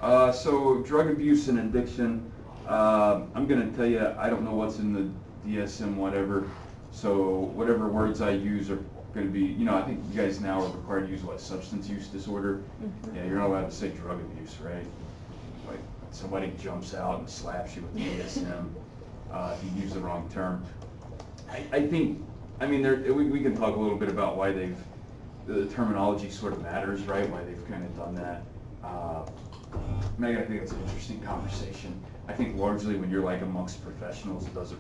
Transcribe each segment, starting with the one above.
So drug abuse and addiction, I'm going to tell you, I don't know what's in the DSM whatever, so whatever words I use are going to be, I think you guys now are required to use what, substance use disorder? Mm-hmm. Yeah, you're not allowed to say drug abuse, right? Like somebody jumps out and slaps you with the DSM if you use the wrong term. I think, we can talk a little bit about why the terminology sort of matters, right? Why they've kind of done that. I think it's an interesting conversation. I think largely when you're like amongst professionals, it doesn't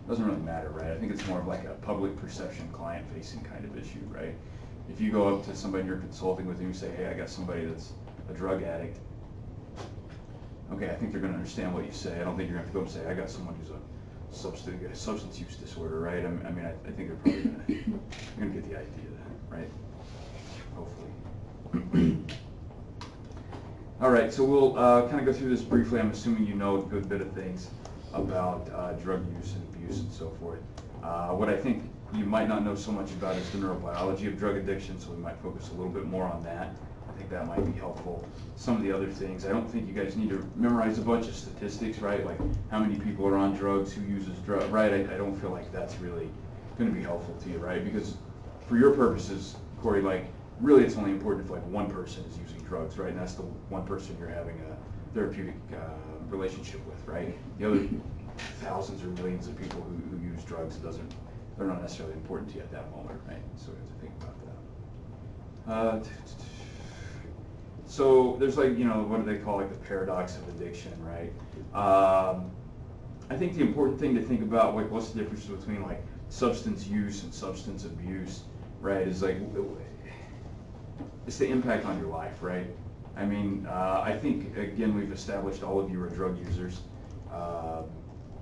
really matter, right? I think it's more of like a public perception, client-facing kind of issue, right? If you go up to somebody you're consulting with and you say, hey, I got somebody that's a drug addict, okay, I think they're going to understand what you say. I don't think you're going to have to go and say, I got someone who's a substance use disorder, right? I think they're probably going to get the idea of that, right? Hopefully. All right, so we'll kind of go through this briefly. I'm assuming you know a good bit of things about drug use and abuse and so forth. What I think you might not know so much about is the neurobiology of drug addiction, so we might focus a little bit more on that. I think that might be helpful. Some of the other things, I don't think you guys need to memorize a bunch of statistics, right? Like how many people are on drugs, who uses drugs, right? I don't feel like that's really going to be helpful to you, right? Because for your purposes, Corey, like really it's only important if like one person is using drugs, right? And that's the one person you're having a therapeutic relationship with, right? The other thousands or millions of people who use drugs, they're not necessarily important to you at that moment, right? So we have to think about that. So there's like, what do they call like the paradox of addiction, right? I think the important thing to think about, like what's the difference between like substance use and substance abuse, right? Is like, it's the impact on your life, right? I think, again, we've established all of you are drug users,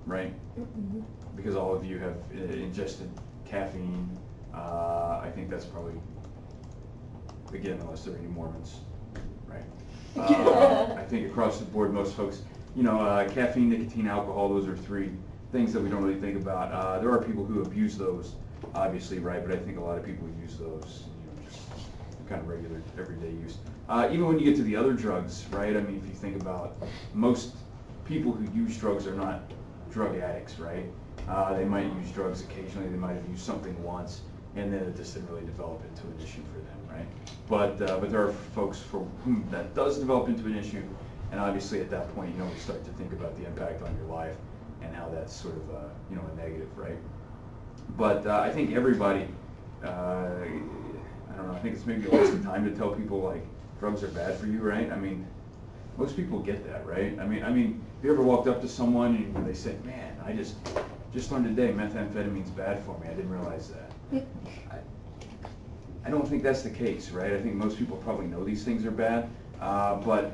right? Mm-hmm. Because all of you have ingested caffeine. I think that's probably, again, unless there are any Mormons, right? I think across the board, most folks, caffeine, nicotine, alcohol, those are three things that we don't really think about. There are people who abuse those, obviously, right? But I think a lot of people use those, just kind of regular, everyday use. Even when you get to the other drugs, right? If you think about most people who use drugs are not drug addicts, right? They might use drugs occasionally, they might have used something once, and then it just didn't really develop into an issue for them, right? But there are folks for whom that does develop into an issue, and obviously at that point, we start to think about the impact on your life and how that's sort of, a negative, right? But I think everybody, I don't know, I think it's maybe a waste of time to tell people like drugs are bad for you, right? Most people get that, right? If you ever walked up to someone and they said, man, I just learned today methamphetamine's bad for me, I didn't realize that. I don't think that's the case, right? I think most people probably know these things are bad, but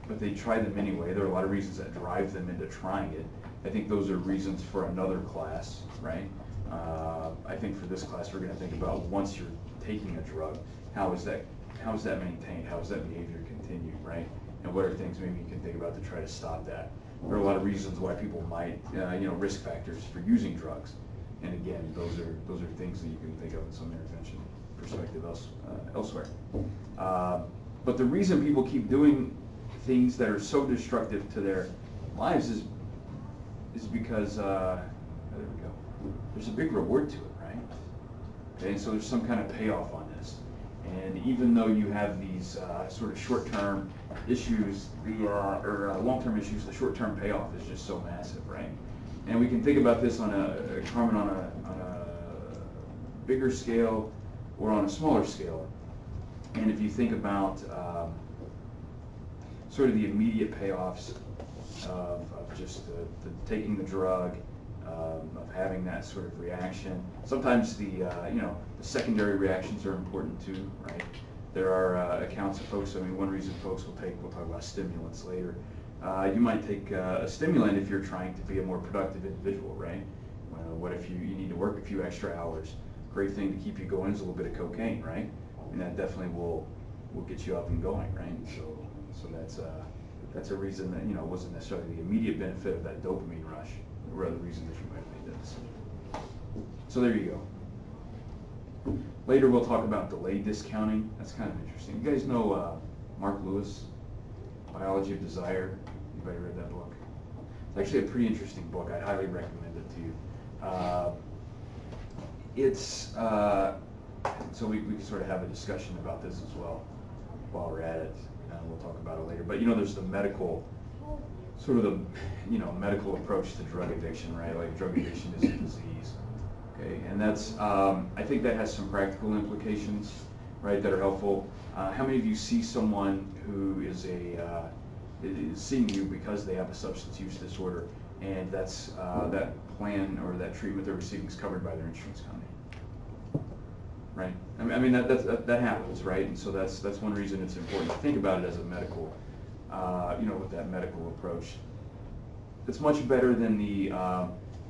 they try them anyway. There are a lot of reasons that drive them into trying it. I think those are reasons for another class, right? I think for this class, we're going to think about once you're taking a drug, how is that maintained? How is that behavior continued, right? And what are things maybe you can think about to try to stop that? There are a lot of reasons why people might, risk factors for using drugs. And again, those are things that you can think of in some intervention perspective elsewhere. But the reason people keep doing things that are so destructive to their lives is because there we go. There's a big reward to it, right? Okay, so there's some kind of payoff on this. And even though you have these sort of short-term issues, or long-term issues, the short-term payoff is just so massive, right? And we can think about this on a bigger scale or on a smaller scale. And if you think about sort of the immediate payoffs of just taking the drug, of having that sort of reaction. Sometimes the secondary reactions are important too, right? There are accounts of folks. One reason folks will talk about stimulants later. You might take a stimulant if you're trying to be a more productive individual, right? What if you need to work a few extra hours? Great thing to keep you going is a little bit of cocaine, right? And that definitely will get you up and going, right? So that's a reason that wasn't necessarily the immediate benefit of that dopamine rush. There were other reasons that you might have made that decision. So there you go. Later we'll talk about delayed discounting. That's kind of interesting. You guys know Mark Lewis? Biology of Desire. Anybody read that book? It's actually a pretty interesting book. I highly recommend it to you. So we can sort of have a discussion about this as well while we're at it, and we'll talk about it later. But there's the medical, sort of the medical approach to drug addiction, right? Like drug addiction is a disease, okay? And that's I think that has some practical implications, right? That are helpful. How many of you see someone who is is seeing you because they have a substance use disorder, and that's that plan or that treatment they're receiving is covered by their insurance company? Right. I mean that happens, right? And so that's one reason it's important to think about it as a medical, with that medical approach. It's much better than the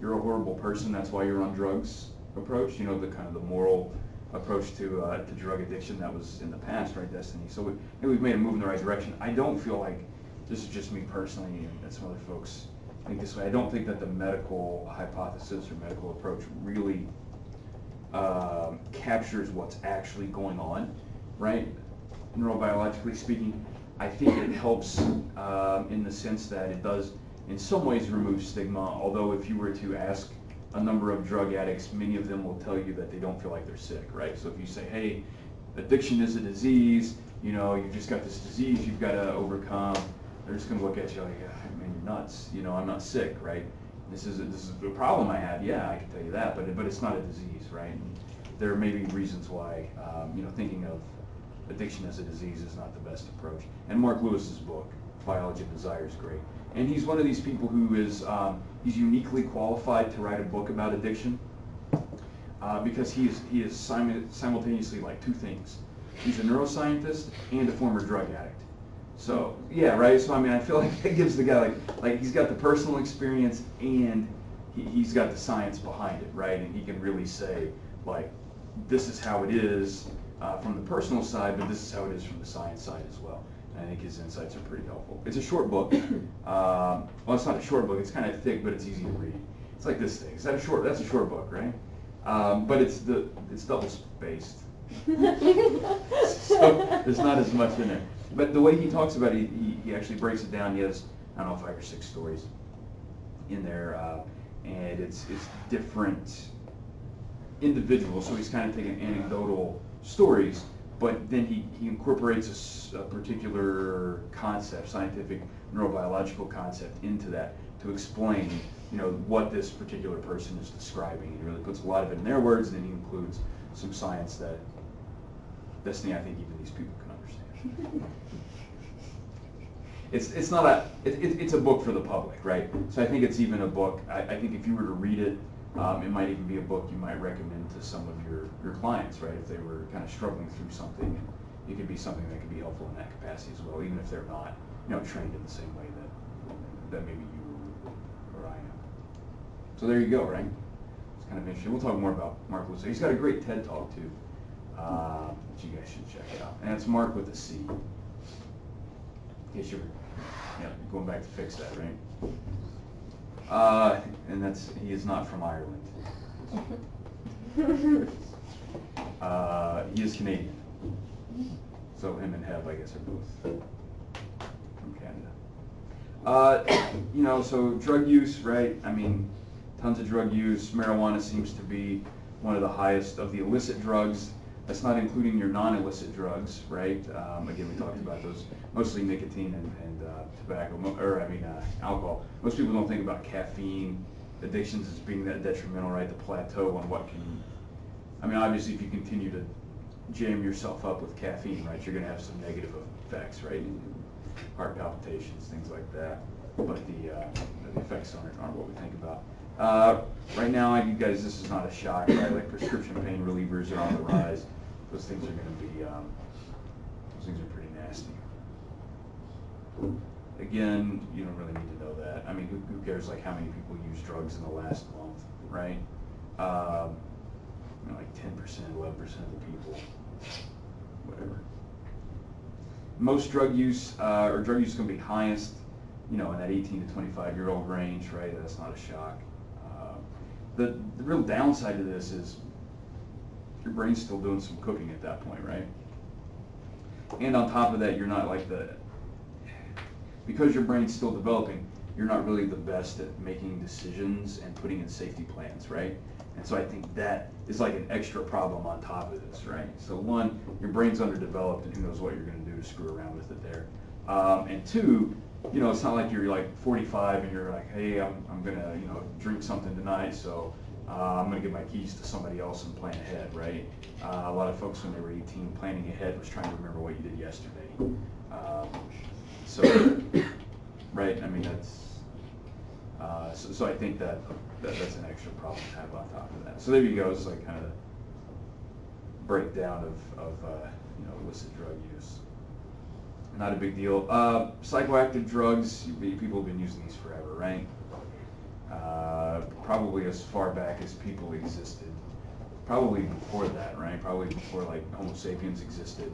you're a horrible person, that's why you're on drugs approach. The kind of the moral approach to drug addiction that was in the past, right, Destiny? So we've made a move in the right direction. I don't feel like, this is just me personally, and some other folks think this way. I don't think that the medical hypothesis or medical approach really captures what's actually going on, right? Neurobiologically speaking, I think it helps in the sense that it does, in some ways, remove stigma. Although if you were to ask a number of drug addicts, many of them will tell you that they don't feel like they're sick, right? So if you say, hey, addiction is a disease, you've just got this disease you've got to overcome, they're just going to look at you like, man, you're nuts. I'm not sick, right? This is a problem I have. Yeah, I can tell you that, but it's not a disease, right? And there may be reasons why, thinking of addiction as a disease is not the best approach. And Mark Lewis's book, Biology of Desire, is great. And he's one of these people who is he's uniquely qualified to write a book about addiction because he is simultaneously like two things. He's a neuroscientist and a former drug addict. So yeah, right. So I feel like that gives the guy like he's got the personal experience and he's got the science behind it, right? And he can really say like, this is how it is from the personal side, but this is how it is from the science side as well. And I think his insights are pretty helpful. It's a short book. Well, it's not a short book. It's kind of thick, but it's easy to read. It's like this thing. That's a short book, right? But it's double spaced. So there's not as much in there. But the way he talks about it, he actually breaks it down. He has, I don't know, 5 or 6 stories in there, and it's different individuals. So he's kind of taking anecdotal stories, but then he incorporates a particular concept, scientific neurobiological concept, into that to explain, what this particular person is describing. He really puts a lot of it in their words, and then he includes some science that Destiny, I think even these people can understand. It's a book for the public, right? So I think it's even a book. I think if you were to read it, it might even be a book you might recommend to some of your clients, right? If they were kind of struggling through something, it could be something that could be helpful in that capacity as well, even if they're not, trained in the same way that maybe you or I am. So there you go, right? It's kind of interesting. We'll talk more about Mark Lewis. He's got a great TED Talk too, that you guys should check out. And it's Mark with a C. In case you're going back to fix that, right? And he is not from Ireland. He is Canadian. So him and Heb, I guess, are both from Canada. So drug use, right? Tons of drug use. Marijuana seems to be one of the highest of the illicit drugs. That's not including your non-illicit drugs, right? Again, we talked about those, mostly nicotine and tobacco, alcohol. Most people don't think about caffeine addictions as being that detrimental, right? The plateau on what can, obviously if you continue to jam yourself up with caffeine, right, you're gonna have some negative effects, right? Heart palpitations, things like that. But the effects aren't what we think about. Right now, you guys, this is not a shock, right? Like prescription pain relievers are on the rise. Those things are going to be, those things are pretty nasty. Again, you don't really need to know that. Who cares like how many people use drugs in the last month, right? Like 10%, 11% of the people, whatever. Most drug use, drug use is going to be highest, in that 18 to 25-year-old range, right? That's not a shock. The real downside to this is your brain's still doing some cooking at that point, right? And on top of that, you're not like because your brain's still developing, you're not really the best at making decisions and putting in safety plans, right? And so I think that is like an extra problem on top of this, right? So one, your brain's underdeveloped, and who knows what you're going to do to screw around with it there. And two, you know, it's not like you're like 45 and you're like, hey, I'm going to, you know, drink something tonight, so I'm going to give my keys to somebody else and plan ahead, right? A lot of folks when they were 18, planning ahead was trying to remember what you did yesterday. So, right, I mean, that's, so I think that's an extra problem to have on top of that. So there you go, it's like kind of breakdown of you know, illicit drug use. Not a big deal. Psychoactive drugs, people have been using these forever, right? Probably as far back as people existed. Probably before that, right? Probably before like Homo sapiens existed.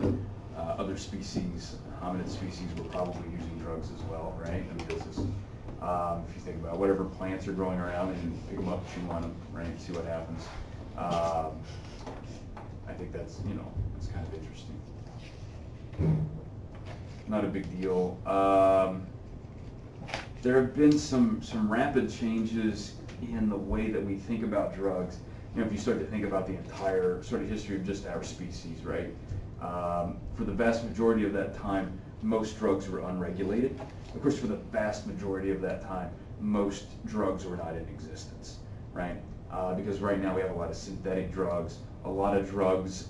Other species, hominid species, were probably using drugs as well, right? I mean, this is, if you think about whatever plants are growing around, and you pick them up, chew on them, right? See what happens. I think that's, you know, it's kind of interesting. Not a big deal. There have been some rapid changes in the way that we think about drugs. You know, if you start to think about the entire sort of history of just our species, right? For the vast majority of that time, most drugs were unregulated. Of course, for the vast majority of that time, most drugs were not in existence, right? Because right now we have a lot of synthetic drugs, a lot of drugs,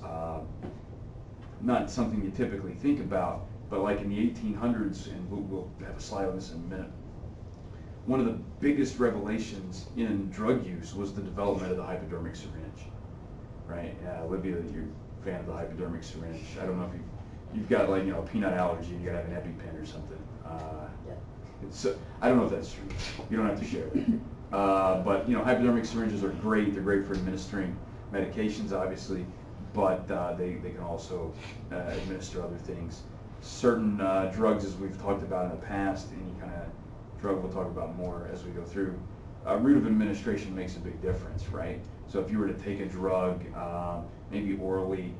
not something you typically think about, but like in the 1800s, and we'll have a slide on this in a minute, one of the biggest revelations in drug use was the development of the hypodermic syringe, right? Olivia, you're a fan of the hypodermic syringe. I don't know if you've got like, you know, a peanut allergy and you gotta have an EpiPen or something. I don't know if that's true. You don't have to share that. But you know, hypodermic syringes are great. They're great for administering medications, obviously, but they can also administer other things. Certain drugs, as we've talked about in the past, any kind of drug we'll talk about more as we go through, route of administration makes a big difference, right? So if you were to take a drug, maybe orally,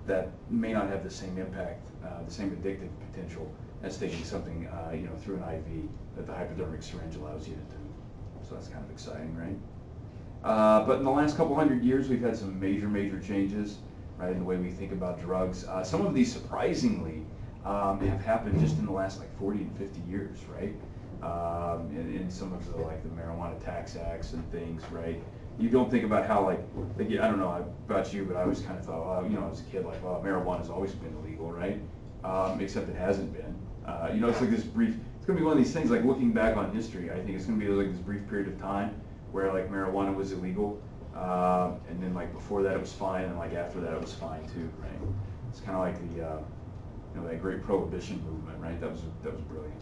that may not have the same impact, the same addictive potential as taking something, you know, through an IV that the hypodermic syringe allows you to do. So that's kind of exciting, right? But in the last couple hundred years, we've had some major changes, right, in the way we think about drugs. Some of these, surprisingly, have happened just in the last like 40 and 50 years, right? In some of the like the marijuana tax acts and things, right? You don't think about how like I don't know about you, but I always kind of thought, you know, as a kid, like, well, marijuana's always been illegal, right? Except it hasn't been. You know, it's like this brief. It's going to be one of these things like looking back on history. I think it's going to be like this brief period of time where like marijuana was illegal, and then like before that it was fine, and like after that it was fine too, right? It's kind of like the you know, that great prohibition movement, right? That was brilliant.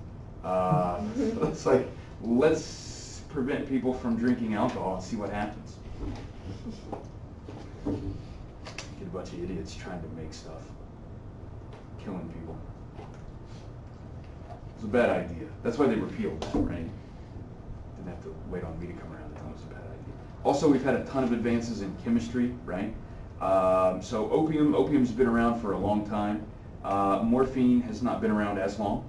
It's like, let's prevent people from drinking alcohol and see what happens. Get a bunch of idiots trying to make stuff, killing people. It's a bad idea. That's why they repealed that, right? Didn't have to wait on me to come around and tell them it's a bad idea. Also, we've had a ton of advances in chemistry, right? So opium's been around for a long time. Morphine has not been around as long,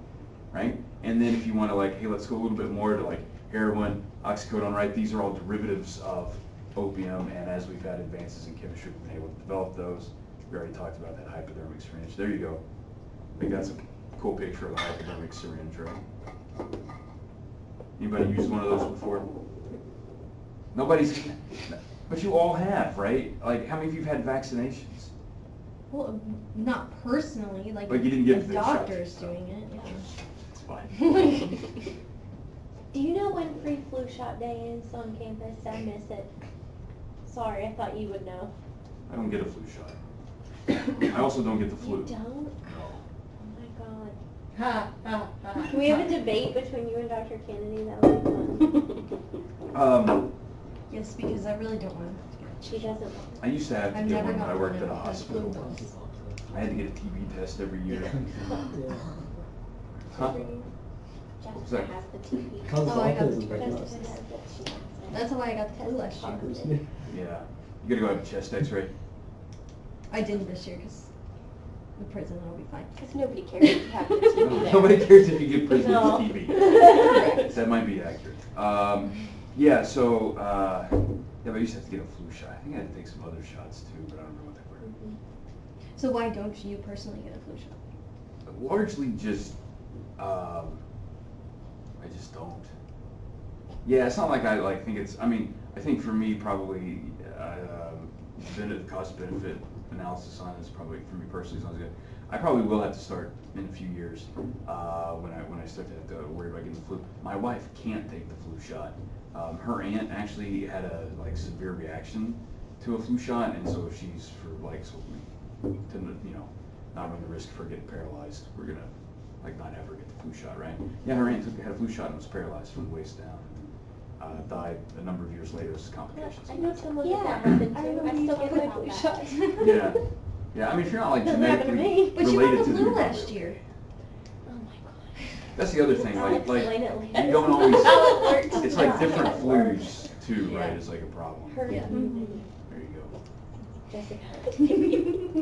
right? And then if you want to like, hey, let's go a little bit more to like heroin, oxycodone, right? These are all derivatives of opium, and as we've had advances in chemistry, we've been able to develop those. We already talked about that hypodermic syringe. There you go. I think that's a cool picture of a hypodermic syringe, right? Anybody used one of those before? Nobody's, but you all have, right? Like, how many of you have had vaccinations? Well, not personally, like you didn't get the doctor's doing it. Yeah. It's fine. Do you know when free flu shot day is on campus? I miss it. Sorry, I thought you would know. I don't get a flu shot. I also don't get the flu. You don't? No. Oh my god. Can we have a debate between you and Dr. Kennedy? That would be fun. Yes, because I really don't want to get She doesn't want I used to have to get one when I worked at a one hospital. because I had to get a TB test every year. Huh? What's Jessica that? has the TB. Oh, I got the Jessica tuberculosis. has it. She has it. That's why I got the flu last year. Yeah. You gotta go have a chest x-ray. I didn't this year because the prison, it'll be fine. Because nobody cares if you have your TB there. Nobody cares if you get prison No. TB. That might be accurate. Yeah, so, yeah, but I used to have to get a flu shot. I think I had to take some other shots too, but I don't remember what they were. So why don't you personally get a flu shot? Largely just, I just don't. Yeah, it's not like I like think it's, I mean, I think for me probably, cost benefit analysis on it is probably, for me personally, sounds good. I probably will have to start in a few years, when I start to have to worry about getting the flu. My wife can't take the flu shot. Her aunt actually had a like severe reaction to a flu shot, and so she's to not run the risk for getting paralyzed. We're gonna like not ever get the flu shot, right? Yeah, her aunt had a flu shot and was paralyzed from the waist down. Died a number of years later as complications. I know someone that happened I to. remember I you still took get my about flu that. shot. Yeah, yeah. I mean, if you're not like Doesn't happen to genetically me. But you got related the to the flu you're last probably year. okay. Oh my god. That's the other thing. I'll Like explain it later. you don't always. How it works. It's like different How it works. flus too, right? Yeah. It's like a problem. Her Yeah. There you Jessica.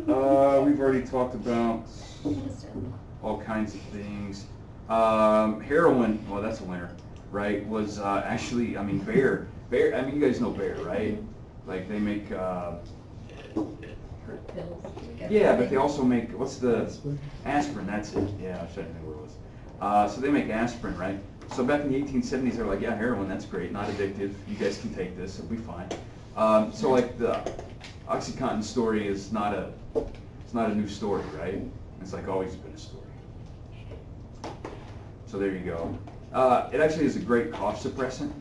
go. We've already talked about all kinds of things. Heroin, well, that's a winner, right? Was actually, I mean, Bayer. I mean, you guys know Bayer, right? Like they make. Pills. Yeah, but they also make, what's the aspirin? That's it. Yeah, I was trying to think what it was. So they make aspirin, right? So back in the 1870s, they were like, yeah, heroin, that's great, not addictive. You guys can take this, it'll be fine. So like the OxyContin story is not a new story, right? It's like always been a story. So there you go. It actually is a great cough suppressant.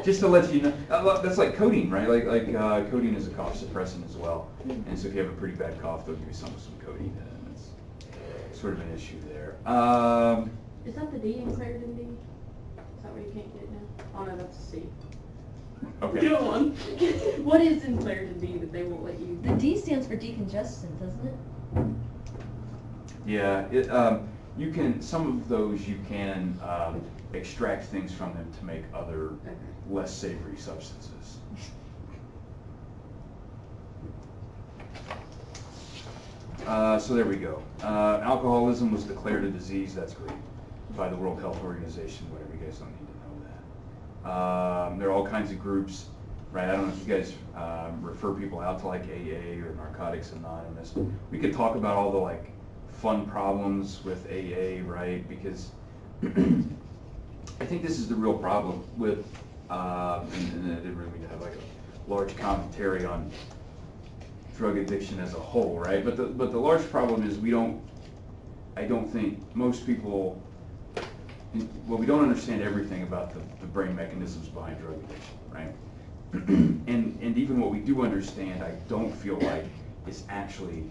Just to let you know, that's like codeine, right? Like codeine is a cough suppressant as well. And so if you have a pretty bad cough, they'll give you some codeine, and it's sort of an issue there. Is that the D included in D? Is that where you can't get it now? Oh no, that's C. Okay. Go on. What is included in D that they won't let you? The D stands for decongestant, doesn't it? Yeah, you can, some of those you can extract things from them to make other less savory substances. So there we go. Alcoholism was declared a disease, that's great, by the World Health Organization, whatever, you guys don't need to know that. There are all kinds of groups, right? I don't know if you guys refer people out to like AA or Narcotics Anonymous. We could talk about all the like fun problems with AA, right? Because I think this is the real problem with, and I didn't really mean to have like a large commentary on drug addiction as a whole, right? But the large problem is I don't think most people, well, we don't understand everything about the brain mechanisms behind drug addiction, right? and even what we do understand, I don't feel like is actually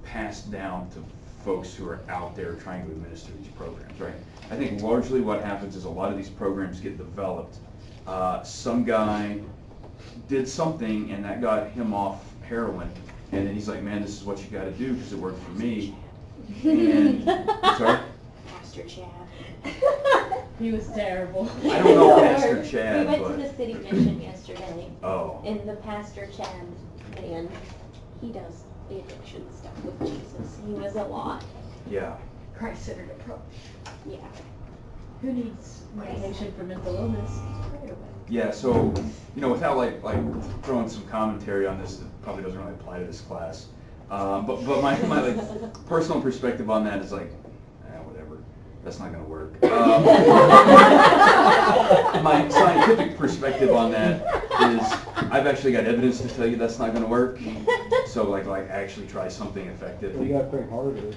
passed down to folks who are out there trying to administer these programs, right? I think largely what happens is a lot of these programs get developed. Some guy did something and that got him off heroin, and then he's like, man, this is what you got to do because it worked for me. And sorry? Pastor Chad. He was terrible. I don't know Pastor Chad, We went but to the city mission yesterday. oh, And the Pastor Chad, man, he does the addiction stuff with Jesus. He was a lot. yeah. Christ-centered approach. Yeah. Who needs medication for mental illness? Yeah, so, without like throwing some commentary on this that probably doesn't really apply to this class, but my like personal perspective on that is like, whatever, that's not going to work. My scientific perspective on that is I've actually got evidence to tell you that's not going to work. So like actually try something effective. You gotta pray harder.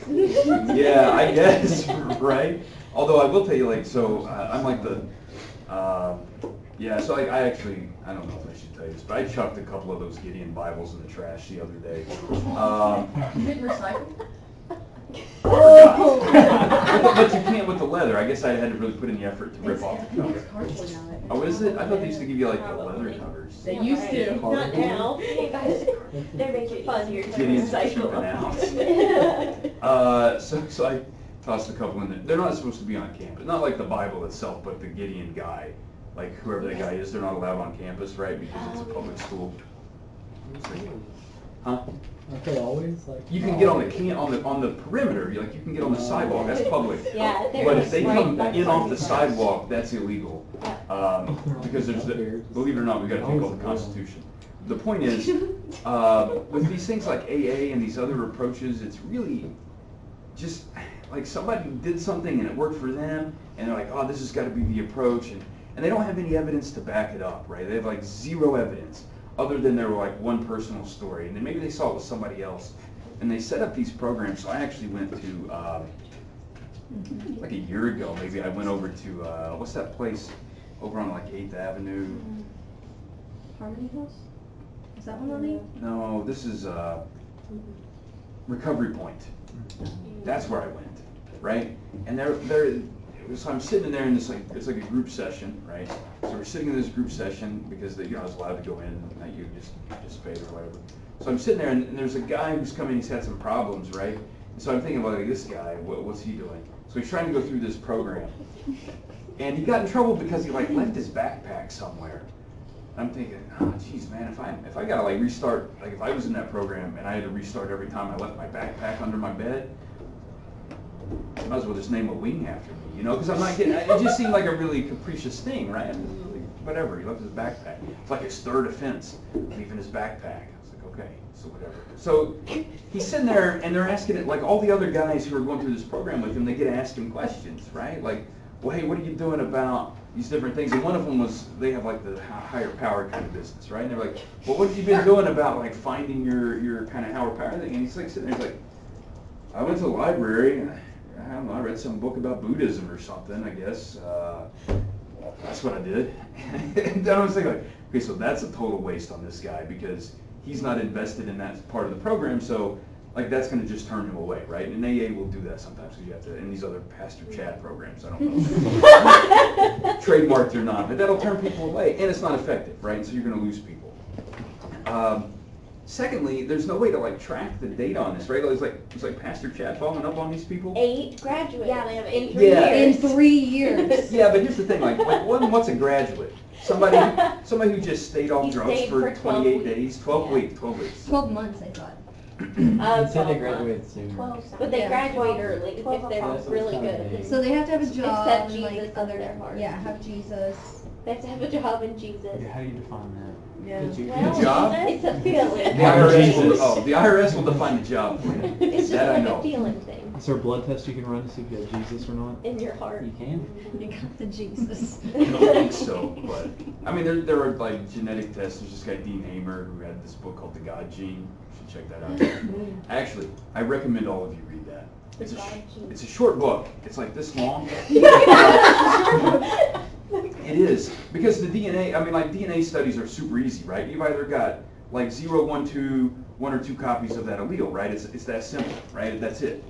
Yeah, I guess, right? Although I will tell you, like, so I'm like the, yeah, so I actually, I don't know if I should tell you this, but I chucked a couple of those Gideon Bibles in the trash the other day. You didn't recycle? But you can't with the leather. I guess I had to really put in the effort to rip off the cover. It's cardboard now. Oh, is it? I thought they used to give you like the leather covers. They used to. Not now. They make it funnier to Gideon's cheaping recycle. out. So I tossed a couple in there. They're not supposed to be on campus. Not like the Bible itself, but the Gideon guy, like whoever that guy is, they're not allowed on campus, right? Because it's a public school. So Huh? Aren't they always like? You can get on the perimeter, you can get on the sidewalk, that's public. Yeah, they're But if they right come by in off the parking sidewalk, that's illegal. Yeah. Because believe it or not, we've got a thing called the Constitution. The point is, with these things like AA and these other approaches, it's really just like somebody did something and it worked for them, and they're like, oh, this has got to be the approach, and they don't have any evidence to back it up, right? They have like zero evidence other than their like one personal story, and then maybe they saw it with somebody else, and they set up these programs. So I actually went to like a year ago, maybe I went over to what's that place over on like 8th Avenue? Harmony House? Is that one on me? No, this is Recovery Point. That's where I went, right? And so I'm sitting in there, and it's like a group session, right? So we're sitting in this group session because I was allowed to go in, and you just participate or whatever. So I'm sitting there, and there's a guy who's come in. He's had some problems, right? And so I'm thinking about like, this guy, what's he doing? So he's trying to go through this program, and he got in trouble because he like left his backpack somewhere. I'm thinking, oh, geez, man, if I gotta like restart, like if I was in that program and I had to restart every time I left my backpack under my bed, I might as well just name a wing after me, because I'm not getting. It just seemed like a really capricious thing, right? I mean, like, whatever. He left his backpack. It's like his third offense, leaving his backpack. I was like, okay, so whatever. So he's sitting there, and they're asking it like all the other guys who are going through this program with him. They get to ask him questions, right? Like, well, hey, what are you doing about these different things? And one of them was they have like the higher power kind of business, right? And they're like, well, what have you been doing about like finding your kind of higher power thing? And he's like sitting there, he's like, I went to the library, and I don't know, I read some book about Buddhism or something, I guess. That's what I did. And then I was thinking, like, okay, so that's a total waste on this guy because he's not invested in that part of the program, so like that's going to just turn him away, right? And AA will do that sometimes, so you have to, in these other Pastor Chad programs, I don't know, trademarked or not, but that'll turn people away, and it's not effective, right? So you're going to lose people. Secondly, there's no way to like track the data on this, right? It's like Pastor Chad following up on these people. 8 graduates. Yeah, they have in 8 3 years. In 3 years. Yeah, but here's the thing, like what's a graduate? Somebody who just stayed off drugs stayed for 12 28 weeks. days, 12 Yeah. weeks, 12 weeks. 12 months, I thought. You said they graduated soon. 12, but they Yeah. graduate early if they're That's really kinda good. big. So they have to have a job Accept and Jesus like into other, their heart. yeah, have Jesus. They have to have a job in Jesus. Yeah, how do you define that? Yeah. Did you- Well, job? it's a feeling. The IRS will define the job for you. It's just That I like know. a feeling thing Is there a blood test you can run to see if you have Jesus or not? in your heart. You can. You got the Jesus. I don't think so, but I mean, there are like genetic tests. There's this guy Dean Hamer who had this book called The God Gene. You should check that out. Actually, I recommend all of you read that. The God Gene. It's a short book. It's like this long. It is because the DNA. I mean, like DNA studies are super easy, right? You've either got like 0, 1, 2, 1 or 2 copies of that allele, right? It's that simple, right? That's it.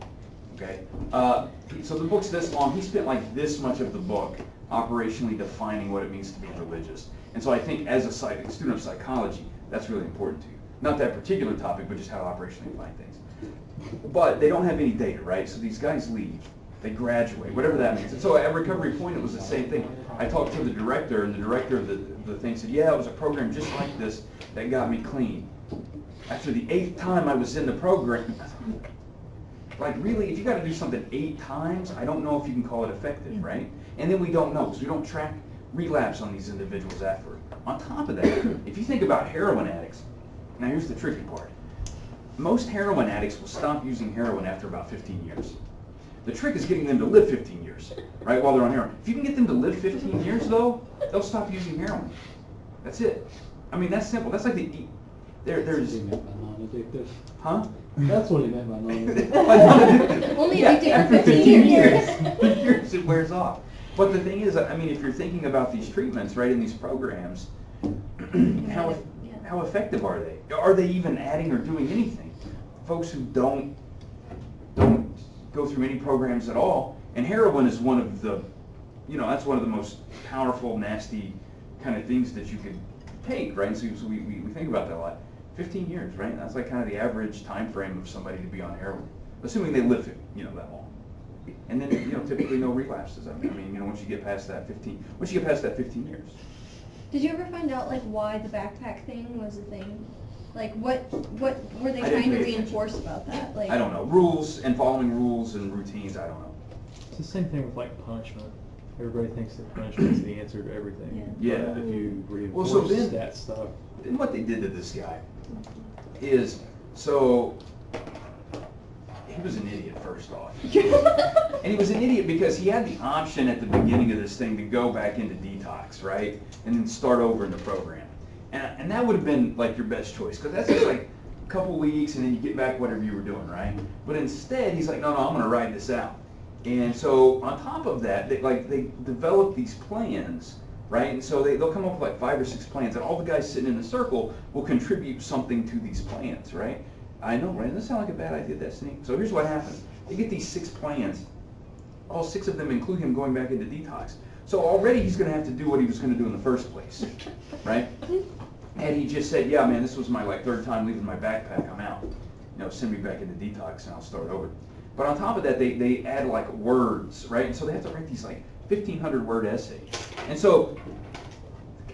Okay. So the book's this long. He spent like this much of the book operationally defining what it means to be religious. And so I think as a student of psychology, that's really important to you. Not that particular topic, but just how to operationally define things. But they don't have any data, right? So these guys leave. They graduate, whatever that means. And so at Recovery Point, it was the same thing. I talked to the director, and the director of the thing said, yeah, it was a program just like this that got me clean. After the 8th time I was in the program, like really, if you got to do something 8 times, I don't know if you can call it effective, right? And then we don't know, because we don't track relapse on these individuals after. On top of that, if you think about heroin addicts, now here's the tricky part. Most heroin addicts will stop using heroin after about 15 years. The trick is getting them to live 15 years, right, while they're on heroin. If you can get them to live 15 years, though, they'll stop using heroin. That's it. I mean, that's simple. That's like there's... That's what he meant by non-addictive. Huh? That's what he meant by non-addictive. Like non-addictive. Only Yeah, addicted after for 15 years. 15 years it wears off. But the thing is, I mean, if you're thinking about these treatments, right, in these programs, how effective are they? Are they even adding or doing anything? Folks who don't go through any programs at all, and heroin is one of the, that's one of the most powerful, nasty kind of things that you could take, right? So we think about that a lot. 15 years, right? That's like kind of the average time frame of somebody to be on heroin, assuming they live, that long. And then, typically no relapses. I mean, once you get past that 15 years. Did you ever find out like why the backpack thing was a thing? Like, what were they I didn't trying to pay attention. reinforce about that? Like, I don't know. Rules and following rules and routines, I don't know. It's the same thing with like punishment. Everybody thinks that punishment's the answer to everything. Yeah. But if you Well, reinforce so then- that stuff, Then what they did to this guy is, so, he was an idiot first off. And he was an idiot because he had the option at the beginning of this thing to go back into detox, right? And then start over in the program. And that would have been like your best choice, because that's just like a couple weeks and then you get back whatever you were doing, right? But instead, he's like, no, I'm gonna ride this out. And so on top of that, they develop these plans, right? And so they'll come up with like 5 or 6 plans, and all the guys sitting in the circle will contribute something to these plans, right? I know, right? Doesn't that sound like a bad idea, Destiny? So here's what happens. They get these 6 plans. All 6 of them include him going back into detox. So already he's going to have to do what he was going to do in the first place, right? And he just said, yeah, man, this was my like 3rd time leaving my backpack. I'm out. You know, send me back into detox and I'll start over. But on top of that, they add like words, right? And so they have to write these like 1,500 word essays. And so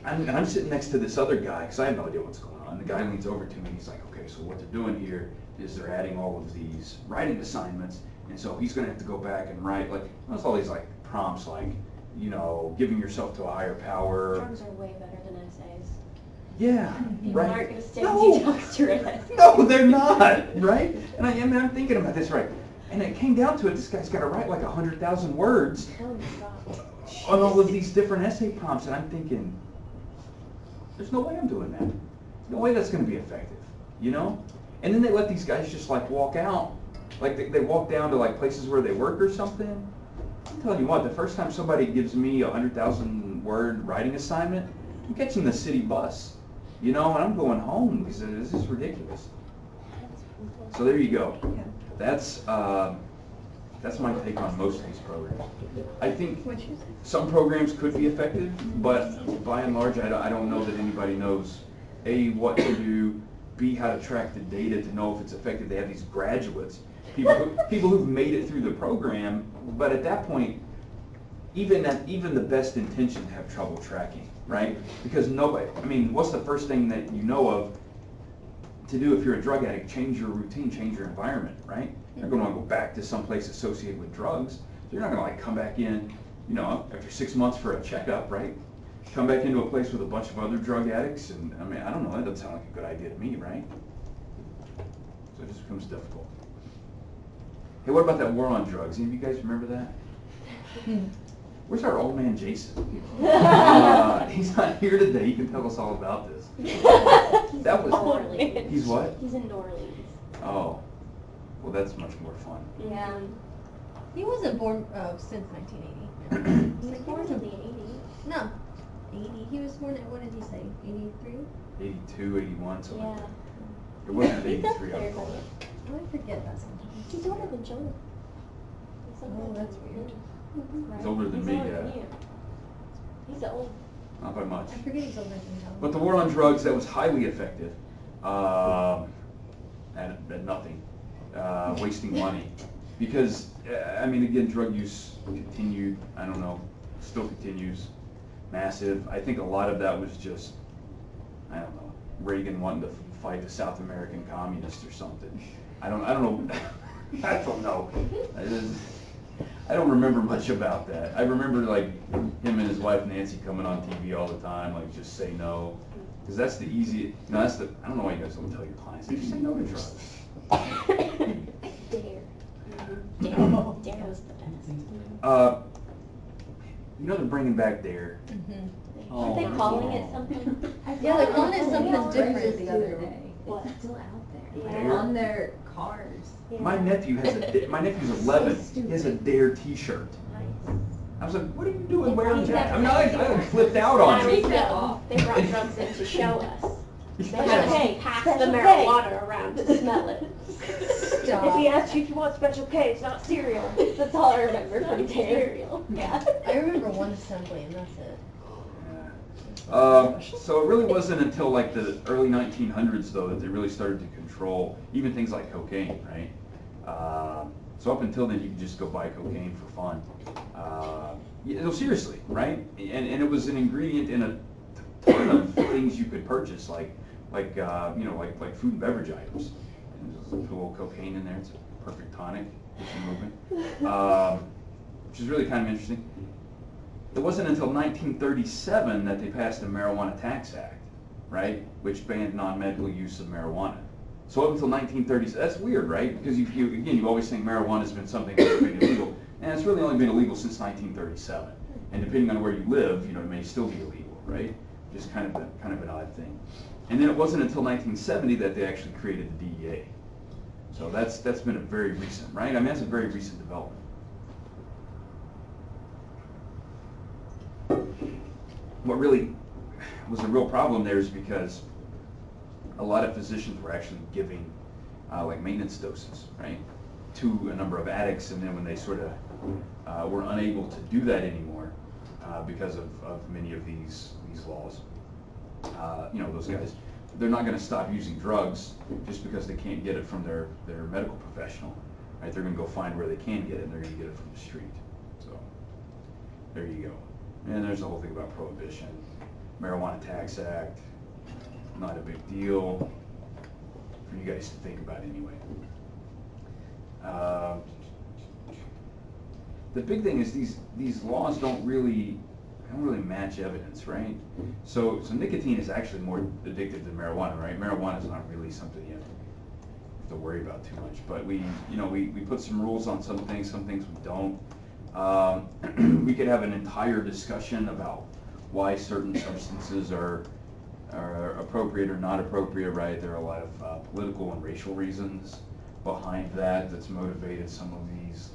I'm sitting next to this other guy because I have no idea what's going on. The guy leans over to me and he's like, okay, so what they're doing here is they're adding all of these writing assignments. And so he's going to have to go back and write, like, there's all these like prompts like, you know, giving yourself to a higher power. Drugs are way better than essays. Yeah, People right. aren't going to stay No. detox to write essays. No, they're not, right? And I'm thinking about this, right? And it came down to it, this guy's got to write like 100,000 words Oh my god. on all of these different essay prompts, and I'm thinking, there's no way I'm doing that. There's no way that's going to be effective, you know? And then they let these guys just like walk out, like they walk down to like places where they work or something. I'm telling you what, the first time somebody gives me a 100,000 word writing assignment, I'm catching the city bus, you know, and I'm going home because this is ridiculous. So there you go. That's my take on most of these programs. I think what'd you say? some programs could be effective, but by and large, I don't know that anybody knows, A, what to do, B, how to track the data to know if it's effective. They have these graduates, people who've made it through the program, but at that point, even the best intentioned have trouble tracking, right? Because nobody, I mean, what's the first thing that you know of to do if you're a drug addict? Change your routine, change your environment, right? You're going to want to go back to some place associated with drugs. So you're not going to like come back in, you know, after 6 months for a checkup, right? Come back into a place with a bunch of other drug addicts, and I mean, I don't know, that doesn't sound like a good idea to me, right? So it just becomes difficult. Hey, what about that war on drugs? Any of you guys remember that? Where's our old man Jason? He's not here today. He can tell us all about this. That was. Old man. He's what? He's in New Orleans. Oh, well, that's much more fun. Yeah. He wasn't born since 1980. He was born in the 80s. No, 80. He was born at, what did he say, 83? 82, 81, something like Yeah. that. It wasn't He's up 83, I there, don't know. buddy. I forget that sometimes. He's older than Jonah. Oh, that's weird. He's older than me, older than yeah. you. He's old. Not by much. I forget he's older than John. But the war on drugs, that was highly effective. At nothing. Wasting money. Because, I mean, again, drug use continued, I don't know, still continues. Massive. I think a lot of that was just, I don't know, Reagan wanting to fight the South American communists or something. I don't know. I don't know. I don't remember much about that. I remember like him and his wife Nancy coming on TV all the time, like just say no, because that's the easy. No, that's the. I don't know why you guys don't tell your clients. Just say no to drugs. Dare. Dare was the best. You know they're bringing back Dare. Aren't they calling it something? Yeah, they're calling it something different the other day. What? It's still out there. Yeah. On their cars. Yeah. My nephew has my nephew's 11. He has a Dare T-shirt. Nice. I was like, what are you doing wearing He's that? I never mean, I flipped out on They it. brought drugs in to show us. They Special had to pass the marijuana around to smell it. Stop. If he asked you if you want Special K, it's not cereal. That's all I remember from cereal. Yeah. I remember one assembly and that's it. So it really wasn't until like the early 1900s though that they really started to control even things like cocaine, right? So up until then you could just go buy cocaine for fun. No, seriously, right? And it was an ingredient in a ton of things you could purchase, like you know, like food and beverage items. And there's a little cocaine in there. It's a perfect tonic, gets you moving, which is really kind of interesting. It wasn't until 1937 that they passed the Marijuana Tax Act, right, which banned non-medical use of marijuana. So up until 1930, that's weird, right? Because you always think marijuana has been something that's been illegal, and it's really only been illegal since 1937. And depending on where you live, you know, it may still be illegal, right? Just kind of an odd thing. And then it wasn't until 1970 that they actually created the DEA. So that's been a very recent, right? I mean, that's a very recent development. What really was a real problem there is because a lot of physicians were actually giving like maintenance doses, right, to a number of addicts, and then when they sort of were unable to do that anymore because of many of these laws, you know, those guys, they're not going to stop using drugs just because they can't get it from their medical professional, right? They're going to go find where they can get it, and they're going to get it from the street. So there you go. And there's the whole thing about prohibition, Marijuana Tax Act, not a big deal for you guys to think about anyway. The big thing is these laws don't really match evidence, right? So nicotine is actually more addictive than marijuana, right? Marijuana is not really something you have to worry about too much. But we put some rules on some things we don't. We could have an entire discussion about why certain substances are appropriate or not appropriate, right? There are a lot of political and racial reasons behind that's motivated some of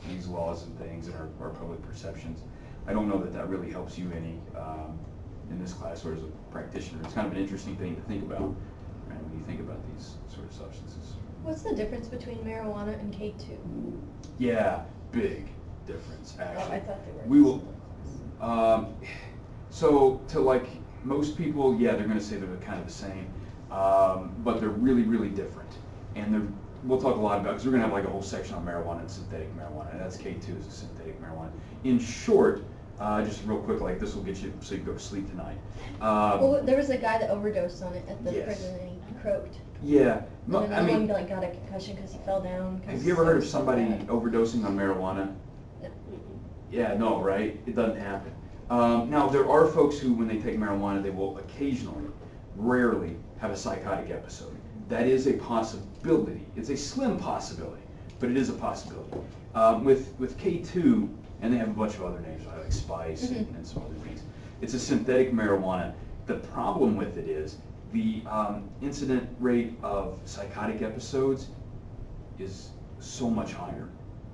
these laws and things and our public perceptions. I don't know that really helps you any in this class or as a practitioner. It's kind of an interesting thing to think about, right, when you think about these sort of substances. What's the difference between marijuana and K2? Yeah, big difference, actually. Oh, I thought they were. We will. So to like most people, yeah, they're going to say they're kind of the same, but they're really, really different. And we'll talk a lot about, because we're going to have like a whole section on marijuana and synthetic marijuana, and that's K2 is a synthetic marijuana. In short, just real quick, like this will get you so you can go to sleep tonight. Well, there was a guy that overdosed on it at the Yes. prison and he croaked. Yeah, And I another mean, one like got a concussion because he fell down. have you ever heard of somebody overdosing on marijuana? No. Yeah, no, right? It doesn't happen. Now, there are folks who, when they take marijuana, they will occasionally, rarely, have a psychotic episode. That is a possibility. It's a slim possibility, but it is a possibility. With K2, and they have a bunch of other names, like Spice and some other things, it's a synthetic marijuana. The problem with it is the incident rate of psychotic episodes is so much higher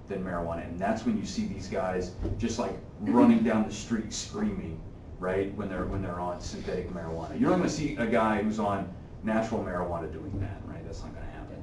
than marijuana, and that's when you see these guys just like running down the street screaming, right, when they're on synthetic marijuana. You're not going to see a guy who's on natural marijuana doing that, right? That's not going to happen.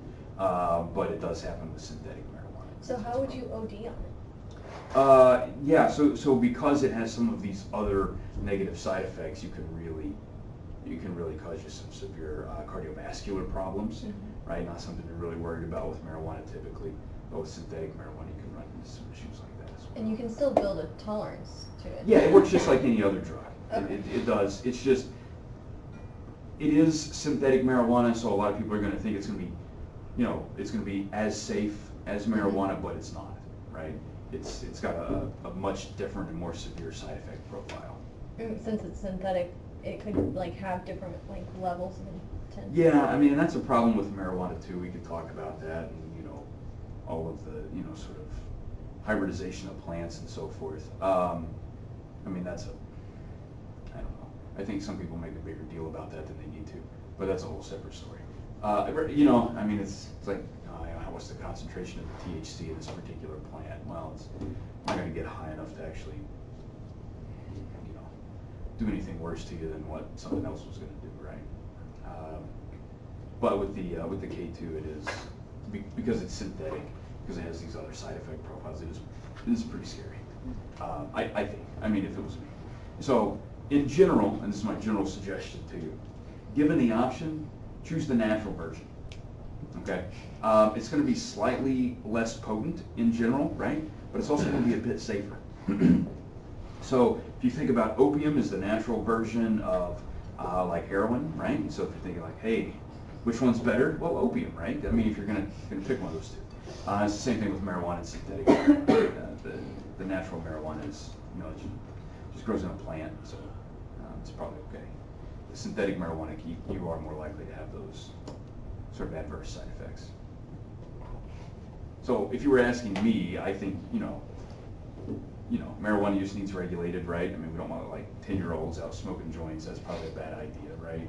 But it does happen with synthetic marijuana. So how would you OD on it? Yeah, so because it has some of these other negative side effects, you can really cause you some severe cardiovascular problems, right? Not something you're really worried about with marijuana typically, but with synthetic marijuana you can run into some issues like that as well. And you can still build a tolerance to it. Yeah, it works just like any other drug. Okay. It does. It's just, it is synthetic marijuana, so a lot of people are going to think it's going to be, it's going to be as safe as marijuana, but it's not, right? It's got a much different and more severe side effect profile. Since it's synthetic, it could like have different like levels of intensity. Yeah, I mean, and that's a problem with marijuana too. We could talk about that, and all of the sort of hybridization of plants and so forth. I mean, I don't know. I think some people make a bigger deal about that than they need to, but that's a whole separate story. I mean, it's like, what's the concentration of the THC in this particular plant? Well, it's not going to get high enough to actually, do anything worse to you than what something else was going to do, right? But with the K2, it is, because it's synthetic, because it has these other side effect profiles, it is pretty scary. I think. I mean, if it was me. So, in general, and this is my general suggestion to you, given the option, choose the natural version. Okay? It's going to be slightly less potent in general, right? But it's also going to be a bit safer. So, if you think about opium is the natural version of like heroin, right? So if you're thinking like, hey, Which one's better? Well, opium, right? I mean, if you're gonna pick one of those two. It's the same thing with marijuana and synthetic marijuana. The natural marijuana is, it just grows in a plant, so it's probably okay. The synthetic marijuana, you are more likely to have those sort of adverse side effects. So if you were asking me, I think, marijuana use needs regulated, right? I mean, we don't want like 10-year-olds out smoking joints. That's probably a bad idea, right?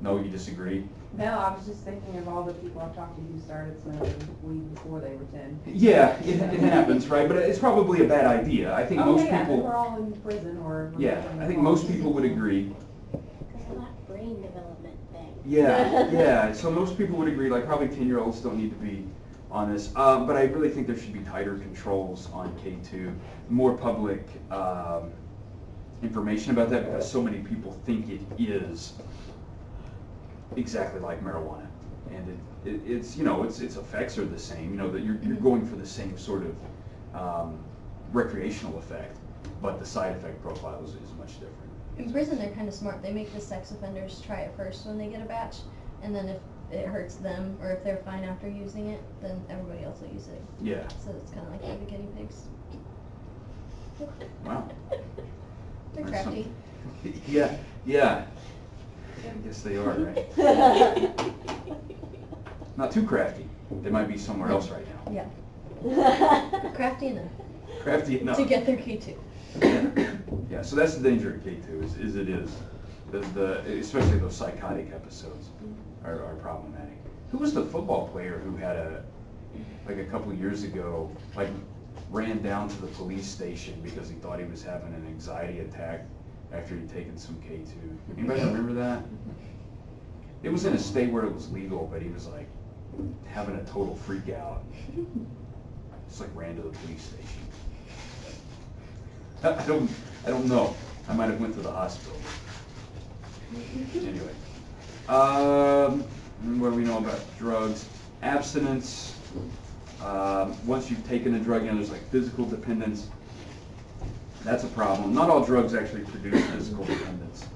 No, you disagree? No, I was just thinking of all the people I've talked to who started smoking weed before they were 10. Yeah, it happens, right? But it's probably a bad idea. I think most yeah, people. we're all in prison or. Yeah, I think most people would agree. Because of that brain development thing. Yeah. So most people would agree, like probably 10-year-olds don't need to be on this. But I really think there should be tighter controls on K2, more public information about that, because so many people think it is exactly like marijuana, and its effects are the same. That you're going for the same sort of recreational effect, but the side effect profile is much different. In prison, they're kind of smart. They make the sex offenders try it first when they get a batch, and then if it hurts them or if they're fine after using it, then everybody else will use it. Yeah. So it's kind of like the guinea pigs. Wow. They're That's crafty. Yeah. I guess they are, right? Not too crafty. They might be somewhere else right now. Yeah. Crafty enough Crafty enough. to get their K2. Yeah, so that's the danger of K2, is it is. Especially those psychotic episodes are problematic. Who was the football player who had a couple of years ago, ran down to the police station because he thought he was having an anxiety attack after he'd taken some K2? Anybody remember that? It was in a state where it was legal, but he was having a total freak out. Just ran to the police station. I don't know. I might have went to the hospital. Anyway, what do we know about drugs? Abstinence. Once you've taken a drug, there's physical dependence. That's a problem. Not all drugs actually produce physical dependence.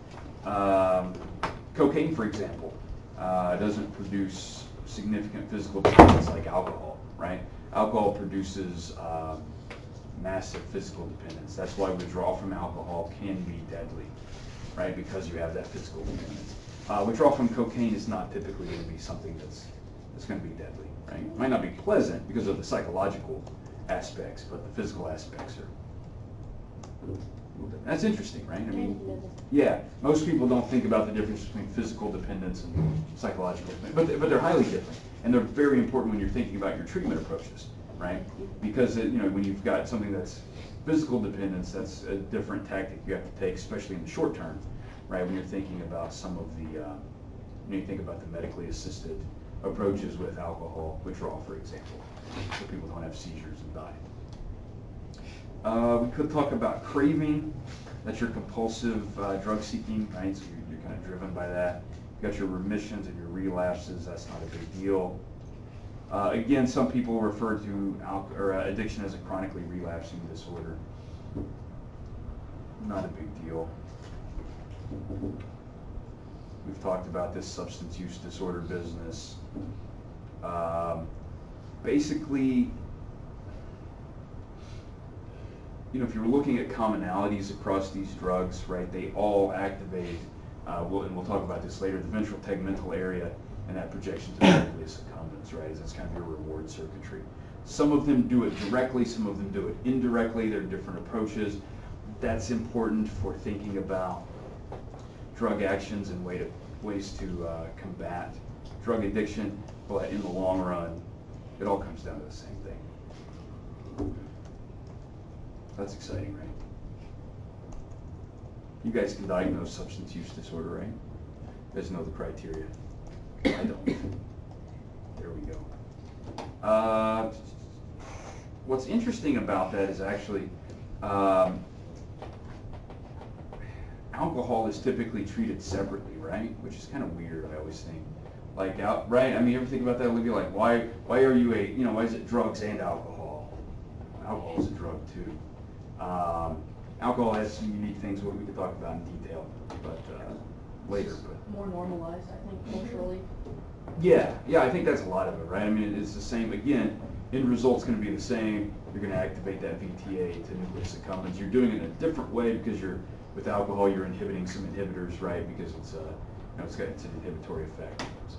Cocaine, for example, doesn't produce significant physical dependence like alcohol, right? Alcohol produces massive physical dependence. That's why withdrawal from alcohol can be deadly, right? Because you have that physical dependence. Withdrawal from cocaine is not typically going to be something that's going to be deadly, right? It might not be pleasant because of the psychological aspects, but the physical aspects are. That's interesting, right? I mean, yeah, most people don't think about the difference between physical dependence and psychological, but they're highly different, and they're very important when you're thinking about your treatment approaches, right? Because when you've got something that's physical dependence, that's a different tactic you have to take, especially in the short term, right? When you're thinking about some of the, when you think about the medically assisted approaches with alcohol withdrawal, for example, so people don't have seizures and die. We could talk about craving. That's your compulsive drug seeking, right? So you're kind of driven by that. You got your remissions and your relapses. That's not a big deal. Again, some people refer to addiction as a chronically relapsing disorder. Not a big deal. We've talked about this substance use disorder business. Basically, if you're looking at commonalities across these drugs, right, they all activate, and we'll talk about this later, the ventral tegmental area and that projection to the nucleus accumbens, right? That's kind of your reward circuitry. Some of them do it directly, some of them do it indirectly. There are different approaches. That's important for thinking about drug actions and ways to combat drug addiction, but in the long run, it all comes down to the same thing. That's exciting, right? You guys can diagnose substance use disorder, right? You guys know the criteria. I don't. There we go. What's interesting about that is actually alcohol is typically treated separately, right? Which is kind of weird, I always think. Right? I mean, you ever think about that, Olivia? Why are you why is it drugs and alcohol? Alcohol is a drug too. Alcohol has some unique things we could talk about in detail, but later. But More normalized, I think, culturally. yeah, I think that's a lot of it, right? I mean, it's the same, again, end result's gonna be the same. You're gonna activate that VTA to nucleus accumbens. You're doing it in a different way because with alcohol, you're inhibiting some inhibitors, right? Because it's it's an inhibitory effect, so.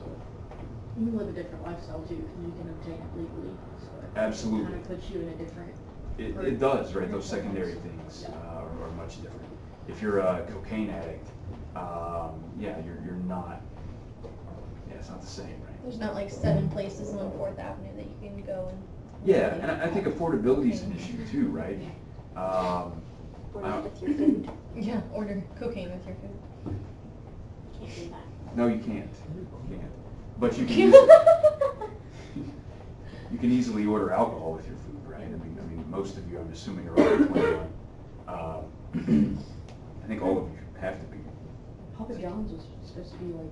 You can live a different lifestyle too, because you can obtain it legally, so it Absolutely. kind of puts you in a different. It does, right? Those secondary things are much different. If you're a cocaine addict, you're not, it's not the same, right? There's not like 7 places on 4th Avenue that you can go and. Yeah, and I think affordability is an issue too, right? Order with your food. Yeah, order cocaine with your food. Can't do that. No, you can't. You can't. But you can you can easily order alcohol with your food, right? I mean, most of you, I'm assuming, are over 21. I think all of you have to be. Papa John's was supposed to be like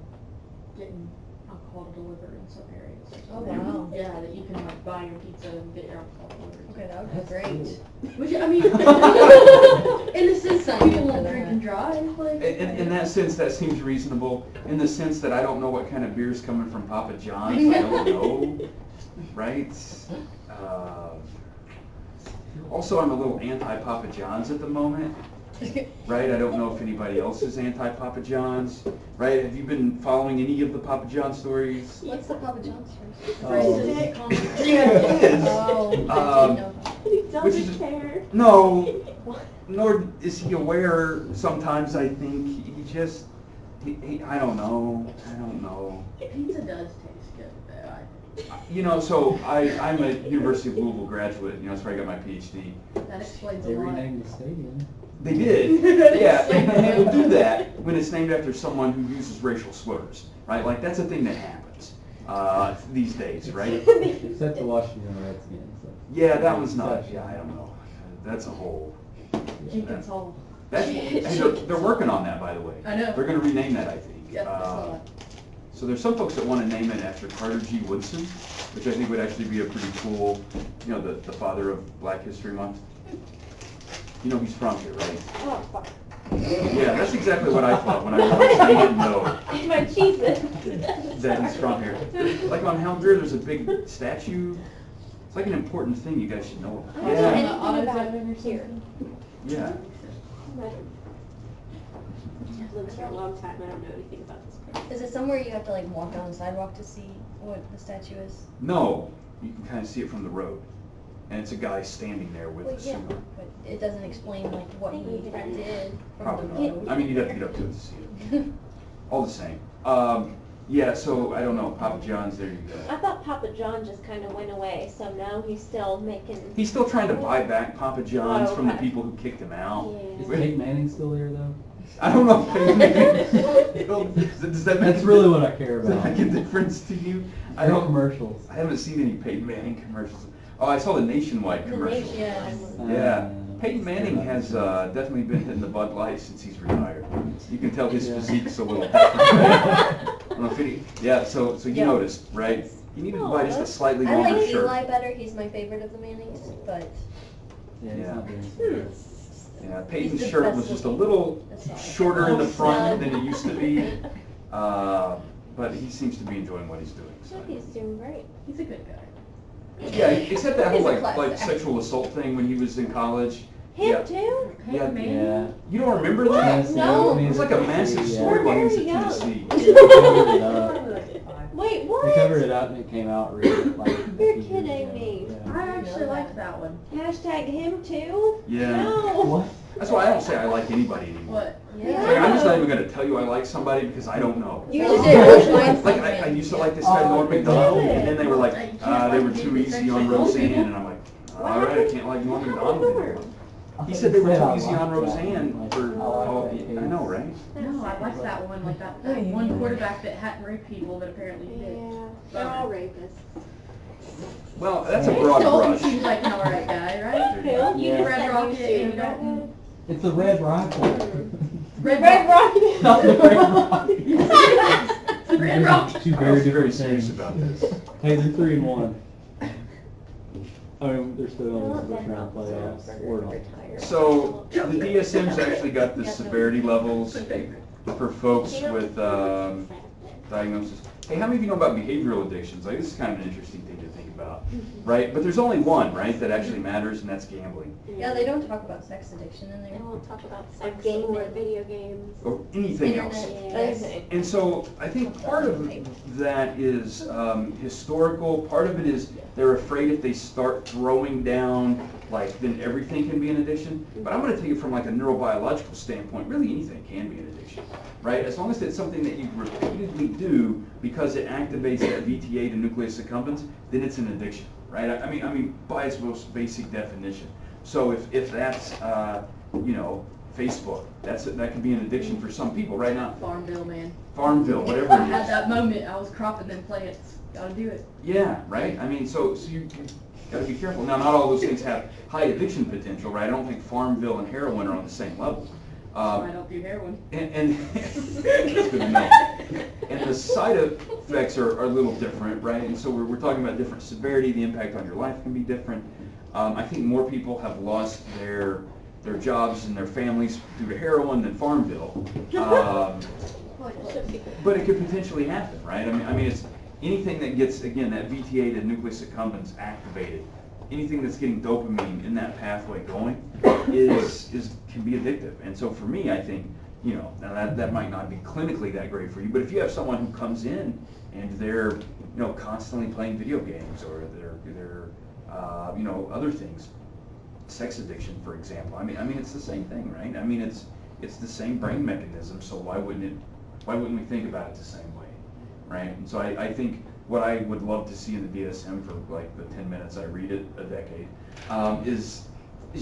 getting alcohol delivered in some areas. Or Oh, something. wow. Yeah, that you can like buy your pizza and get your alcohol delivered. Okay, that would be great. Which, I mean, in the sense that Sign me people up for won't drink that. and drive, like. In that sense, that seems reasonable. In the sense that I don't know what kind of beer's coming from Papa John's. I don't know, right? Also, I'm a little anti-Papa John's at the moment, right? I don't know if anybody else is anti-Papa John's, right? Have you been following any of the Papa John stories? What's the Papa John's first? Racist comment. Yeah, it is. Oh, I Um, didn't know that. He Which doesn't is- care. No, nor is he aware. Sometimes I think he just, I don't know. Pizza does taste good, though. So I'm a University of Louisville graduate. That's where I got my PhD. That explains They a lot. renamed the stadium. They did, yeah, and they will do that when it's named after someone who uses racial slurs, right? Like that's a thing that happens these days, right? Except the Washington Redskins. So. Yeah, that one's not. Yeah, I don't know. That's a whole. Jenkins Hall. They're working on that, by the way. I know. They're going to rename that, I think. Yep, I saw that. So there's some folks that want to name it after Carter G. Woodson, which I think would actually be a pretty cool, the father of Black History Month. He's from here, right? Oh, fuck. Yeah, that's exactly what I thought when I didn't know My Jesus. that he's from here. Like on Helm Greer, there's a big statue. It's like an important thing you guys should know I about. don't know Yeah, anything about here. yeah. I've lived here a long time. I don't know anything about this place. Is it somewhere you have to like walk down the sidewalk to see what the statue is? No, you can kind of see it from the road. And it's a guy standing there with Well, a yeah, suit on. but it doesn't explain like what he did from Probably the not. road. I mean, you'd have to get up to it to see it. All the same. So I don't know. Papa John's, there you I go. thought Papa John just kind of went away, so now he's still making. He's still trying to buy back Papa John's Oh, from the okay. people who kicked him out. Yeah. Is Peyton Manning still there though? I don't know if Peyton Manning- Does that make That's really what I care Does that about. make a difference to you? I No don't. commercials. I haven't seen any Peyton Manning commercials. Oh, I saw the Nationwide The commercial. nation- yes. Yeah, Peyton Manning has definitely been hitting the Bud Light since he's retired. You can tell his Yeah. physique's a little different. I don't know if so you Yeah. noticed, right? You needed to buy just a slightly I longer like shirt. Eli better. He's my favorite of the Mannings, but Yeah, he's Yeah. not doing so good. Yeah, Peyton's He's the shirt best was just a looking. little That's all. shorter in the front snug. than it used to be. But he seems to be enjoying what he's doing. So. He's doing great. He's a good guy. Yeah, except that whole He's a like class act. sexual assault thing when he was in college. Him Yeah. too? Yeah. Yeah. You don't remember What? that? No. It was like a massive story while he was at We're very Tennessee. They covered it up. Probably like 5. Wait, what? They covered it up and it came out really like. a You're few years kidding ago. me. Yeah. I actually liked that one. Hashtag him too? Yeah. No. What? That's why I don't say I like anybody anymore. What? It's yeah. like, I'm just not even going to tell you I like somebody because I don't know. You No. just did Bush Weinstein. Like I used to like this guy Oh, Norm Macdonald, really? and then they were like, You can't they like were me too because easy on sexually old Roseanne, people. and I'm like, What all right, I happened? can't like Norm What Macdonald happened? anymore. I He thought said they you were said I too easy on liked that Roseanne one. for Like, all. I like I know, right? No, I liked that one, like that one quarterback that hadn't raped people, but apparently he did. Yeah, they're all rapists. Well, that's a Yeah. broad Dalton brush. seems like an alright guy, right? Who? You Yeah. Red Said Rocket you and too, Dalton. right? It's a red rifle. Red Rocket. Not the red rocket. Red Rocket. Two I very was very different serious things. about this. Hey, they're 3-1. I mean, they're still Well, on the first Ben round Roethlisberger playoffs. Or not. retired. So the DSM's actually got the severity levels for folks Can't with be diagnosis. Hey, how many of you know about behavioral addictions? Like, this is kind of an interesting thing to think about, right? But there's only one, right, that actually matters, and that's gambling. Yeah, they don't talk about sex addiction in They there. won't talk about Or sex gaming. or video games. Or anything Internet, else. yes. Anything. And so I think part of that is historical. Part of it is they're afraid if they start throwing down, like, then everything can be an addiction. But I'm going to take it from like a neurobiological standpoint. Really, anything can be an addiction, right? As long as it's something that you repeatedly do because it activates that VTA to nucleus accumbens, then it's an addiction, right? I mean, by its most basic definition. So if that's you know, Facebook, that could be an addiction for some people right now. Farmville, man. Farmville, whatever I it had is. that moment, I was cropping them plants, gotta do it. Yeah, right? I mean, so you gotta be careful. Now, not all those things have high addiction potential, right? I don't think Farmville and heroin are on the same level. I don't do heroin. And that's good to know. And the side effects are a little different, right? And so we're talking about different severity. The impact on your life can be different. I think more people have lost their jobs and their families due to heroin than Farmville. But it could potentially happen, right? I mean, it's anything that gets, again, that VTA, the nucleus accumbens, activated. Anything that's getting dopamine in that pathway going can be addictive. And so for me, I think, you know, now that might not be clinically that great for you, but if you have someone who comes in and they're, you know, constantly playing video games, or they're you know, other things, sex addiction, for example. I mean, it's the same thing, right? I mean, it's the same brain mechanism. So why wouldn't we think about it the same way, right? And so I think what I would love to see in the DSM for like the 10 minutes I read it a decade is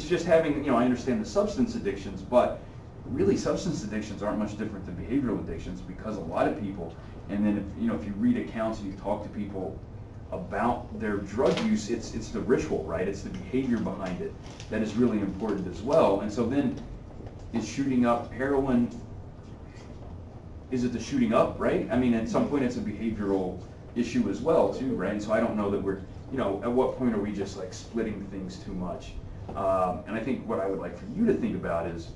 just having, you know, I understand the substance addictions, but really substance addictions aren't much different than behavioral addictions, because a lot of people, and then if you read accounts and you talk to people about their drug use, it's the ritual, right? It's the behavior behind it that is really important as well. And so then, is shooting up heroin, is it the shooting up, right? I mean, at some point it's a behavioral issue as well too, right? And so I don't know that we're, you know, at what point are we just like splitting things too much? And I think what I would like for you to think about is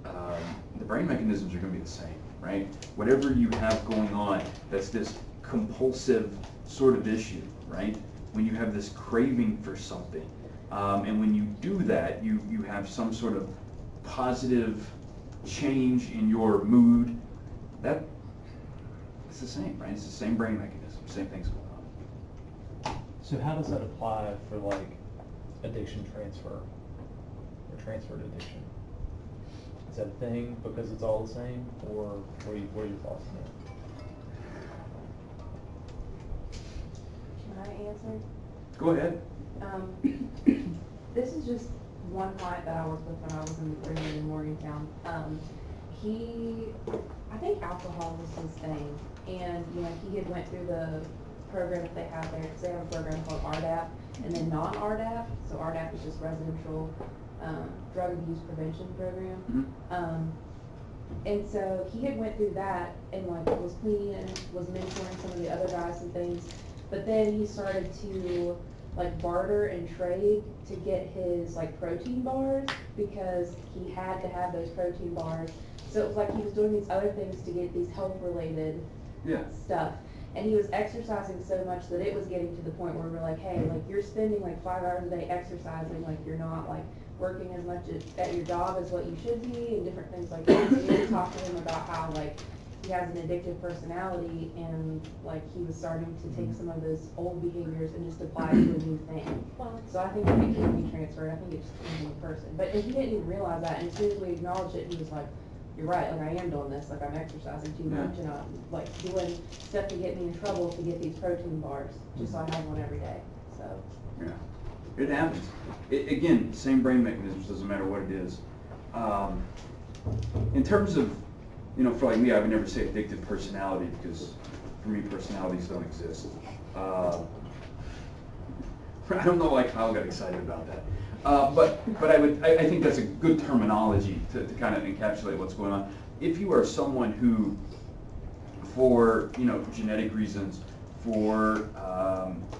the brain mechanisms are going to be the same, right? Whatever you have going on, that's this compulsive sort of issue, right? When you have this craving for something, and when you do that, you have some sort of positive change in your mood. It's the same, right? It's the same brain mechanism, same things going on. So how does that apply for like addiction transfer or transferred addiction? Is that a thing because it's all the same, or what are your thoughts on that? Can I answer? Go ahead. This is just one client that I worked with when I was in the prison in Morgantown. I think alcohol was his thing, and you know, he had went through the program that they have there, because they have a program called RDAP, and then non-RDAP. So RDAP is just residential drug abuse prevention program. Mm-hmm. And so he had went through that and like was clean and was mentoring some of the other guys and things. But then he started to like barter and trade to get his like protein bars, because he had to have those protein bars. So it was like he was doing these other things to get these health related stuff. And he was exercising so much that it was getting to the point where we're like, hey, like you're spending like 5 hours a day exercising, like you're not like working as much at your job as what you should be, and different things like that. So we talked to him about how like he has an addictive personality, and like he was starting to take some of those old behaviors and just apply it to a new thing. Wow. So I think that it can be transferred. I think it just depends on the person. But he didn't even realize that, and as soon as we acknowledged it, he was like, you're right, like I am doing this, like I'm exercising too much, and I'm like doing stuff to get me in trouble to get these protein bars, just so I have one every day, so. Yeah, it happens. Again, same brain mechanisms, doesn't matter what it is. In terms of, you know, for like me, I would never say addictive personality, because for me, personalities don't exist. I don't know why Kyle got excited about that. But I think that's a good terminology to kind of encapsulate what's going on. If you are someone who, for, you know, genetic reasons, for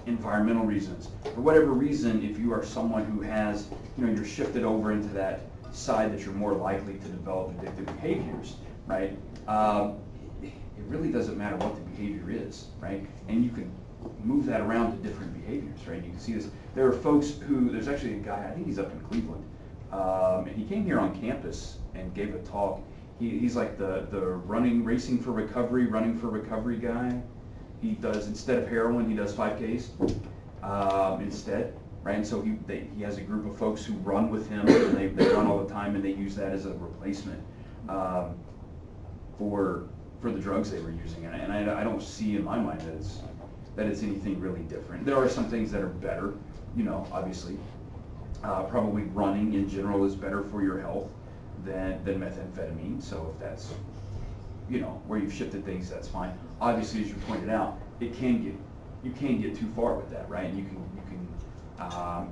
environmental reasons, for whatever reason, if you are someone who has, you know, you're shifted over into that side that you're more likely to develop addictive behaviors, right? It really doesn't matter what the behavior is, right? And you can move that around to different behaviors, right? You can see this. There are folks who, there's actually a guy, I think he's up in Cleveland, and he came here on campus and gave a talk. He's like the racing for recovery guy. He does, instead of heroin, he does 5Ks instead, right? And so he has a group of folks who run with him, and they run all the time, and they use that as a replacement for the drugs they were using. And I don't see in my mind that it's anything really different. There are some things that are better, you know, obviously. Probably running in general is better for your health than methamphetamine. So if that's, you know, where you've shifted things, that's fine. Obviously, as you pointed out, you can get too far with that, right? And you can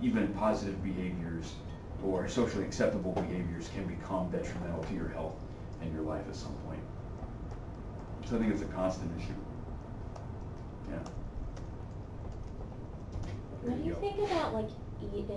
even positive behaviors or socially acceptable behaviors can become detrimental to your health and your life at some point. So I think it's a constant issue. Yeah. What do you think about like eating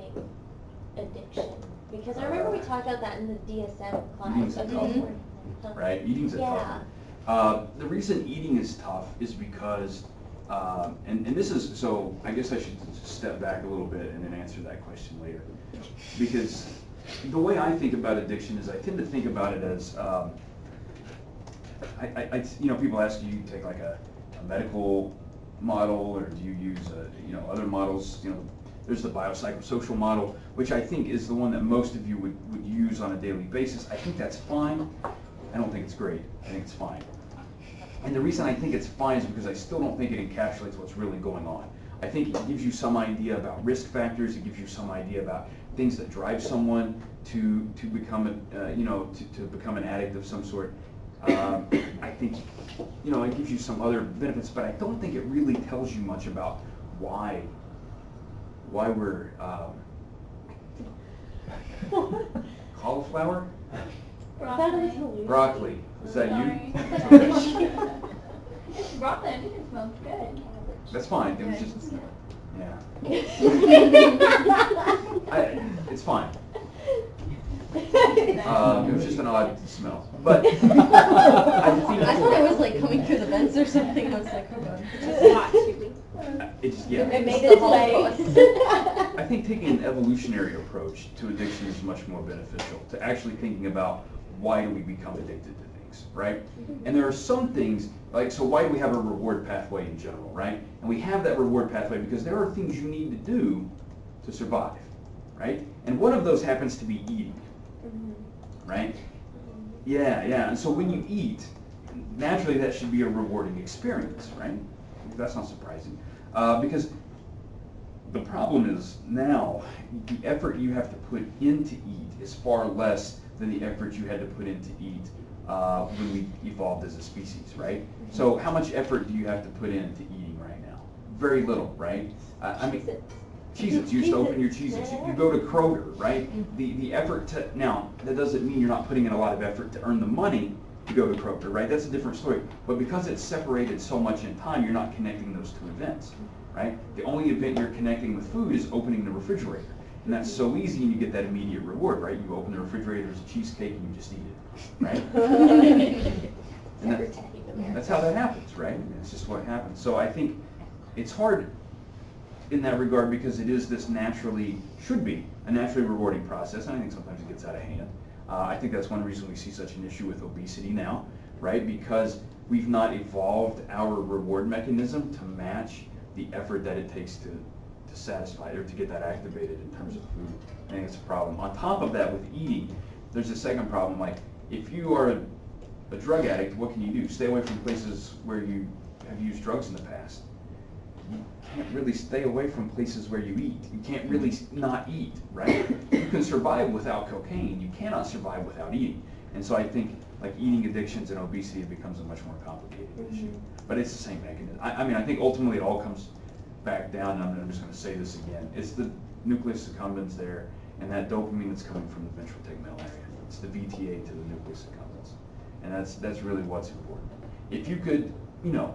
addiction? Because I remember we talked about that in the DSM Eating's class. a tough Okay. one, right? Eating's a tough one. The reason eating is tough is because, and this is, so I guess I should step back a little bit and then answer that question later. Because the way I think about addiction is I tend to think about it as, you know, people ask you take like a medical model, or do you use you know, other models? You know, there's the biopsychosocial model, which I think is the one that most of you would use on a daily basis. I think that's fine. I don't think it's great. I think it's fine. And the reason I think it's fine is because I still don't think it encapsulates what's really going on. I think it gives you some idea about risk factors. It gives you some idea about things that drive someone to become you know, to become an addict of some sort. I think, you know, it gives you some other benefits, but I don't think it really tells you much about why we're cauliflower? That was hilarious. Broccoli. Is that you? It's broccoli. I think it smells good. That's fine. It was just, yeah. It's fine. It was just an odd smell. But I think I thought it was like coming through the vents or something. I was like, oh god. It's hot, chili. it's, yeah. It made its way. I think taking an evolutionary approach to addiction is much more beneficial, to actually thinking about why do we become addicted to things, right? And there are some things, like, so why do we have a reward pathway in general, right? And we have that reward pathway because there are things you need to do to survive, right? And one of those happens to be eating, right? Yeah, and so when you eat, naturally that should be a rewarding experience, right? That's not surprising. Because the problem is now, the effort you have to put into eat is far less than the effort you had to put in to eat when we evolved as a species, right? So how much effort do you have to put into eating right now? Very little, right? I mean, Cheez-Its, you used to open your Cheez-Its. You go to Kroger, right? The effort to, now, that doesn't mean you're not putting in a lot of effort to earn the money to go to Kroger, right? That's a different story. But because it's separated so much in time, you're not connecting those two events, right? The only event you're connecting with food is opening the refrigerator. And that's so easy, and you get that immediate reward, right? You open the refrigerator, there's a cheesecake, and you just eat it, right? And that's how that happens, right? It's just what happens. So I think it's hard in that regard because it is this naturally, should be a naturally rewarding process, and I think sometimes it gets out of hand. I think that's one reason we see such an issue with obesity now, right? Because we've not evolved our reward mechanism to match the effort that it takes to satisfy or to get that activated in terms of food. I think it's a problem. On top of that, with eating, there's a second problem. Like, if you are a drug addict, what can you do? Stay away from places where you have used drugs in the past. You can't really stay away from places where you eat. You can't really not eat, right? You can survive without cocaine. You cannot survive without eating. And so I think, like, eating addictions and obesity, it becomes a much more complicated issue. But it's the same mechanism. I mean, I think ultimately it all comes back down, and I'm just going to say this again. It's the nucleus accumbens there, and that dopamine that's coming from the ventral tegmental area. It's the VTA to the nucleus accumbens. And that's really what's important. If you could, you know,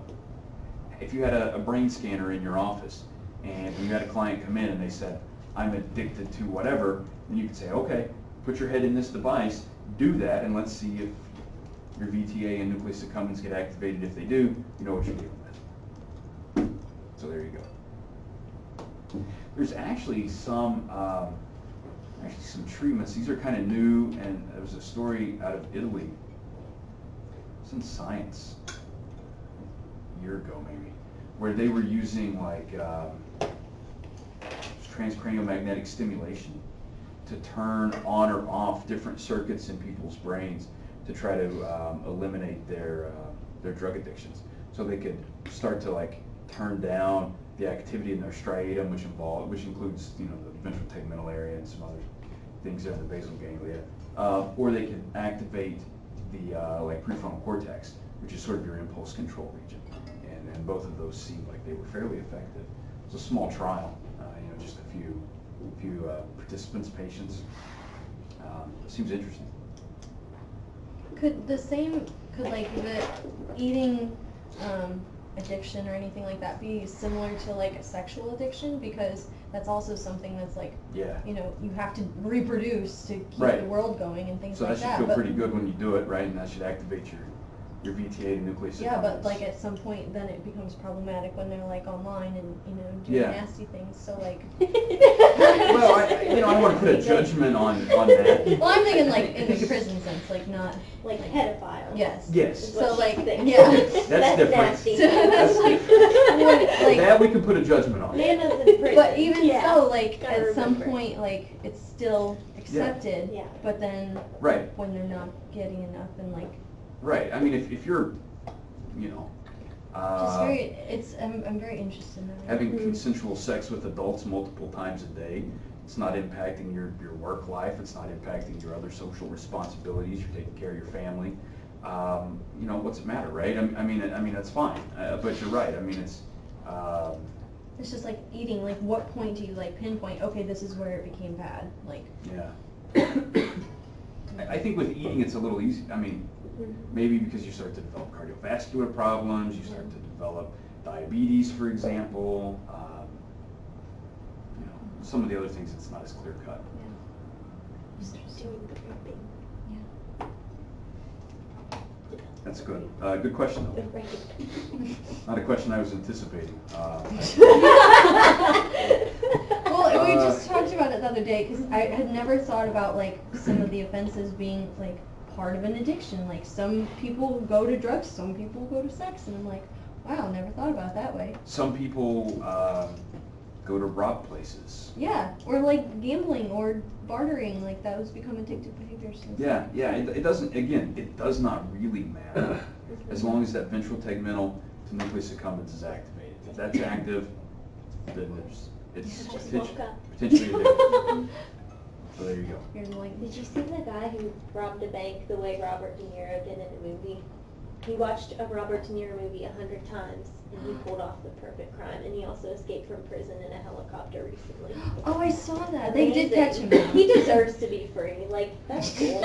if you had a brain scanner in your office, and you had a client come in and they said, I'm addicted to whatever, then you could say, okay, put your head in this device, do that, and let's see if your VTA and nucleus accumbens get activated. If they do, you know what you're dealing with. So there you go. There's actually some treatments. These are kind of new, and there was a story out of Italy. It's in Science a year ago maybe, where they were using like transcranial magnetic stimulation to turn on or off different circuits in people's brains to try to eliminate their drug addictions. So they could start to like turn down the activity in their striatum, which includes, you know, the ventral tegmental area and some other things there in the basal ganglia, or they could activate the like prefrontal cortex, which is sort of your impulse control region, and both of those seemed like they were fairly effective. It's a small trial, you know, just a few participants, patients. Seems interesting. Could like the eating addiction or anything like that be similar to like a sexual addiction? Because that's also something that's like, Yeah. you know, you have to reproduce to keep Right. the world going and things So like that that. should feel But pretty good when you do it, right? And that should activate your VTA and nucleus accumbens. yeah, but like at some point then it becomes problematic when they're like online and, you know, doing Yeah. nasty things. So like Well, I don't want to put a judgment on that. well, I'm thinking like in the prison sense, like not Like pedophile. yes. Yes. is what So, she's like, thinking. yeah. That's different. nasty. So that's like, like That we can put a judgment on. Nana's in prison. but even Yeah. so, like Gotta at some remember. point, like it's still accepted. Yeah. But then Right. when they're not getting enough and like Right. I mean, if you're, you know, just very, I'm very interested in that. having consensual sex with adults multiple times a day, it's not impacting your work life. It's not impacting your other social responsibilities. You're taking care of your family. You know, what's it matter, right? I mean, that's fine. But you're right. I mean, It's just like eating. Like, what point do you like pinpoint? Okay, this is where it became bad. Like, yeah. I think with eating, it's a little easy. I mean, maybe because you start to develop cardiovascular problems, you start to develop diabetes, for example. You know, some of the other things, it's not as clear cut. Doing the right thing. That's good. Good question, The though. right thing. Not a question I was anticipating. well, we just talked about it the other day because I had never thought about like some of the offenses being like part of an addiction. Like some people go to drugs, some people go to sex, and I'm like, wow, never thought about it that way. Some people go to rob places. Yeah, or like gambling or bartering, like those become addictive behaviors. Yeah. It doesn't. Again, it does not really matter as long as that ventral tegmental to nucleus accumbens is activated. If that's active, then it's Just potentially woke up. addictive. So there you go. You're like, Did you see the guy who robbed a bank the way Robert De Niro did in the movie? He watched a Robert De Niro movie 100 times, and he pulled off the perfect crime. And he also escaped from prison in a helicopter recently. oh, I saw that. They did Amazing. catch him. He deserves to be free. Like, that's cool.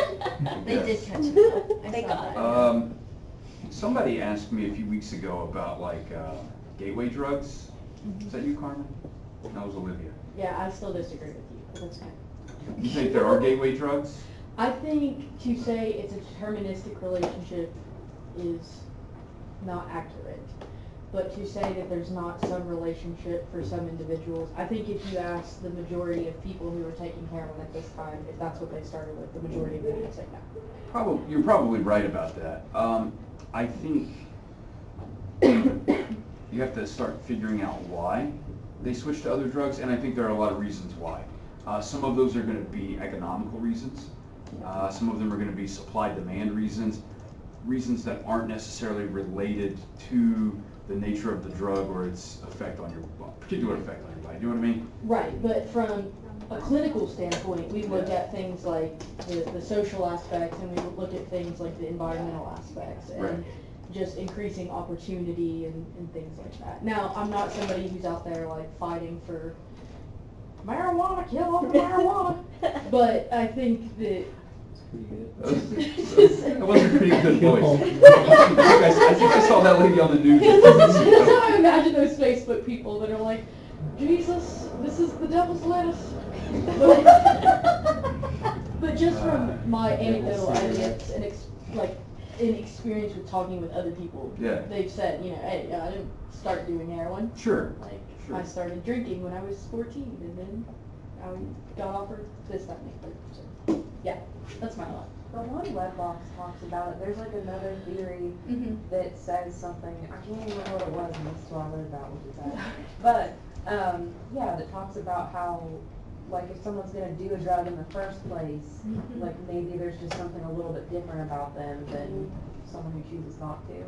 They did catch him. though. I Thank saw God. that. Somebody asked me a few weeks ago about like gateway drugs. Is that you, Carmen? That was Olivia. Yeah, I still disagree with you, but that's fine. You think there are gateway drugs? I think to say it's a deterministic relationship is not accurate. But to say that there's not some relationship for some individuals, I think if you ask the majority of people who are taking heroin at this time, if that's what they started with, the majority of them would say no. You're probably right about that. I think you have to start figuring out why they switch to other drugs, and I think there are a lot of reasons why. Some of those are going to be economical reasons. Some of them are going to be supply-demand reasons that aren't necessarily related to the nature of the drug or its effect on your, particular effect on your body. Do you know what I mean? Right, but from a clinical standpoint, we look at things like the social aspects, and we look at things like the environmental aspects, and Right. just increasing opportunity and things like that. Now, I'm not somebody who's out there like fighting for marijuana, kill all the marijuana, but I think that That was a pretty good voice. I think I saw that lady on the news. That's how I imagine those Facebook people that are like, Jesus, this is the devil's lettuce. But just from my anecdotal evidence and like in experience with talking with other people. Yeah. They've said, hey, I didn't start doing heroin. Sure. Like, Sure. I started drinking when I was 14, and then I got offered this, that, and the other. So, yeah, that's my thought. The one Redbox talks about it. There's like another theory that says something. I can't even remember what it was, and that's what I wrote about, which is sad. But yeah, that talks about how, like, if someone's gonna do a drug in the first place, like maybe there's just something a little bit different about them than someone who chooses not to.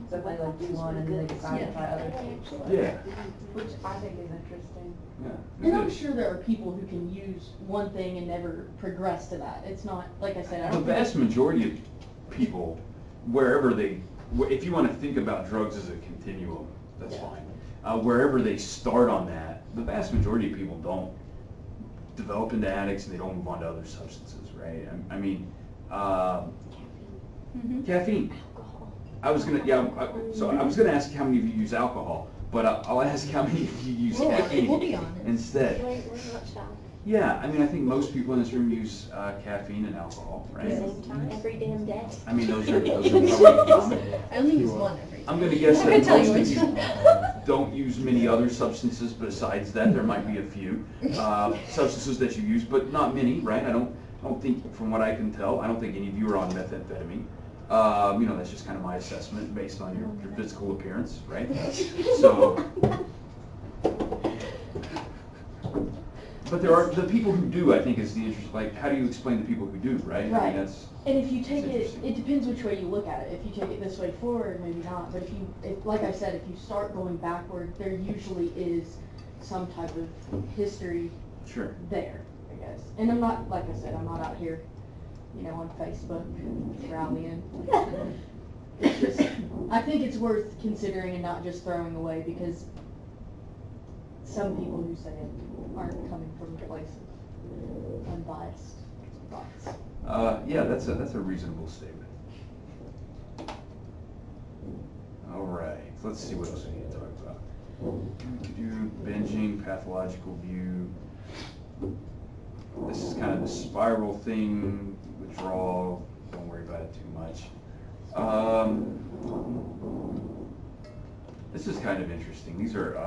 So if they like do one and then they decide to try other things, like, Yeah. which I think is interesting. Yeah. And I'm sure there are people who can use one thing and never progress to that. It's not, like I said, I The don't think vast majority of people, wherever if you want to think about drugs as a continuum, that's fine. Wherever they start on that, the vast majority of people don't develop into addicts and they don't move on to other substances, right? I mean, caffeine. Alcohol. I was gonna ask how many of you use alcohol, but I'll ask how many of you use caffeine We'll be honest. instead. We're not shy. Yeah, I mean, I think most people in this room use caffeine and alcohol, At right? the same time, every damn day. I mean, those are probably common. I only use one every day. I'm gonna guess I'm that gonna tell you most of which you don't use many other substances besides that. There might be a few substances that you use, but not many, right? I don't think, from what I can tell, I don't think any of you are on methamphetamine. That's just kind of my assessment based on your physical appearance, right? So, but there are the people who do. I think is the interest. Like, how do you explain the people who do, right? I Right. mean, that's. And if you take That's it, interesting. it depends which way you look at it. If you take it this way forward, maybe not. But if like I said, if you start going backward, there usually is some type of history Sure. there, I guess. And I'm not, like I said, I'm not out here, on Facebook rallying. It's just, I think it's worth considering and not just throwing away, because some people who say it aren't coming from a place of unbiased thoughts. Yeah, that's a reasonable statement. All right, let's see what else we need to talk about. We could do binging, pathological view. This is kind of the spiral thing, withdrawal. Don't worry about it too much. This is kind of interesting. These are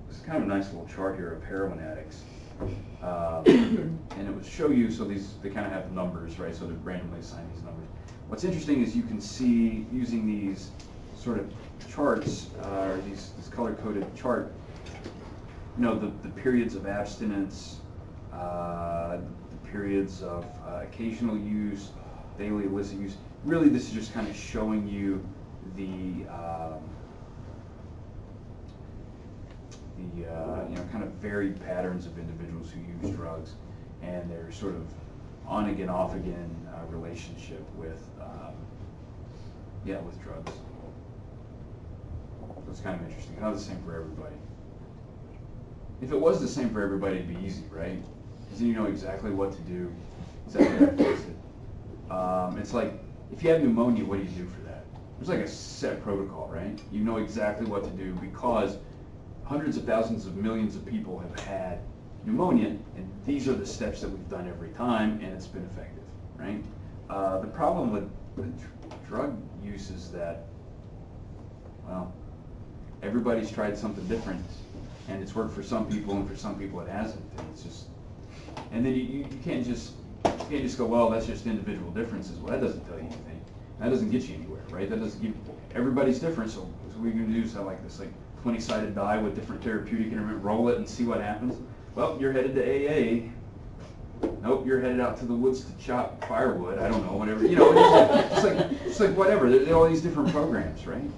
this is kind of a nice little chart here of heroin addicts. And it would show you, so they kind of have numbers, right? So they're randomly assigned these numbers. What's interesting is you can see, using these sort of charts, or this color-coded chart, the periods of abstinence, the periods of occasional use, daily illicit use. Really, this is just kind of showing you the kind of varied patterns of individuals who use drugs, and their sort of on again, off again relationship with drugs. So it's kind of interesting. Not the same for everybody. If it was the same for everybody, it'd be easy, right? Because then you know exactly what to do, exactly how to fix it. It's like, if you have pneumonia, what do you do for that? There's like a set protocol, right? You know exactly what to do, because hundreds of thousands of millions of people have had pneumonia, and these are the steps that we've done every time, and it's been effective, right? The problem with drug use is that, well, everybody's tried something different, and it's worked for some people, and for some people it hasn't. And it's just, and then you can't just go, well, that's just individual differences. Well, that doesn't tell you anything. That doesn't get you anywhere, right? That doesn't give, everybody's different. So what we're going to do is have like this 20-sided die with different therapeutic interment, roll it and see what happens. Well, you're headed to AA. Nope, you're headed out to the woods to chop firewood. I don't know, whatever. It's like whatever. There are all these different programs, right?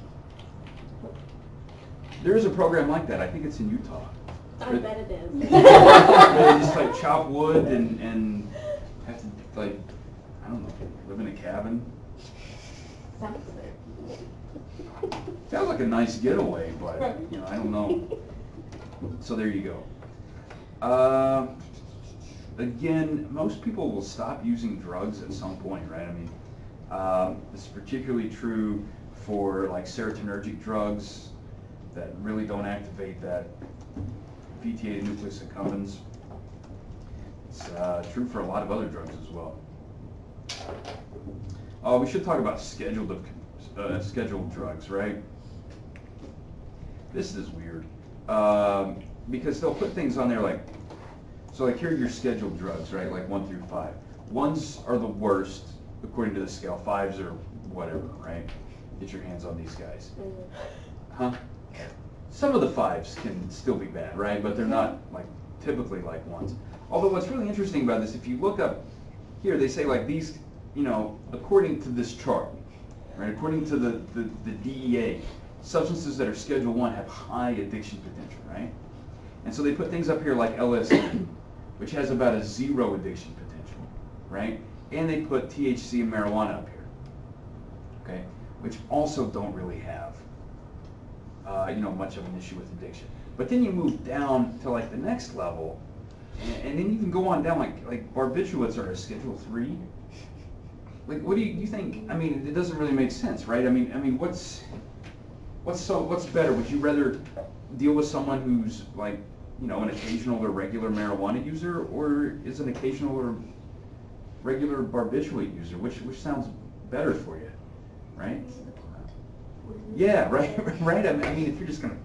There is a program like that. I think it's in Utah. I bet it is. Where they just chop wood and have to I don't know, live in a cabin. Sounds good. Sounds like a nice getaway, but I don't know. So there you go. Again, most people will stop using drugs at some point, right? I mean, this is particularly true for serotonergic drugs that really don't activate that PTA nucleus accumbens. It's true for a lot of other drugs as well. Oh, we should talk about scheduled drugs, right? This is weird, because they'll put things on there like, so like here are your scheduled drugs, right? Like 1 through 5. 1s are the worst according to the scale. 5s are whatever, right? Get your hands on these guys. Huh? Some of the 5s can still be bad, right? But they're not like typically like 1s. Although what's really interesting about this, if you look up here, they say like these, you know, according to this chart, right? According to the DEA, substances that are Schedule 1 have high addiction potential, right? And so they put things up here like LSD, which has about a 0 addiction potential, right? And they put THC and marijuana up here, okay? Which also don't really have, you know, much of an issue with addiction. But then you move down to like the next level, and then you can go on down like barbiturates are a Schedule 3. Like, what do you think? I mean, it doesn't really make sense, right? I mean, what's better? Would you rather deal with someone who's like, you know, an occasional or regular marijuana user, or is an occasional or regular barbiturate user? Which sounds better for you, right? Yeah, right, right. I mean, if you're just gonna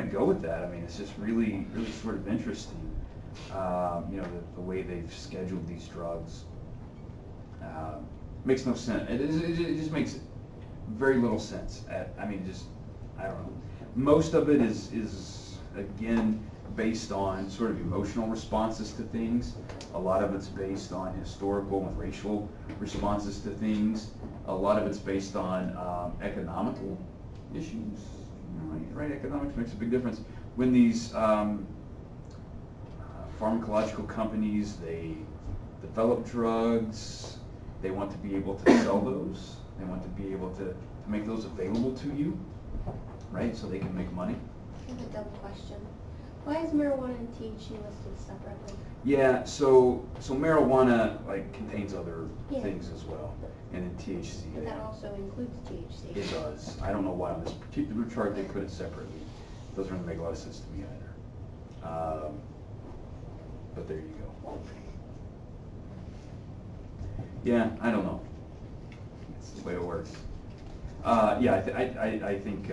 go with that, I mean, it's just really sort of interesting. You know, the way they've scheduled these drugs makes no sense. It just makes very little sense. I mean, just, I don't know. Most of it is again based on sort of emotional responses to things. A lot of it's based on historical and racial responses to things. A lot of it's based on economical issues. Right? Economics makes a big difference. When these pharmacological companies, they develop drugs, they want to be able to sell those. They want to be able to make those available to you, right? So they can make money. I have a dumb question. Why is marijuana and THC listed separately? Yeah, so marijuana like contains other Yeah. things as well, and then THC. But that also includes THC. It does. I don't know why on this particular chart they put it separately. Doesn't really make a lot of sense to me either. But there you go. Yeah, I don't know. It's the way it works. Yeah, I think.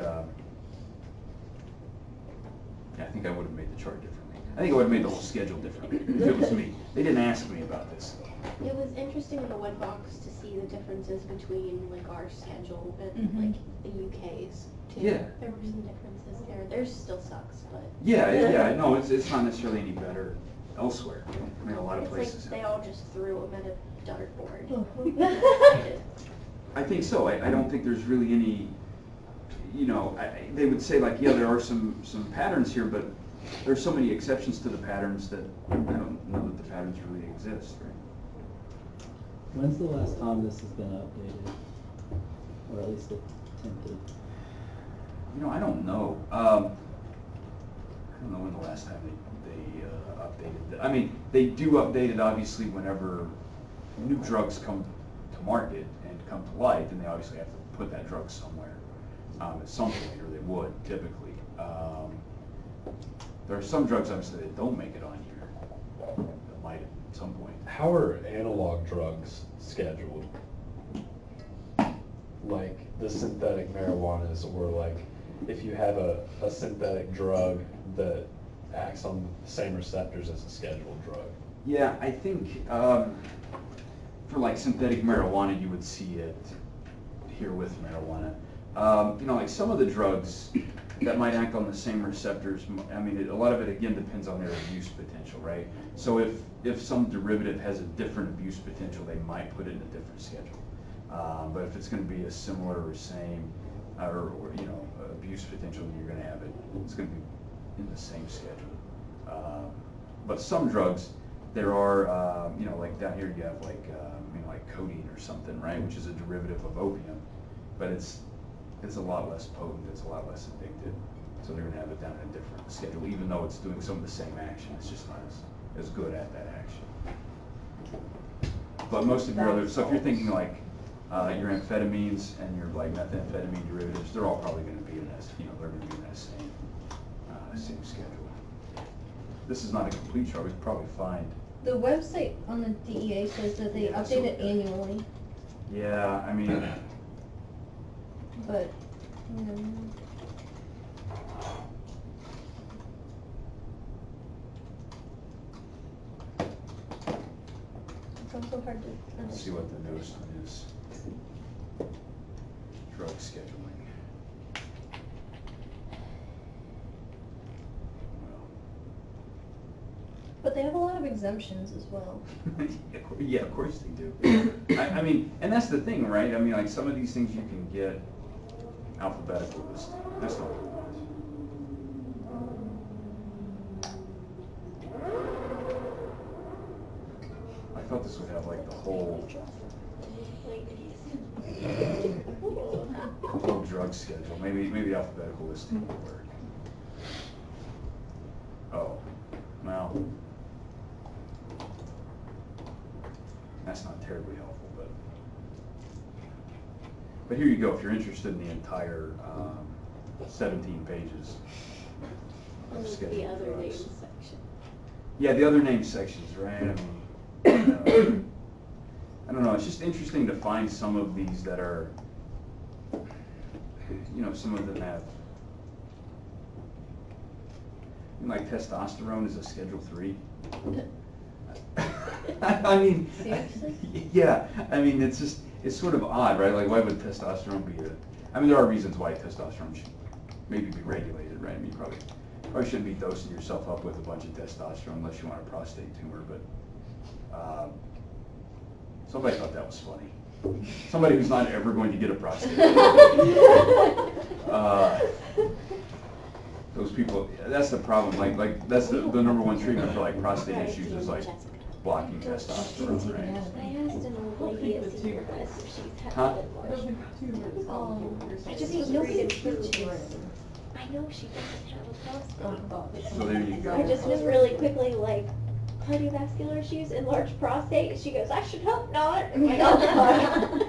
I think I would have made the chart differently. I think I would have made the whole schedule differently if it was me. They didn't ask me about this. It was interesting in the web box to see the differences between like our schedule and Mhm. like the UK's too. Yeah. There were some differences there. Theirs still sucks, but Yeah. No, it's not necessarily any better elsewhere. I mean, a lot of it's places. like they all just threw them at a dartboard. I think so. I don't think there's really any, you know, they would say like, yeah, there are some patterns here, but there's so many exceptions to the patterns that I don't know that the patterns really exist, right? When's the last time this has been updated? Or at least attempted? You know, I don't know. I don't know when the last time they updated it. I mean, they do update it obviously whenever new drugs come to market and come to light, and they obviously have to put that drug somewhere at some point, or they would typically. There are some drugs obviously that don't make it on here that might at some point. How are analog drugs scheduled? Like the synthetic marijuanas, or like if you have a synthetic drug that acts on the same receptors as a scheduled drug? Yeah, I think for like synthetic marijuana, you would see it here with marijuana. You know, like some of the drugs that might act on the same receptors, I mean, a lot of it again depends on their abuse potential, right? So if some derivative has a different abuse potential, they might put it in a different schedule. But if it's going to be a similar or same, or you know, abuse potential, then you're going to have it. It's going to be in the same schedule. But some drugs, there are, you know, like down here you have like, you know, like codeine or something, right, which is a derivative of opium, but it's a lot less potent, it's a lot less addictive. So they're going to have it down in a different schedule, even though it's doing some of the same action. It's just not as good at that action. But most of your other, so if you're thinking like your amphetamines and your like methamphetamine derivatives, they're all probably going to be in that, you know, they're going to be in that same schedule. This is not a complete chart. We could probably find. The website on the DEA says that they Yeah, update so- it annually. Yeah, I mean, But, you know. It's also hard to let's see understand. what the newest one is. Drug scheduling. But they have a lot of exemptions as well. Yeah, of course they do. I mean, and that's the thing, right? I mean, like, some of these things you can get alphabetical listed. That's not what we want. I thought this would have like the whole drug schedule. Maybe alphabetical listing would work. Oh, well, that's not terribly helpful, but here you go. If you're interested in the entire 17 pages of The scheduled other drugs. names section. Yeah, the other name sections, right? I mean, I don't know, it's just interesting to find some of these that are, you know, some of them have, like testosterone is a Schedule 3. I mean, Seriously? yeah, I mean, it's just, it's sort of odd, right? Like, why would testosterone be I mean, there are reasons why testosterone should maybe be regulated, right? I mean, you probably shouldn't be dosing yourself up with a bunch of testosterone unless you want a prostate tumor, but somebody thought that was funny. Somebody who's not ever going to get a prostate tumor. Those people, that's the problem, like that's the number one treatment for like prostate issues is like blocking testosterone, right? I asked an old lady at senior class if she's had Huh? it. I don't think tumors Oh, I just see, was nobody reading teaches. through. I know she doesn't have a prostate. So there you I go. just was really quickly like, cardiovascular issues, enlarged prostate. She goes, I should hope not. I'm like, oh God.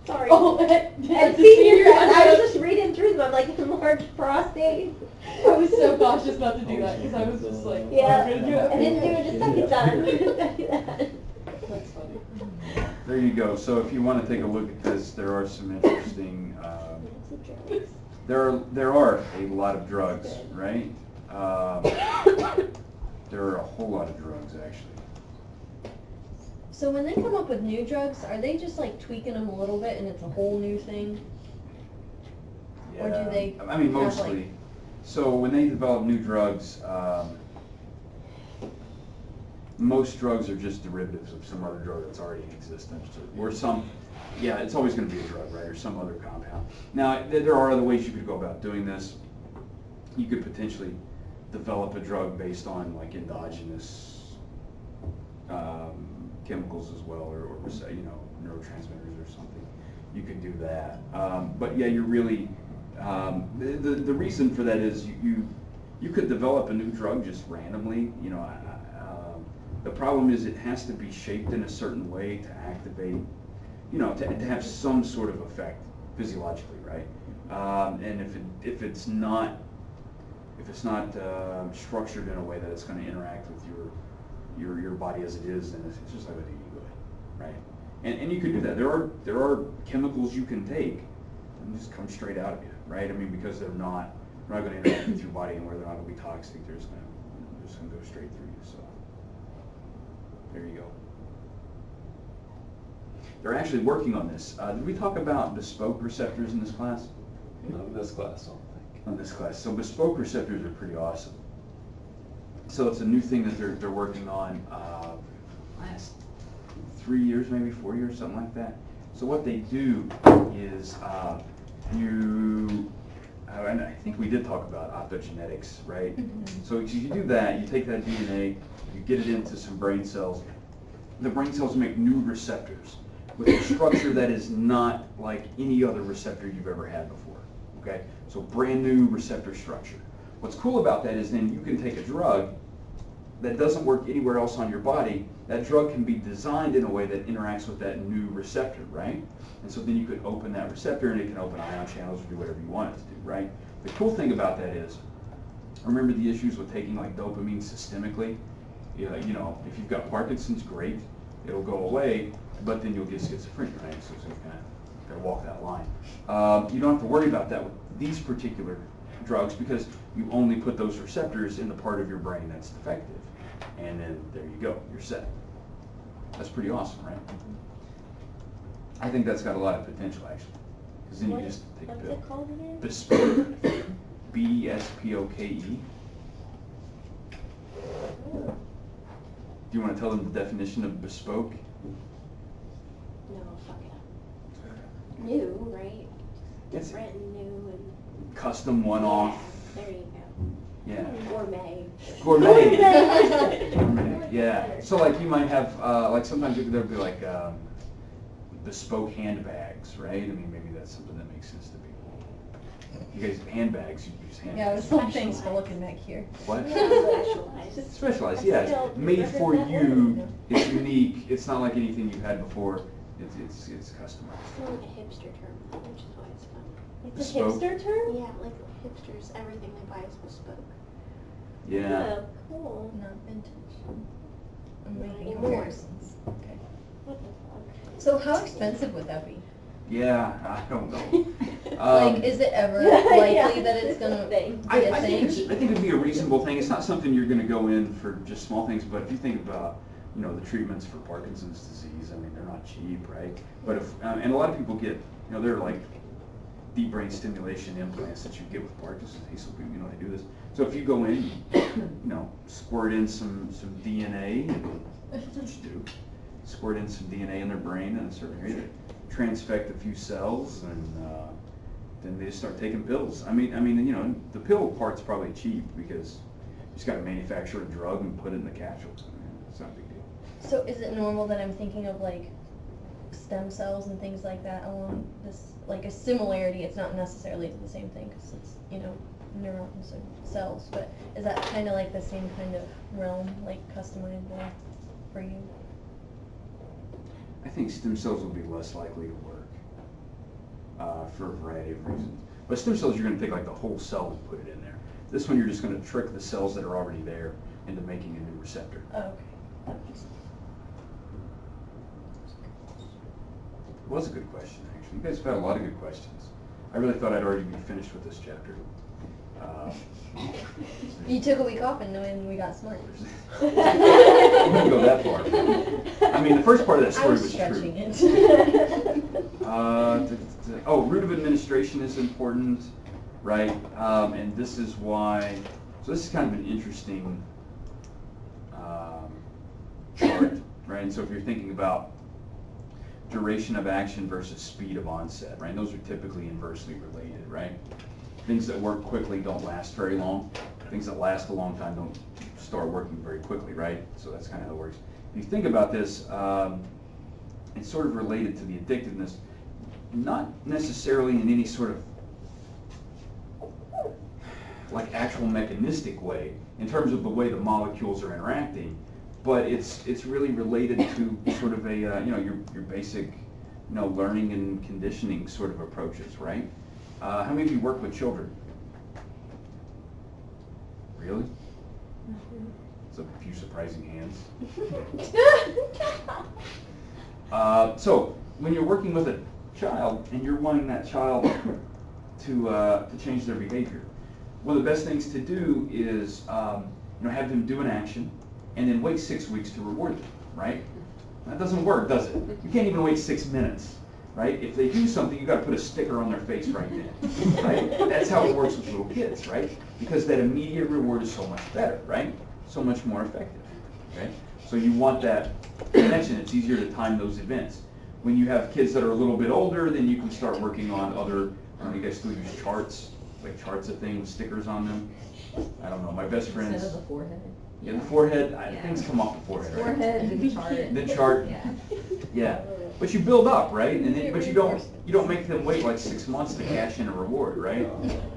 Sorry. Oh, At senior class, I was just reading through them. I'm like, enlarged prostate. I was so cautious not to do that because I was just like, oh, Yeah, I'm gonna do it. I didn't do it a second time. Do that. That's funny. There you go. So if you want to take a look at this, there are some interesting, there are a lot of drugs, right? There are a whole lot of drugs, actually. So when they come up with new drugs, are they just like tweaking them a little bit and it's a whole new thing? Or do Yeah. they I mean, have, like- mostly. So when they develop new drugs, most drugs are just derivatives of some other drug that's already in existence, or some, yeah, it's always going to be a drug, right, or some other compound. Now, there are other ways you could go about doing this. You could potentially develop a drug based on like endogenous chemicals as well, or you know, neurotransmitters or something. You could do that. But yeah, you're really, the reason for that is you could develop a new drug just randomly, you know. The problem is it has to be shaped in a certain way to activate, you know, to have some sort of effect physiologically, right? And if it's not structured in a way that it's going to interact with your body as it is, then it's just like a DD good, right? And you can do that. There are chemicals you can take and just come straight out of you, right? I mean, because they're not going to interact with your body and where they're not going to be toxic. They're just going to go straight through you. So there you go. They're actually working on this. Did we talk about bespoke receptors in this class? Not in this class, I don't think. On this class. So bespoke receptors are pretty awesome. So it's a new thing that they're working on last 3 years, maybe 4 years, something like that. So what they do is and I think we did talk about optogenetics, right? So you do that, you take that DNA, you get it into some brain cells. The brain cells make new receptors with a structure that is not like any other receptor you've ever had before, okay? So brand new receptor structure. What's cool about that is then you can take a drug that doesn't work anywhere else on your body. That drug can be designed in a way that interacts with that new receptor, right? And so then you could open that receptor and it can open ion channels or do whatever you want it to do, right? The cool thing about that is, remember the issues with taking like dopamine systemically? You know, if you've got Parkinson's, great. it'll go away, but then you'll get schizophrenia, right? So you kind of gotta walk that line. You don't have to worry about that with these particular drugs because you only put those receptors in the part of your brain that's defective. And then there you go, you're set. That's pretty awesome, right? I think that's got a lot of potential actually. Because then you just take a What's pill. it called again? Bespoke. B-E-S-P-O-K-E. Oh, Do you want to tell them the definition of bespoke? no, fuck it. New, right? It's Different and new and. custom, one-off. Yeah, there you go. Yeah. Gourmet. Gourmet. Gourmet. Yeah. So like you might have, like sometimes there'll be like bespoke handbags, right? I mean, maybe that's something that makes sense to people. You guys, handbags, you use handbags. Yeah, there's some things for looking back here. What? Specialized. Specialized, I yeah. still It's made for represent you. It's unique. It's not like anything you've had before. It's customized. It's more like a hipster term, which is why it's fun. It's a Bespoke. hipster term? Yeah, like hipsters, everything they buy is bespoke. Yeah. Oh, cool. Not vintage. I'm Not making anymore. comparisons. Okay. What the fuck? So how expensive would that be? Yeah. I don't know. Like, is it ever likely that it's gonna be Thing. a I think thing? I think it'd be a reasonable thing. It's not something you're going to go in for just small things, but if you think about, you know, the treatments for Parkinson's disease, I mean, they're not cheap, right? But if and a lot of people get, you know, they're like deep brain stimulation implants that you get with Parkinson's disease. So people, you know, they do this. So if you go in, you know, squirt in some DNA, that's what you do. Squirt in some DNA in their brain in a certain area, transfect a few cells, and then they just start taking pills. I mean, you know, the pill part's probably cheap because you just got to manufacture a drug and put it in the capsules. I mean, it's not a big deal. So is it normal that I'm thinking of like stem cells and things like that along this, like a similarity? It's not necessarily the same thing because it's, you know, neurons and cells, but is that kind of like the same kind of realm, like customizable for you? I think stem cells will be less likely to work for a variety of reasons. But stem cells, you're going to take like the whole cell and put it in there. This one, you're just going to trick the cells that are already there into making a new receptor. Oh, okay. That makes sense. It was a good question, actually. You guys have had a lot of good questions. I really thought I'd already be finished with this chapter. You took a week off and knowing we got smart. I wouldn't go that far. I mean, the first part of that I story was was stretching true. it. Oh, route of administration is important, right? And this is why, so this is kind of an interesting chart, right? And so if you're thinking about duration of action versus speed of onset, right? And those are typically inversely related, right? Things that work quickly don't last very long. Things that last a long time don't start working very quickly, right? So that's kind of how it works. If you think about this, it's sort of related to the addictiveness, not necessarily in any sort of like actual mechanistic way in terms of the way the molecules are interacting, but it's really related to sort of a you know, your basic, you know, learning and conditioning sort of approaches, right? How many of you work with children? Really? It's a few surprising hands. So when you're working with a child and you're wanting that child to change their behavior, one of the best things to do is you know, have them do an action and then wait 6 weeks to reward them, right? That doesn't work, does it? You can't even wait 6 minutes, right? If they do something, you got to put a sticker on their face right then, right? That's how it works with little kids, right? Because that immediate reward is so much better, right? So much more effective, okay? So you want that connection. It's easier to time those events. When you have kids that are a little bit older, then you can start working on other, you guys still use charts, like charts of things with stickers on them. I don't know, my best friends. Instead of the forehead. Yeah, the forehead, Yeah. things come off the forehead, right? Forehead and the chart. The chart. Yeah. Yeah, but you build up, right? And then, but you don't make them wait like 6 months to cash in a reward, right?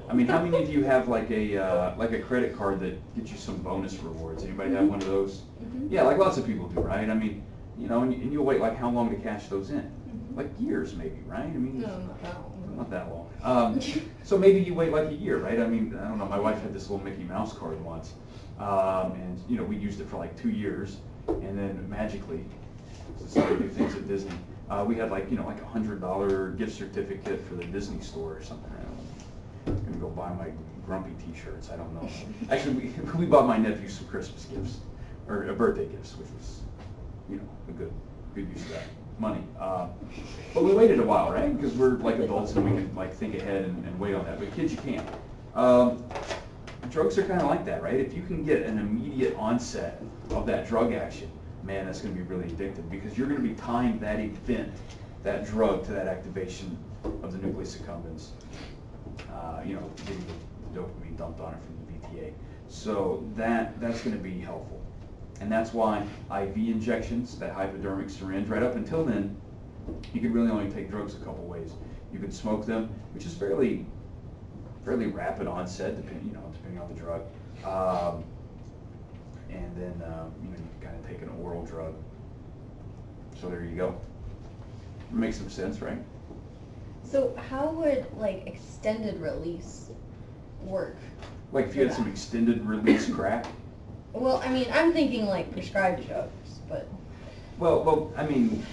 I mean, how many of you have like a credit card that gets you some bonus rewards? Anybody have one of those? Yeah, like lots of people do, right? I mean, you know, and you'll wait like how long to cash those in? Like years, maybe, right? I mean, No, not that long. not that long. So maybe you wait like a year, right? I mean, I don't know. My wife had this little Mickey Mouse card once, and you know, we used it for like 2 years, and then magically, So they do things at Disney. We had like $100 gift certificate for the Disney store or something. I'm gonna go buy my Grumpy T-shirts. I don't know. Actually, we bought my nephew some Christmas gifts or birthday gifts, which was a good use of that money. But we waited a while, right? Because we're like adults and we can like think ahead and wait on that. But kids, you can't. Drugs are kind of like that, right? If you can get an immediate onset of that drug action, man, that's going to be really addictive because you're going to be tying that event, that drug, to that activation of the nucleus accumbens. Getting the dopamine dumped on it from the BTA. So that's going to be helpful. And that's why IV injections, that hypodermic syringe, right up until then, you could really only take drugs a couple ways. You could smoke them, which is fairly rapid onset, depending on the drug. And then you can kind of take an oral drug. So there you go. Makes some sense, right? So how would like extended release work? Like if you had some extended release crack. Well, I mean, I'm thinking like prescribed drugs, but. Well, I mean,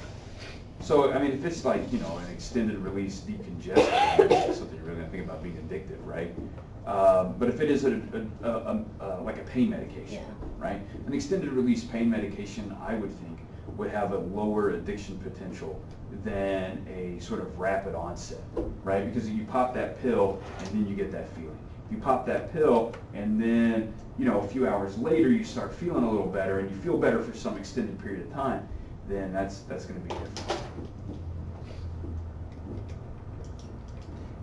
if it's like an extended release decongestant, that's something you're really gonna think about being addictive, right? But if it is like a pain medication, right? An extended release pain medication, I would think, would have a lower addiction potential than a sort of rapid onset, right? Because you pop that pill and then you get that feeling. You pop that pill and then, a few hours later you start feeling a little better and you feel better for some extended period of time, then that's going to be different.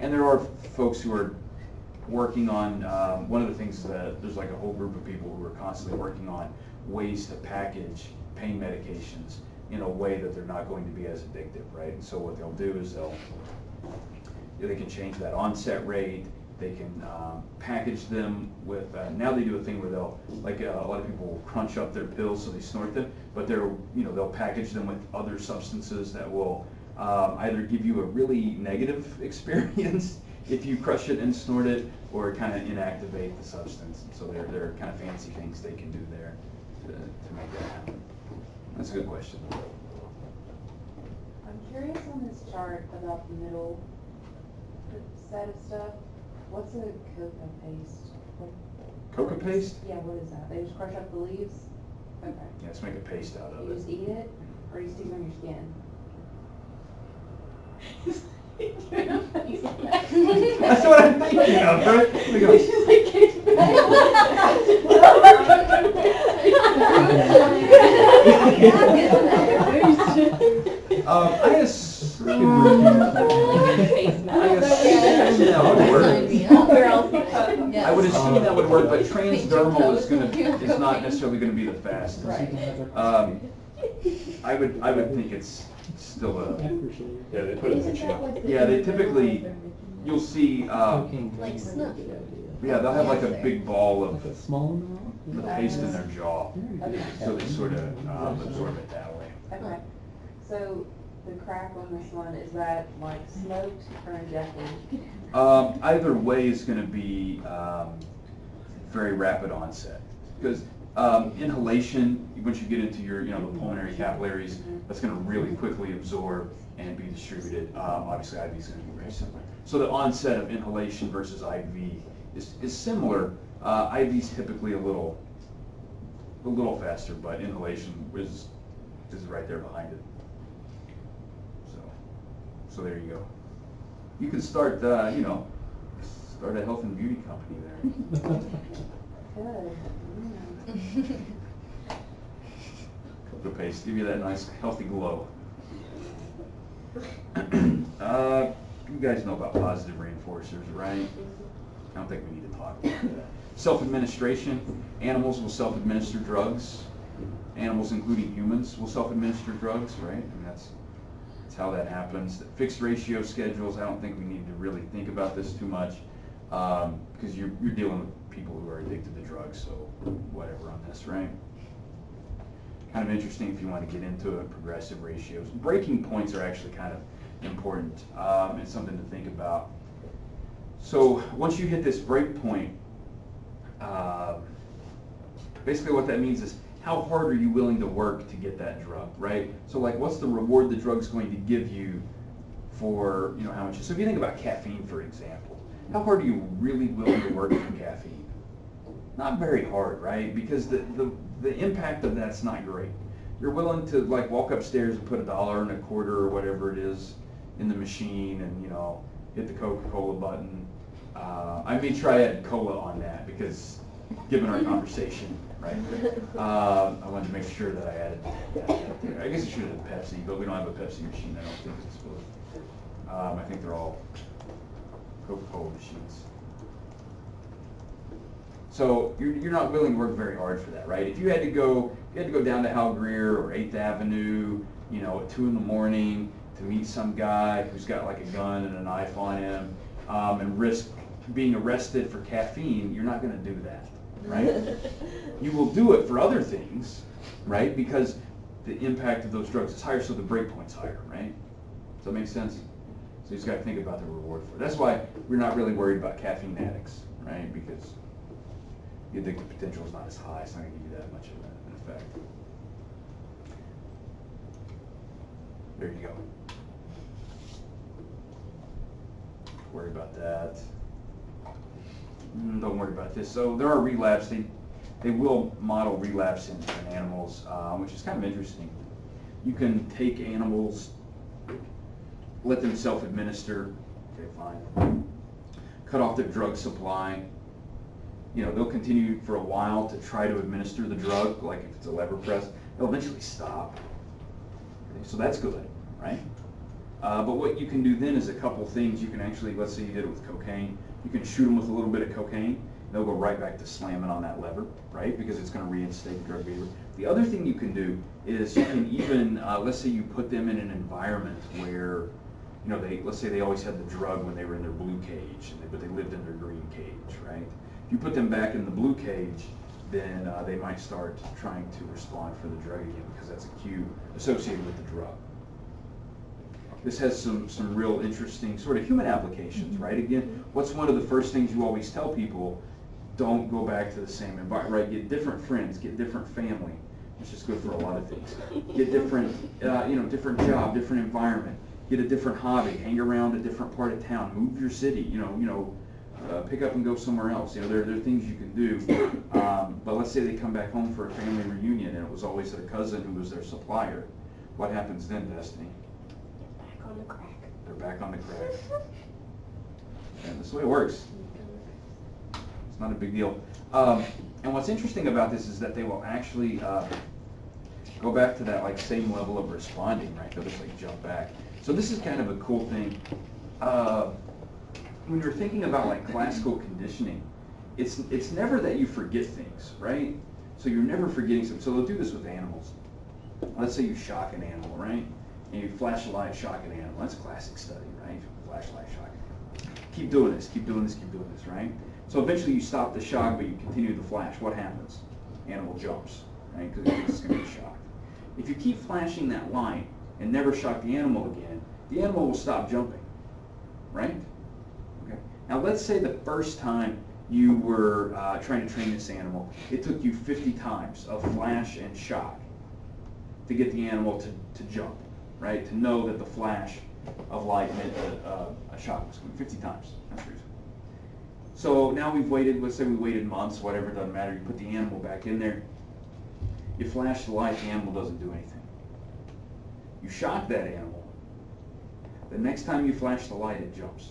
And there are folks who are working on, one of the things is that there's like a whole group of people who are constantly working on ways to package pain medications in a way that they're not going to be as addictive, right? And so what they'll do is they can change that onset rate. They can package them with, now they do a thing where they'll, like a lot of people will crunch up their pills so they snort them, but they'll package them with other substances that will either give you a really negative experience if you crush it and snort it, or kind of inactivate the substance. So there are kind of fancy things they can do there to make that happen. That's a good question. I'm curious on this chart about the middle set of stuff. What's a coca paste? Coca paste? Yeah, what is that? They just crush up the leaves? Okay. Yeah, let's make a paste out of You it. just eat it, or you stick it on your skin? That's what I'm thinking of, right? We go, I assume that would work. I would assume that would work, but transdermal is not necessarily going to be the fastest. I would think it's still a. Yeah, they put it in the cheek. Yeah, they typically, you'll see. Like snuff. Yeah, they'll have like a big ball of Like a small amount? the paste in their jaw, Okay. so they sort of absorb it that way. Okay. So the crack on this one, is that like smoked or injected? Either way is going to be very rapid onset, because inhalation, once you get into your, the pulmonary capillaries, that's going to really quickly absorb and be distributed. Obviously, IV is going to be very similar. So the onset of inhalation versus IV is similar. IV is typically a little faster, but inhalation is right there behind it. So there you go. You can start, start a health and beauty company there. Good. Cocoa paste, give you that nice healthy glow. You guys know about positive reinforcers, right? I don't think we need to talk about that. Self-administration. Animals will self-administer drugs. Animals, including humans, will self-administer drugs, right? I mean, that's how that happens. Fixed ratio schedules, I don't think we need to really think about this too much, because you're dealing with people who are addicted to drugs, so whatever on this, right? Kind of interesting if you want to get into it, progressive ratios. Breaking points are actually kind of important and something to think about. So once you hit this break point, Basically what that means is, how hard are you willing to work to get that drug, right? So like, what's the reward the drug's going to give you for, you know, how much? So if you think about caffeine, for example, how hard are you really willing to work for caffeine? Not very hard, right? Because the impact of that's not great. You're willing to like walk upstairs and put $1.25 or whatever it is in the machine and, you know, hit the Coca-Cola button. I may try adding cola on that because given our conversation, right? I wanted to make sure that I added that there. I guess I should have done Pepsi, but we don't have a Pepsi machine. I don't think it's supposed to. I think they're all Coca-Cola machines. So you're not willing to work very hard for that, right? If you had to go down to Hal Greer or 8th Avenue, you know, at 2 in the morning to meet some guy who's got like a gun and a knife on him, and risk being arrested for caffeine, you're not going to do that, right? You will do it for other things, right? Because the impact of those drugs is higher, so the break point's higher, right? Does that make sense? So you just got to think about the reward for it. That's why we're not really worried about caffeine addicts, right? Because the addictive potential is not as high. It's not going to give you that much of an effect. There you go. Worry about that. Don't worry about this. So there are relapse. They will model relapse in animals, which is kind of interesting. You can take animals, let them self-administer. Okay, fine. Cut off their drug supply. You know, they'll continue for a while to try to administer the drug, like if it's a lever press. They'll eventually stop. Okay, so that's good, right? But what you can do then is a couple things. You can actually, let's say you did it with cocaine, you can shoot them with a little bit of cocaine. They'll go right back to slamming on that lever, right? Because it's going to reinstate the drug behavior. The other thing you can do is you can even, let's say you put them in an environment where, you know, let's say they always had the drug when they were in their blue cage, but they lived in their green cage, right? If you put them back in the blue cage, then they might start trying to respond for the drug again because that's a cue associated with the drug. This has some real interesting sort of human applications, right? Again, what's one of the first things you always tell people? Don't go back to the same environment, right? Get different friends, get different family, which is good for a lot of things. Get different, different job, different environment. Get a different hobby, hang around a different part of town, move your city, pick up and go somewhere else. You know, there are things you can do. But let's say they come back home for a family reunion and it was always their cousin who was their supplier. What happens then, Destiny? Back on the crack. They're back on the crack. And that's the way it works. It's not a big deal. And what's interesting about this is that they will actually go back to that like same level of responding, right? They'll just like jump back. So this is kind of a cool thing. When you're thinking about like classical conditioning, it's never that you forget things, right? So you're never forgetting something. So they'll do this with animals. Let's say you shock an animal, right? And you flash a light, shock an animal. That's a classic study, right? Flashlight, shock an animal. Keep doing this, keep doing this, keep doing this, right? So eventually you stop the shock, but you continue the flash. What happens? Animal jumps, right? Because it's going to be shocked. If you keep flashing that light and never shock the animal again, the animal will stop jumping, right? Okay. Now let's say the first time you were trying to train this animal, it took you 50 times of flash and shock to get the animal to jump, right? To know that the flash of light meant a shock was coming 50 times. That's reason. So now we've waited, let's say we waited months, whatever, it doesn't matter. You put the animal back in there. You flash the light, the animal doesn't do anything. You shock that animal. The next time you flash the light, it jumps.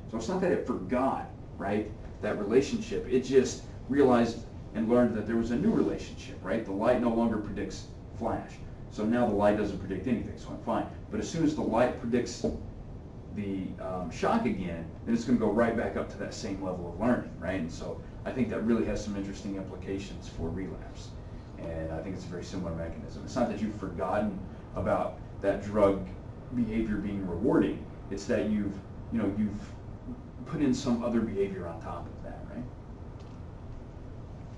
So it's not that it forgot, right, that relationship. It just realized and learned that there was a new relationship, right? The light no longer predicts flash. So now the light doesn't predict anything, so I'm fine. But as soon as the light predicts the shock again, then it's going to go right back up to that same level of learning, right? And so I think that really has some interesting implications for relapse. And I think it's a very similar mechanism. It's not that you've forgotten about that drug behavior being rewarding. It's that you've put in some other behavior on top of that, right?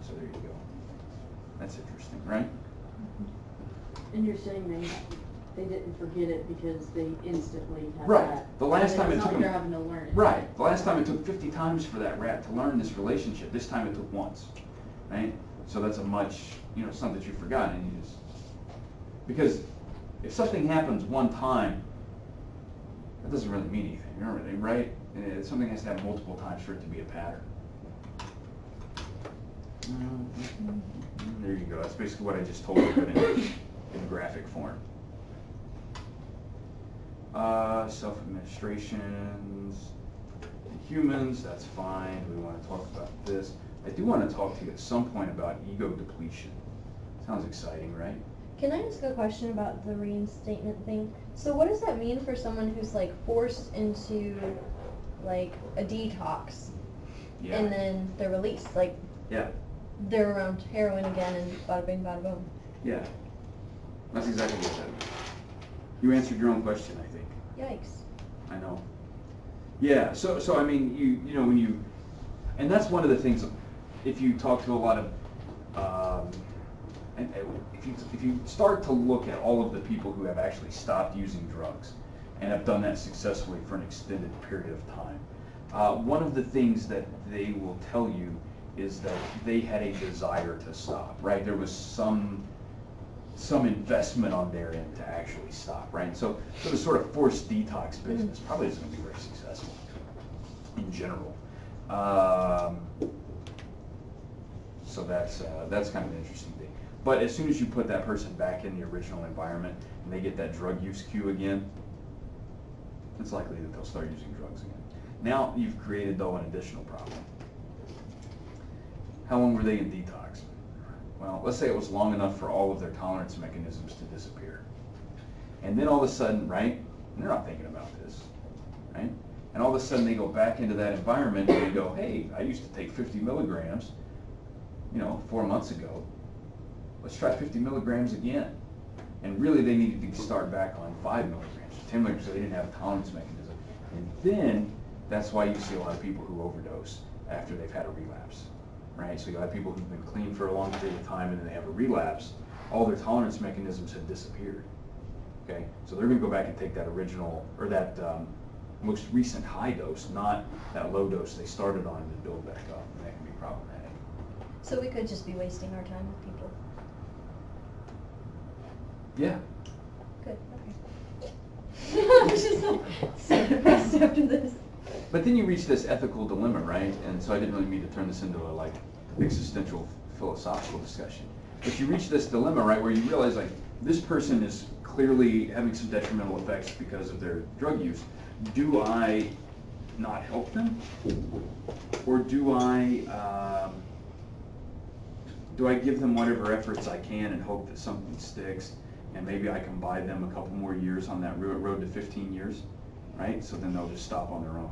So there you go. That's interesting, right? And you're saying they didn't forget it because they instantly had Right. that. The last time it took them. They're them, having to learn it. right. The last time it took 50 times for that rat to learn this relationship. This time it took once, right? So that's a much, it's not that you've forgotten, you just, because if something happens one time, that doesn't really mean anything, right? Something has to happen multiple times for it to be a pattern. There you go. That's basically what I just told you, but in graphic form. Self-administrations, humans, that's fine. We want to talk about this. I do want to talk to you at some point about ego depletion. Sounds exciting, right? Can I ask a question about the reinstatement thing? So what does that mean for someone who's like forced into like a detox Yeah. and then they're released? Like Yeah. they're around heroin again and bada bing bada boom. Yeah. That's exactly what that means. You answered your own question, I think. Yikes. I know. Yeah, so I mean, when you, and that's one of the things, if you talk to a lot of, and if you start to look at all of the people who have actually stopped using drugs and have done that successfully for an extended period of time, one of the things that they will tell you is that they had a desire to stop, right? There was some investment on their end to actually stop, right? So the sort of forced detox business probably isn't going to be very successful in general. So that's kind of an interesting thing. But as soon as you put that person back in the original environment and they get that drug use cue again, it's likely that they'll start using drugs again. Now you've created, though, an additional problem. How long were they in detox? Well, let's say it was long enough for all of their tolerance mechanisms to disappear. And then all of a sudden, right, and they're not thinking about this, right? And all of a sudden they go back into that environment and they go, hey, I used to take 50 milligrams, 4 months ago. Let's try 50 milligrams again. And really they needed to start back on 5 milligrams, 10 milligrams, so they didn't have a tolerance mechanism. And then that's why you see a lot of people who overdose after they've had a relapse. Right, so you have people who've been clean for a long period of time and then they have a relapse, all their tolerance mechanisms have disappeared. Okay, so they're going to go back and take that original, or that most recent high dose, not that low dose they started on to build back up, and that can be problematic. So we could just be wasting our time with people. Yeah. Good, okay. I'm just so depressed after this. But then you reach this ethical dilemma, right? And so I didn't really mean to turn this into a existential philosophical discussion. But you reach this dilemma, right, where you realize this person is clearly having some detrimental effects because of their drug use. Do I not help them, or do I give them whatever efforts I can and hope that something sticks, and maybe I can buy them a couple more years on that road to 15 years, right? So then they'll just stop on their own.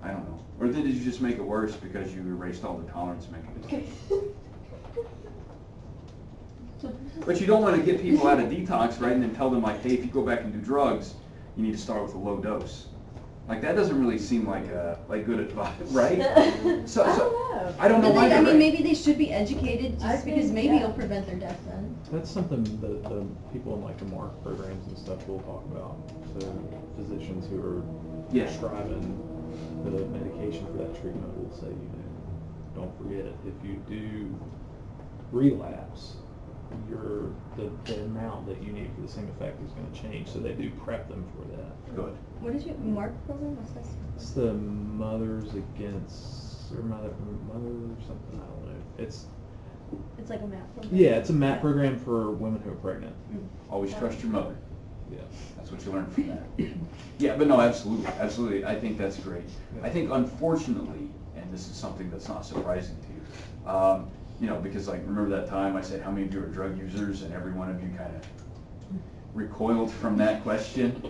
I don't know. Or then did you just make it worse because you erased all the tolerance mechanisms? But you don't want to get people out of detox, right, and then tell them hey, if you go back and do drugs, you need to start with a low dose. That doesn't really seem like good advice, right? So I don't know either, I mean, right? maybe they should be educated just because maybe yeah. it'll prevent their death then. That's something that the people in the MARC programs and stuff will talk about. So physicians who are prescribing the medication for that treatment will say, don't forget, if you do relapse, the amount that you need for the same effect is going to change. So they do prep them for that. Good. What is your MARC program? What's this? It's the Mothers Against, or mother something, I don't know. It's like a MAP program. Yeah, it's a MAP program for women who are pregnant. Always trust your mother. Yeah. That's what you learn from that. Yeah, but no, absolutely. I think that's great. I think unfortunately, and this is something that's not surprising to you, because remember that time I said how many of you are drug users, and every one of you kind of recoiled from that question.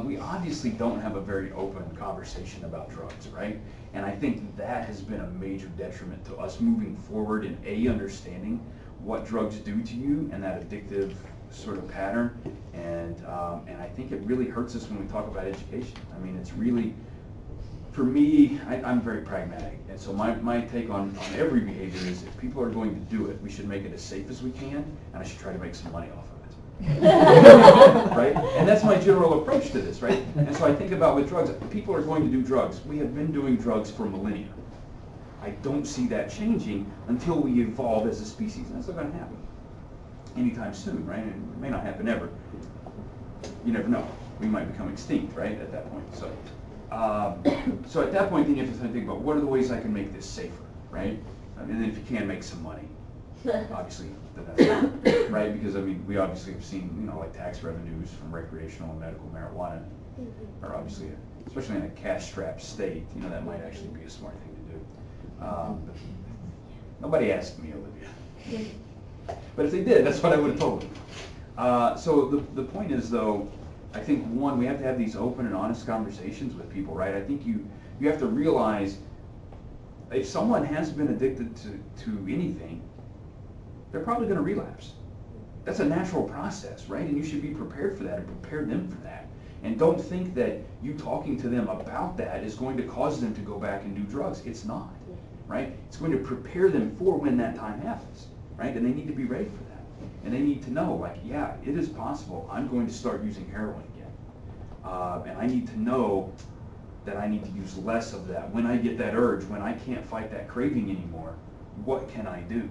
We obviously don't have a very open conversation about drugs, right? And I think that has been a major detriment to us moving forward in understanding what drugs do to you and that addictive sort of pattern. And I think it really hurts us when we talk about education. I mean, it's really, for me, I'm very pragmatic. And so my take on every behavior is if people are going to do it, we should make it as safe as we can, and I should try to make some money off of it. Right? And that's my general approach to this, right? And so I think about with drugs, people are going to do drugs. We have been doing drugs for millennia. I don't see that changing until we evolve as a species. And that's not going to happen anytime soon, right? And it may not happen ever. You never know. We might become extinct, right, at that point. So, so at that point, then you have to think about what are the ways I can make this safer, right? And then if you can make some money, obviously, then that's right? Because I mean, we obviously have seen, you know, like tax revenues from recreational and medical marijuana are obviously, especially in a cash-strapped state, you know, that might actually be a smart thing to do. But nobody asked me, Olivia. But if they did, that's what I would have told them. So the point is, though, I think, one, we have to have these open and honest conversations with people, right? I think you have to realize if someone has been addicted to anything, they're probably going to relapse. That's a natural process, right? And you should be prepared for that and prepare them for that. And don't think that you talking to them about that is going to cause them to go back and do drugs. It's not, right? It's going to prepare them for when that time happens, right? And they need to be ready for that. And they need to know, like, yeah, it is possible. I'm going to start using heroin again. And I need to know that I need to use less of that. When I get that urge, when I can't fight that craving anymore, what can I do?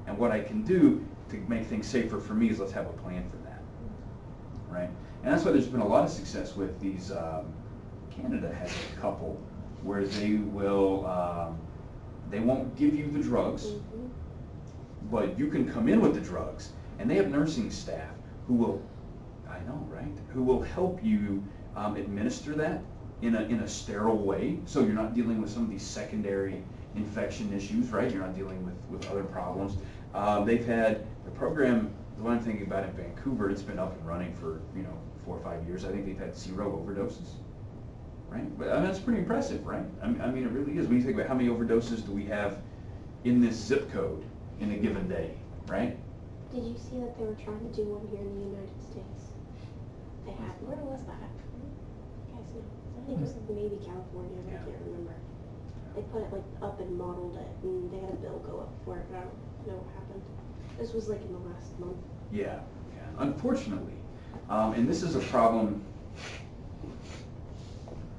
And what I can do to make things safer for me is let's have a plan for that, right? And that's why there's been a lot of success with these, Canada has a couple where they will, they won't give you the drugs, but you can come in with the drugs, and they have nursing staff who will, I know, right, who will help you administer that in a sterile way, so you're not dealing with some of these secondary infection issues, right? You're not dealing with other problems. They've had the program, the one I'm thinking about in Vancouver, it's been up and running for, 4 or 5 years. I think they've had 0 overdoses, right? But I mean, that's pretty impressive, right? I mean, it really is. When you think about how many overdoses do we have in this zip code in a given day, right? Did you see that they were trying to do one here in the United States? They had, where was that? You guys know? I think it was maybe California, but I can't remember. They put it like up and modeled it, and they had a bill go up for it, but I don't know what happened. This was like in the last month. Yeah. Unfortunately, and this is a problem.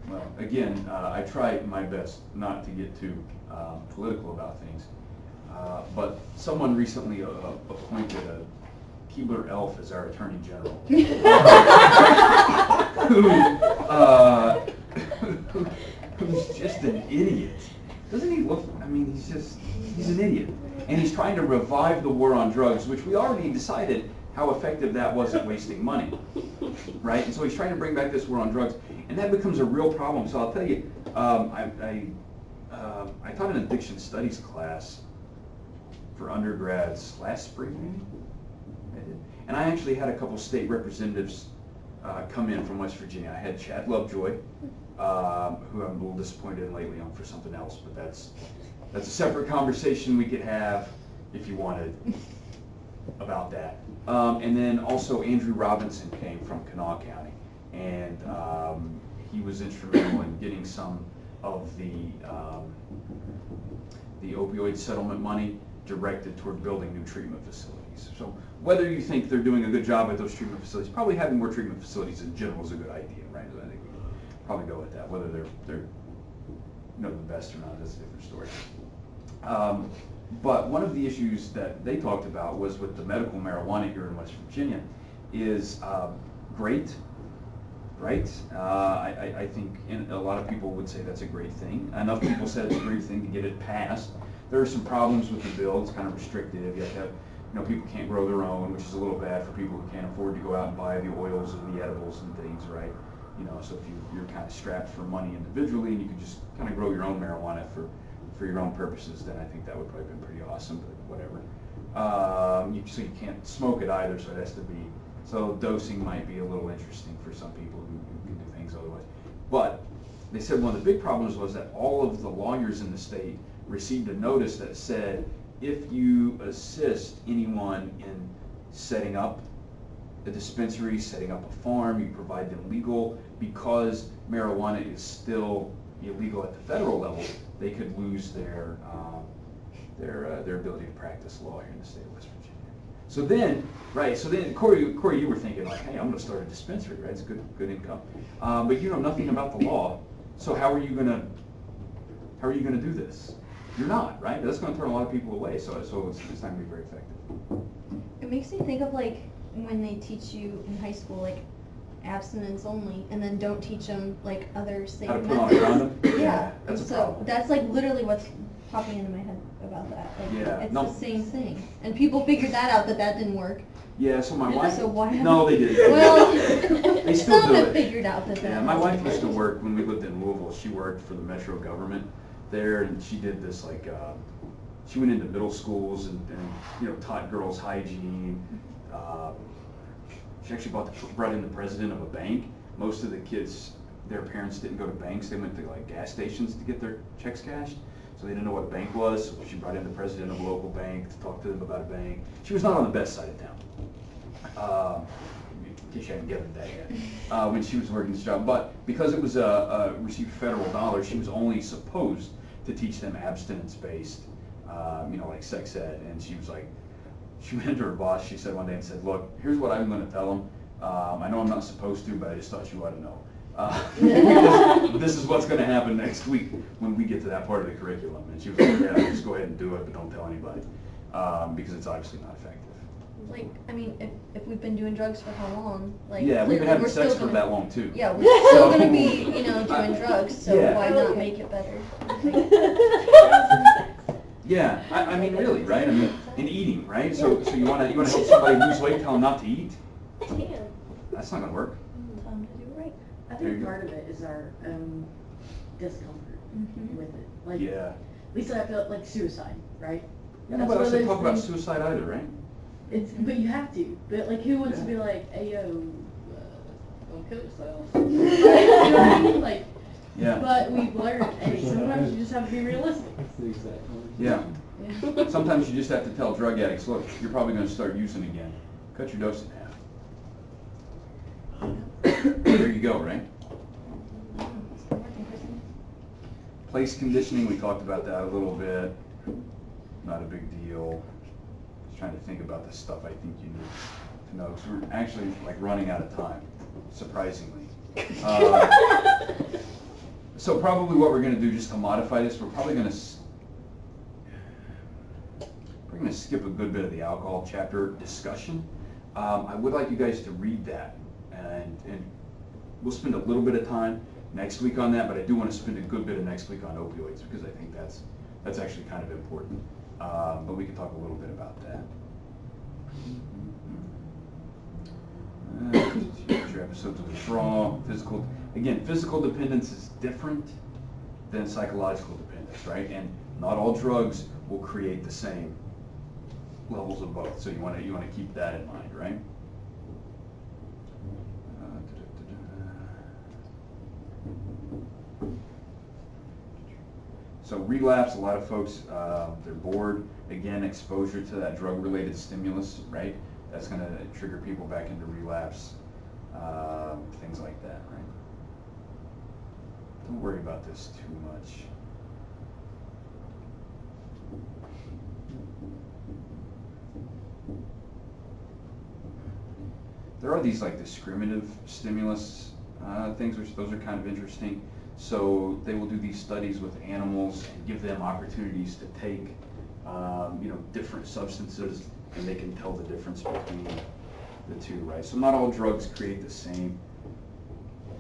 Well, again, I try my best not to get too political about things, but someone recently appointed a Keebler Elf as our Attorney General, who's just an idiot. Doesn't he look, I mean, he's an idiot. And he's trying to revive the war on drugs, which we already decided how effective that was at wasting money, right? And so he's trying to bring back this war on drugs, and that becomes a real problem. So I'll tell you, I taught an addiction studies class for undergrads last spring, maybe? I did. And I actually had a couple state representatives come in from West Virginia. I had Chad Lovejoy, who I'm a little disappointed in lately on for something else, but that's a separate conversation we could have if you wanted about that. And then also Andrew Robinson came from Kanawha County, and he was instrumental in getting some of the opioid settlement money directed toward building new treatment facilities. So whether you think they're doing a good job at those treatment facilities, probably having more treatment facilities in general is a good idea, right? I think we can probably go with that. Whether they're the best or not is a different story. But one of the issues that they talked about was with the medical marijuana here in West Virginia is great, right? I think a lot of people would say that's a great thing. Enough people said it's a great thing to get it passed. There are some problems with the bill. It's kind of restrictive. You have to have, people can't grow their own, which is a little bad for people who can't afford to go out and buy the oils and the edibles and things, right? So if you're kind of strapped for money individually and you can just kind of grow your own marijuana for your own purposes, then I think that would probably be pretty awesome, but whatever. So you can't smoke it either, so it has to be, so dosing might be a little interesting for some people who can do things otherwise. But they said one of the big problems was that all of the lawyers in the state received a notice that said, if you assist anyone in setting up a dispensary, setting up a farm, you provide them legal, because marijuana is still illegal at the federal level, they could lose their ability to practice law here in the state of West Virginia. So then, right, Corey, you were thinking like, hey, I'm going to start a dispensary, right? It's a good income. But you know nothing about the law, so how are you going to do this? you're not, right? That's going to turn a lot of people away, so it's not going to be very effective. It makes me think of like when they teach you in high school like abstinence only, and then don't teach them like other safe How to put on a methods. condom? Yeah, That's and a so problem. that's like literally what's popping into my head about that. Like, Yeah, it's no. the same thing, and people figured that out that didn't work. Yeah, so my wife. So why? No, they didn't. Well, They still some do have it. figured out that. Yeah, that my wife doesn't used to work. work when we lived in Louisville. She worked for the metro government there, and she did this like she went into middle schools and taught girls hygiene. She actually brought in the president of a bank. Most of the kids, their parents didn't go to banks. They went to like gas stations to get their checks cashed. So they didn't know what a bank was. So she brought in the president of a local bank to talk to them about a bank. She was not on the best side of town. In case you haven't gathered that yet, when she was working this job. But because it was received federal dollars, she was only supposed to teach them abstinence-based, like sex ed. And she was like, she went to her boss, she said one day and said, look, here's what I'm going to tell them. I know I'm not supposed to, but I just thought you ought to know. This is what's going to happen next week when we get to that part of the curriculum. And she was like, yeah, just go ahead and do it, but don't tell anybody, because it's obviously not effective. Like, I mean, if we've been doing drugs for how long? Like, Yeah, we've been clearly having we're sex still for gonna- that long too. Yeah, we're still gonna be, doing drugs, so Yeah. why not make it better? Yeah, I mean, really, right? I mean, in eating, right? So you want to help somebody lose weight, tell them not to eat? Damn. That's not going to work. Time to do it right. I There you think go. part of it is our own discomfort Mhm. with it. Like, Yeah. Lisa, I felt like suicide, right? Yeah, That's nobody one else of to those talk about things- suicide either, right? It's, but you have to. But like, who wants to Yeah. be like, hey yo, don't kill yourself? You know what I mean? Like, Yeah. but we've learned, hey, sometimes you just have to be realistic. That's the exact word. Yeah. Yeah. Sometimes you just have to tell drug addicts, look, you're probably going to start using again. Cut your dose in half. There you go, right? Place conditioning, we talked about that a little bit. Not a big deal. Just trying to think about the stuff I think you need to know, because we're actually like running out of time, surprisingly. So probably what we're going to do, just to modify this, we're probably going to skip a good bit of the alcohol chapter discussion. I would like you guys to read that, and we'll spend a little bit of time next week on that, but I do want to spend a good bit of next week on opioids, because I think that's actually kind of important. But we can talk a little bit about that. Future episodes of withdrawal, physical dependence is different than psychological dependence, right? And not all drugs will create the same levels of both. So you want to keep that in mind, right? So relapse, a lot of folks, they're bored. Again, exposure to that drug-related stimulus, right? That's going to trigger people back into relapse, things like that, right? Don't worry about this too much. There are these like discriminative stimulus things, which those are kind of interesting. So they will do these studies with animals and give them opportunities to take, different substances, and they can tell the difference between the two, right? So not all drugs create the same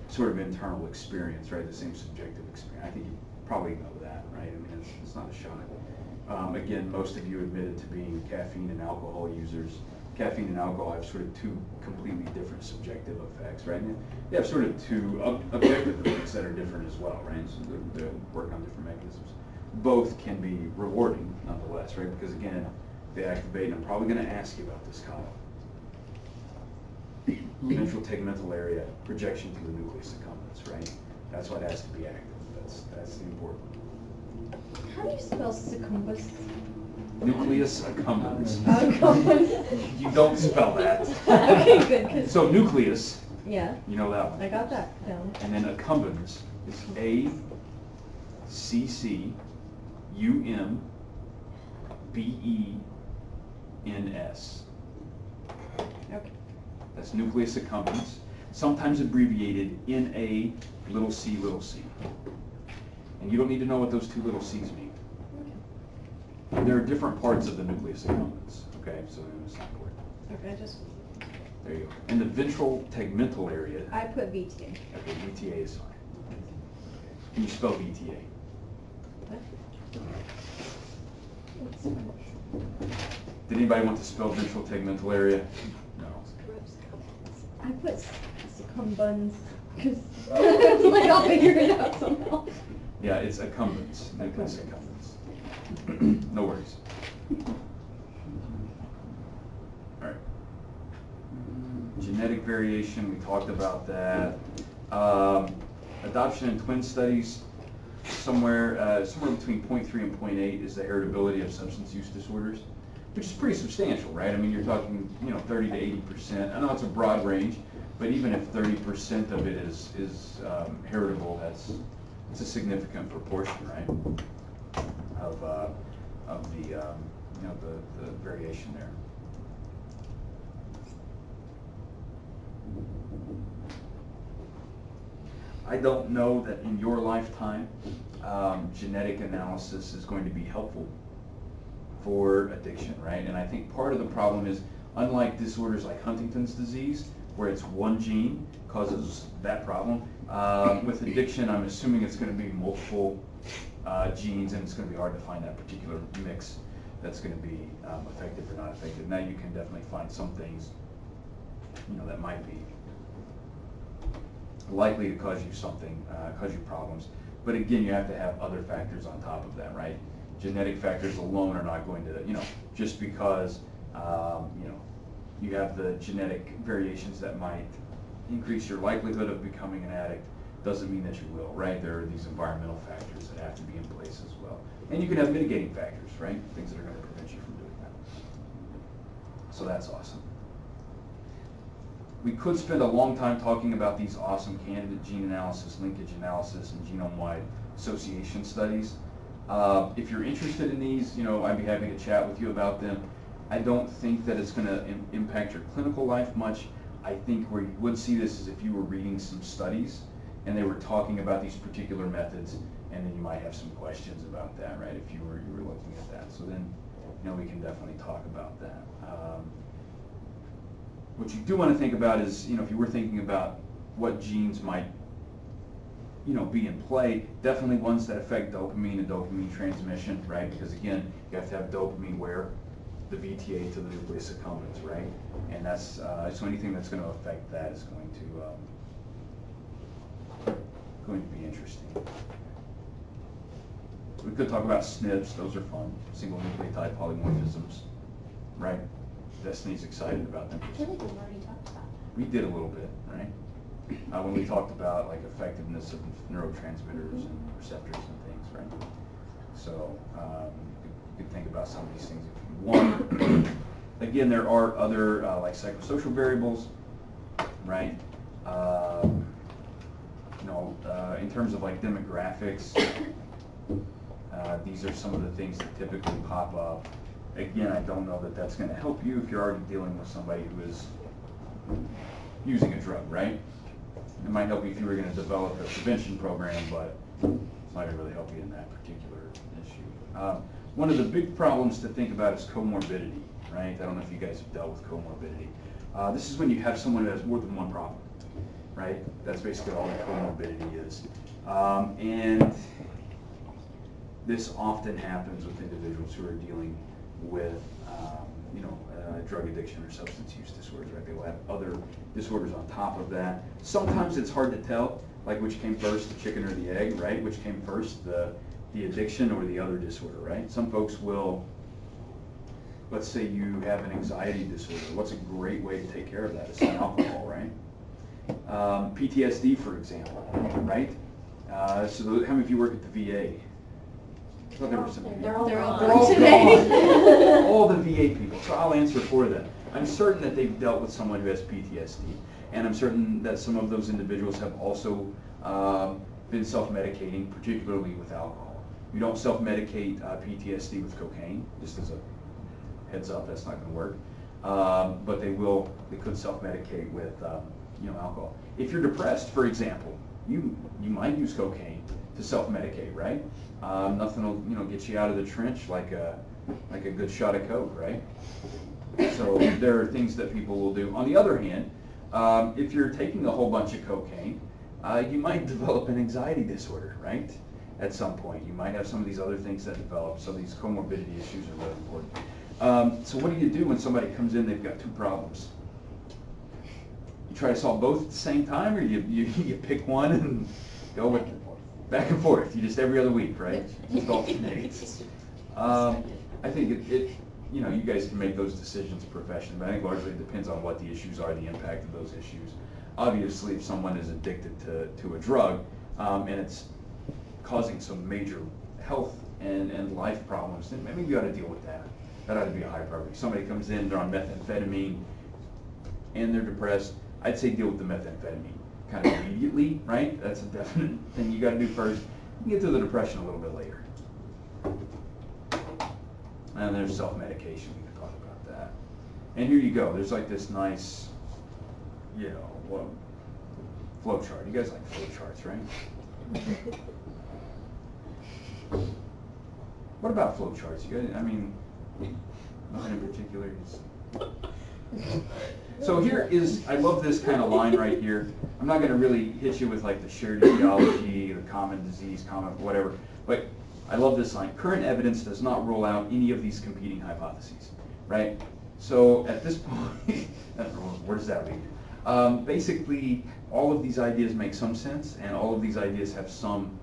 sort of internal experience, right? The same subjective experience. I think you probably know that, right? I mean, it's not a shock. Again, most of you admitted to being caffeine and alcohol users. Caffeine and alcohol have sort of two completely different subjective effects, right? And they have sort of two objective effects that are different as well, right? So they work on different mechanisms. Both can be rewarding, nonetheless, right? Because again, they activate, and I'm probably going to ask you about this, Kyle. Ventral tegmental area, projection to the nucleus accumbens, right? That's what has to be active. That's the important one. How do you spell succumbus? Nucleus accumbens. Accumbens. You don't spell that. Okay, good. 'Cause So nucleus, yeah, you know that one. I got that down. And then accumbens is ACCUMBENS. Okay. That's nucleus accumbens, sometimes abbreviated NA little c little c. And you don't need to know what those two little c's mean. there are different parts of the nucleus accumbens, okay? So I'm gonna sign for it. Okay, just, There you go. In the ventral tegmental area, I put VTA. okay, VTA is fine. Can you spell VTA? Did anybody want to spell ventral tegmental area? No. I put circumbuns, because like I'll figure it out somehow. Yeah, it's accumbens, nucleus accumbens. No worries. All right. Genetic variation, we talked about that. Adoption and twin studies, somewhere between 0.3 and 0.8 is the heritability of substance use disorders, which is pretty substantial, right? I mean, you're talking, 30 to 80%. I know it's a broad range, but even if 30% of it is heritable, it's a significant proportion, right? Of the variation there. I don't know that in your lifetime, genetic analysis is going to be helpful for addiction, right? And I think part of the problem is, unlike disorders like Huntington's disease, where it's one gene causes that problem, with addiction, I'm assuming it's going to be multiple genes, and it's going to be hard to find that particular mix that's going to be effective or not effective. Now you can definitely find some things, that might be likely to cause you something, cause you problems. But again, you have to have other factors on top of that, right? Genetic factors alone are not going to, just because, you have the genetic variations that might increase your likelihood of becoming an addict, doesn't mean that you will, right? There are these environmental factors that have to be in place as well. And you can have mitigating factors, right? Things that are going to prevent you from doing that. So that's awesome. We could spend a long time talking about these awesome candidate gene analysis, linkage analysis, and genome-wide association studies. If you're interested in these, I'd be happy to chat with you about them. I don't think that it's going to impact your clinical life much. I think where you would see this is if you were reading some studies and they were talking about these particular methods, and then you might have some questions about that, right? If you were looking at that, so then we can definitely talk about that. What you do want to think about is, if you were thinking about what genes might, be in play, definitely ones that affect dopamine and dopamine transmission, right? Because again, you have to have dopamine where the VTA to the nucleus accumbens, right? And that's, so anything that's going to affect that is going to be interesting. We could talk about SNPs, those are fun, single nucleotide polymorphisms, right? Destiny's excited about them. I feel like we've already talked about that. We did a little bit, right? When we talked about like effectiveness of neurotransmitters and receptors and things, right? So you could think about some of these things if you want. Again, there are other like psychosocial variables, right? In terms of like demographics, these are some of the things that typically pop up. Again, I don't know that that's going to help you if you're already dealing with somebody who is using a drug, right? It might help you if you were going to develop a prevention program, but it's not going to really help you in that particular issue. One of the big problems to think about is comorbidity, right? I don't know if you guys have dealt with comorbidity. This is when you have someone who has more than one problem, right? That's basically all that comorbidity is. And this often happens with individuals who are dealing with drug addiction or substance use disorders, right? They will have other disorders on top of that. Sometimes it's hard to tell, like which came first, the chicken or the egg, right? Which came first, the addiction or the other disorder, right? Some folks will, let's say you have an anxiety disorder. What's a great way to take care of that? It's alcohol, right? PTSD, for example, right? So how many of you work at the VA? I thought there were some. They're all gone today. All the VA people. So I'll answer for them. I'm certain that they've dealt with someone who has PTSD, and I'm certain that some of those individuals have also been self-medicating, particularly with alcohol. You don't self-medicate PTSD with cocaine, just as a heads up. That's not going to work. But they could self-medicate with alcohol. If you're depressed, for example, you might use cocaine to self-medicate, right? Nothing will get you out of the trench like like a good shot of Coke, right? So there are things that people will do. On the other hand, if you're taking a whole bunch of cocaine, you might develop an anxiety disorder, right? At some point, you might have some of these other things that develop. So these comorbidity issues are really important. So what do you do when somebody comes in, they've got two problems? You try to solve both at the same time, or you pick one and go with back and forth. You just every other week, right? Just alternates. I think it you know, you guys can make those decisions professionally, but I think largely it depends on what the issues are, the impact of those issues. Obviously, if someone is addicted to a drug and it's causing some major health and life problems, then maybe you ought to deal with that. That ought to be a high priority. Somebody comes in, they're on methamphetamine, and they're depressed, I'd say deal with the methamphetamine kind of immediately, right? That's a definite thing you got to do first. You can get to the depression a little bit later. And there's self-medication, we can talk about that. And here you go, there's like this nice, you know, well, flow chart. You guys like flow charts, right? What about flow charts? You guys, I mean, nothing in particular. So here is, I love this kind of line right here. I'm not going to really hit you with like the shared etiology, the common disease, common whatever, but I love this line. Current evidence does not rule out any of these competing hypotheses, right? So at this point, where does that lead? Basically, all of these ideas make some sense, and all of these ideas have some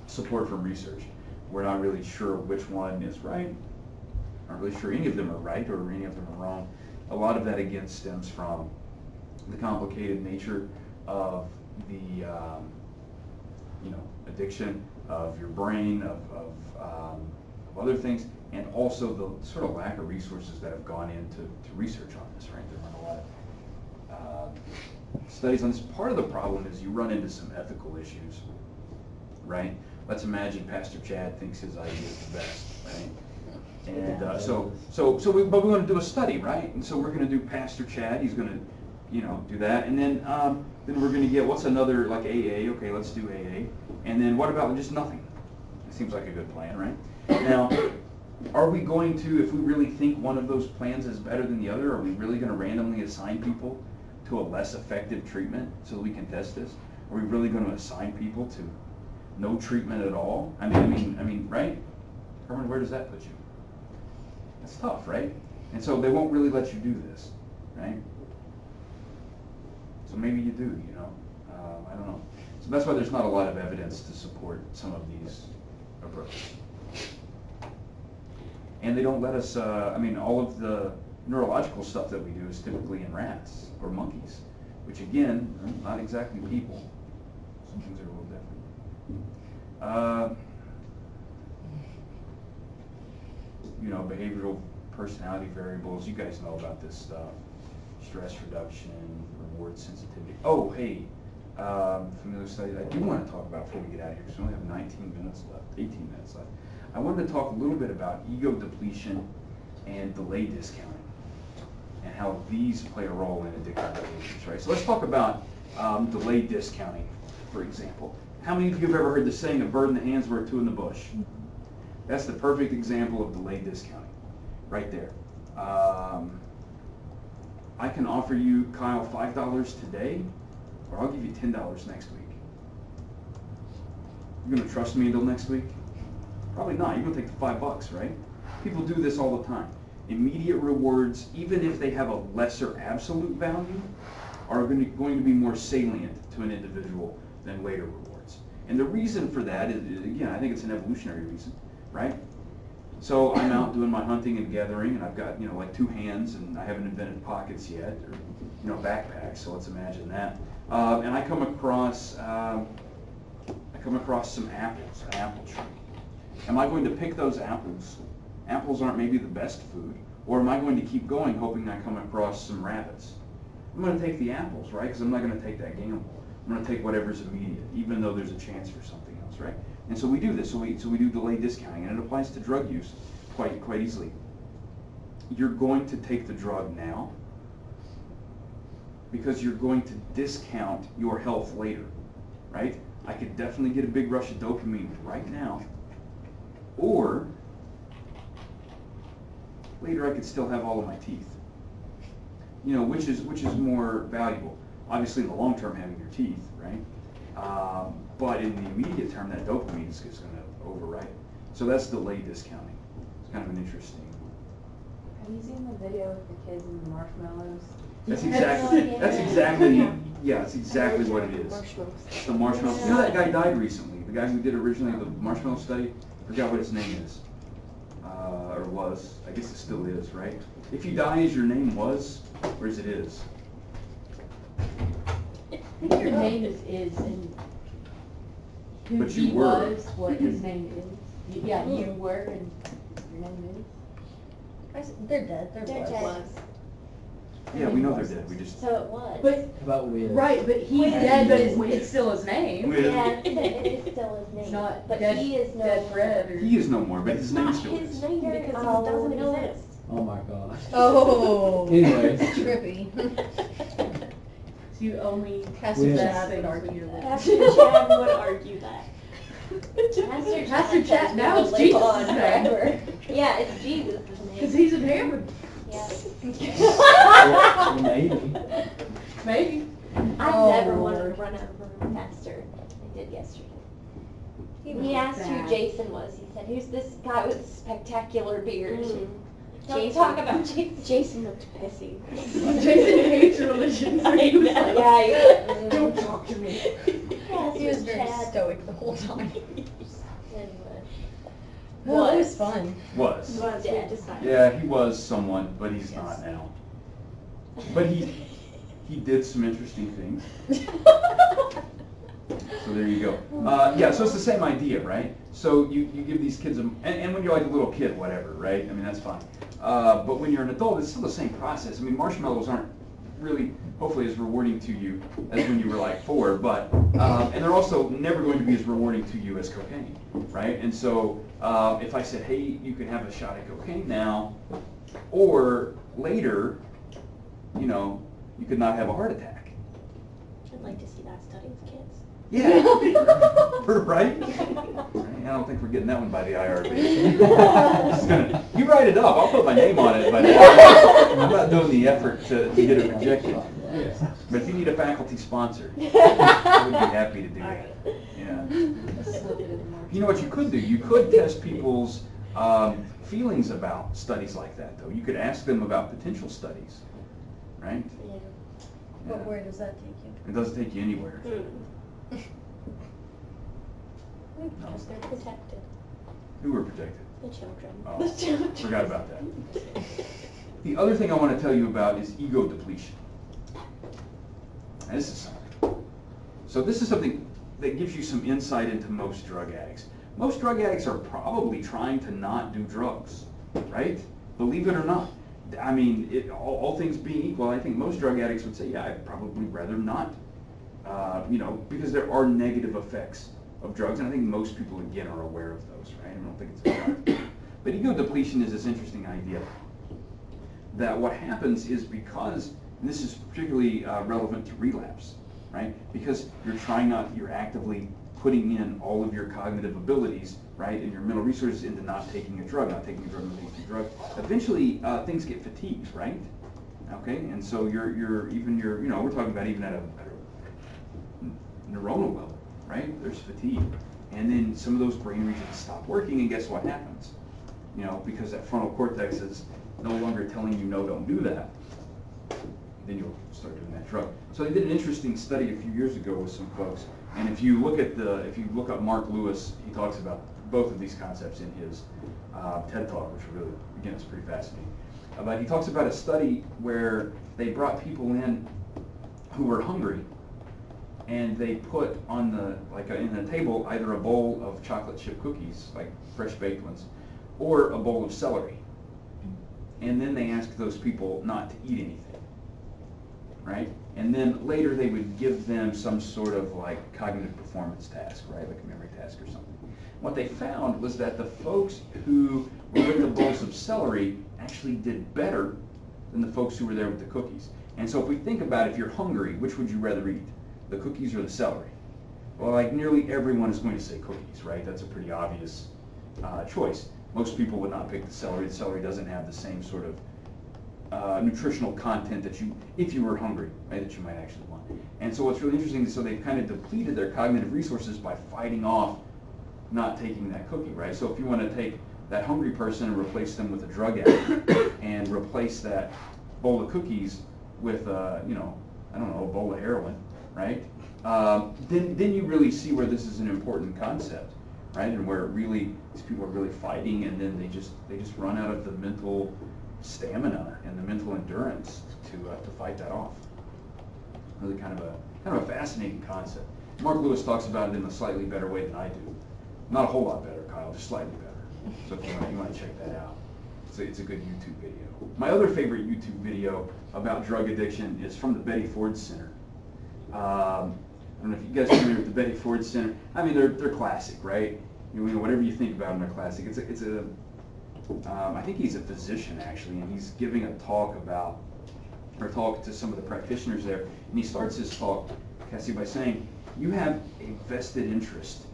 support from research. We're not really sure which one is right. Not really sure any of them are right or any of them are wrong. A lot of that, again, stems from the complicated nature of the you know, addiction, of your brain, of other things, and also the sort of lack of resources that have gone into research on this, right? There aren't a lot of studies on this. Part of the problem is you run into some ethical issues, right? Let's imagine Pastor Chad thinks his idea is the best, right? And but we want to do a study, right? And so we're going to do Pastor Chad. He's going to, you know, do that, and then we're going to get what's another, like AA. Okay, let's do AA. And then what about just nothing? It seems like a good plan, right? Now, are we going to, if we really think one of those plans is better than the other, are we really going to randomly assign people to a less effective treatment so that we can test this? Are we really going to assign people to no treatment at all? I mean, right? Herman, where does that put you? That's tough, right? And so they won't really let you do this, right? So maybe you do, you know? I don't know. So that's why there's not a lot of evidence to support some of these approaches. And they don't let us, I mean, all of the neurological stuff that we do is typically in rats or monkeys, which again, are not exactly people. Some things are a little different. You know, behavioral personality variables, you guys know about this stuff. Stress reduction, reward sensitivity. Oh, hey, familiar studies I do want to talk about before we get out of here, because we only have 19 minutes left, 18 minutes left. I wanted to talk a little bit about ego depletion and delay discounting, and how these play a role in addictive behaviors, right? So let's talk about delay discounting, for example. How many of you have ever heard the saying, a bird in the hand's worth two in the bush? That's the perfect example of delay discounting, right there. I can offer you, Kyle, $5 today, or I'll give you $10 next week. You're gonna trust me until next week? Probably not. You're gonna take the $5, right? People do this all the time. Immediate rewards, even if they have a lesser absolute value, are going to be more salient to an individual than later rewards. And the reason for that is, again, I think it's an evolutionary reason, right? So I'm out doing my hunting and gathering, and I've got, you know, like two hands, and I haven't invented pockets yet, or, you know, backpacks. So let's imagine that. And I come across some apples, an apple tree. Am I going to pick those apples? Apples aren't maybe the best food. Or am I going to keep going hoping I come across some rabbits? I'm going to take the apples, right? Because I'm not going to take that gamble. I'm going to take whatever's immediate, even though there's a chance for something else, right? And so we do this. So we do delay discounting, and it applies to drug use quite easily. You're going to take the drug now because you're going to discount your health later, right? I could definitely get a big rush of dopamine right now, or later I could still have all of my teeth. You know, which is more valuable? Obviously, in the long term, having your teeth, right? But in the immediate term, that dopamine is going to override it. So that's delayed discounting. It's kind of an interesting. Have you seen the video with the kids and the marshmallows? That's exactly what it is. It's the marshmallow. You know that guy died recently. The guy who did originally the marshmallow study. I forgot what his name is, or was. I guess it still is, right? If you die as your name was, or as it is. I think your name is and who But he you were. was, what his name is. Yeah, you were and your name They're dead. They're They're dead. was. Yeah, we know they're dead. We just. So it was. But How about we? right, but he's Wait, dead, but it's It's still his name. Yeah, it is still his name. It's not but dead, he is no dead more. Fred or. He is no more, but his It's name not still his is. name because Oh, he doesn't no. exist. Oh my gosh. Oh. Anyways. Trippy. So you only Pastor Yeah. Chad would argue that. Pastor Chad would argue that. Pastor Chad, now it's live Jesus' on name. forever. Yeah, it's Jesus' Because name. he's in heaven. Yeah. Well, maybe. Maybe. I've Oh, never wanted Lord. to run over a pastor. I did yesterday. He He asked who bad. Jason was. He said, "Who's this guy with the spectacular beard?" Don't Jason. talk about Jason. Jason looked pissy. Jason hates religion, so he was like, Yeah, don't talk to me. He was very stoic the whole time. Anyway. Well, it was fun. Was. Was dead. Yeah, he was someone, but he's not now. But he did some interesting things. So there you go. Yeah, so it's the same idea, right? So you give these kids, and when you're like a little kid, whatever, right? I mean, that's fine. But when you're an adult, it's still the same process. I mean, marshmallows aren't really, hopefully, as rewarding to you as when you were like 4, but, and they're also never going to be as rewarding to you as cocaine, right? And so if I said, hey, you can have a shot at cocaine now, or later, you know, you could not have a heart attack. I'd like to see that study with kids. Yeah, right? I don't think we're getting that one by the IRB. Just gonna, you write it up, I'll put my name on it, but I'm not doing the effort to get it rejected. But if you need a faculty sponsor, I would be happy to do that. Yeah. You know what you could do? You could test people's feelings about studies like that, though. You could ask them about potential studies, right? Yeah. But Yeah. where does that take you? It doesn't take you anywhere. Because they're protected. Who were protected? The children. Oh, The children. forgot about that. The other thing I want to tell you about is ego depletion. And this is something. So this is something that gives you some insight into most drug addicts. Most drug addicts are probably trying to not do drugs, right? Believe it or not. I mean, all things being equal, I think most drug addicts would say, yeah, I'd probably rather not, you know, because there are negative effects of drugs, and I think most people, again, are aware of those, right? I don't think it's a shock. But ego depletion is this interesting idea that what happens is because, and this is particularly relevant to relapse, right? Because you're actively putting in all of your cognitive abilities, right, and your mental resources into not taking a drug, not taking a drug, not taking a drug. Eventually, things get fatigued, right? Okay, and so you're you know, we're talking about even at a neuronal level, right? There's fatigue, and then some of those brain regions stop working, and guess what happens? You know, because that frontal cortex is no longer telling you no, don't do that. Then you'll start doing that drug. So they did an interesting study a few years ago with some folks, and if you look up Mark Lewis, he talks about both of these concepts in his TED Talk, which really, again, is pretty fascinating. But he talks about a study where they brought people in who were hungry, and they put on in the table either a bowl of chocolate chip cookies, like fresh baked ones, or a bowl of celery. And then they asked those people not to eat anything, right? And then later they would give them some sort of like cognitive performance task, right? Like a memory task or something. What they found was that the folks who were with the bowls of celery actually did better than the folks who were there with the cookies. And so if we think about if you're hungry, which would you rather eat? The cookies or the celery? Well, like nearly everyone is going to say cookies, right? That's a pretty obvious choice. Most people would not pick the celery. The celery doesn't have the same sort of nutritional content that you, if you were hungry, right, that you might actually want. And so what's really interesting is so they've kind of depleted their cognitive resources by fighting off not taking that cookie, right? So if you want to take that hungry person and replace them with a drug addict and replace that bowl of cookies with, you know, I don't know, a bowl of heroin, right? Then you really see where this is an important concept, right? And where really these people are really fighting, and then they just run out of the mental stamina and the mental endurance to fight that off. Really kind of a fascinating concept. Mark Lewis talks about it in a slightly better way than I do. Not a whole lot better, Kyle, just slightly better. So if you want to check that out, it's a good YouTube video. My other favorite YouTube video about drug addiction is from the Betty Ford Center. I don't know if you guys are familiar with the Betty Ford Center. I mean, they're classic, right? You know, whatever you think about them, they're classic. I think he's a physician actually, and he's giving a talk to some of the practitioners there, and he starts his talk, Cassie, by saying, you have a vested interest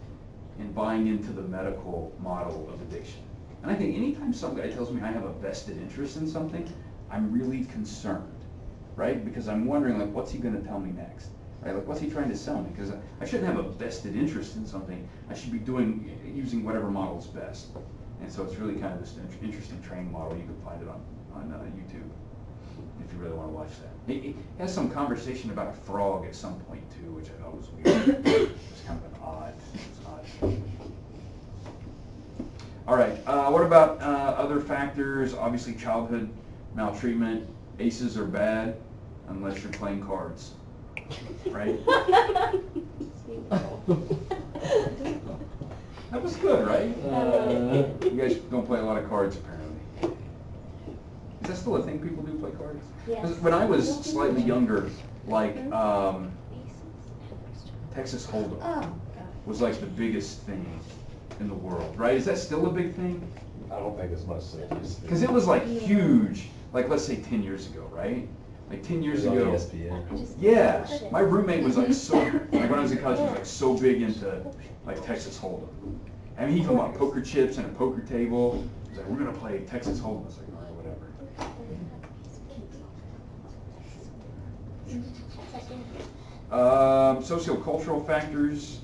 in buying into the medical model of addiction. And I think anytime some guy tells me I have a vested interest in something, I'm really concerned, right? Because I'm wondering, like, what's he going to tell me next, right? Like, what's he trying to sell me? Because I shouldn't have a vested interest in something. I should be using whatever model is best. And so it's really kind of this interesting training model. You can find it on YouTube if you really want to watch that. He has some conversation about a frog at some point too, which I thought was weird. It's kind of an odd. All right. What about other factors? Obviously, childhood maltreatment. Aces are bad unless you're playing cards, right? That was good, right? You guys don't play a lot of cards, apparently. Is that still a thing people do, play cards? Yes. 'Cause when I was slightly younger, like Texas Hold'em Oh, was like the biggest thing in the world, right? Is that still a big thing? I don't think as much as it used to be. Because it was like huge, like let's say 10 years ago, right? Like 10 years It was on ago. ESPN. Yeah, my roommate was like so, like when I was in college, he was like so big into like Texas Hold'em. I mean, he even bought poker chips and a poker table. He's like, we're gonna play Texas Hold'em. I was like, all right, whatever. Sociocultural factors.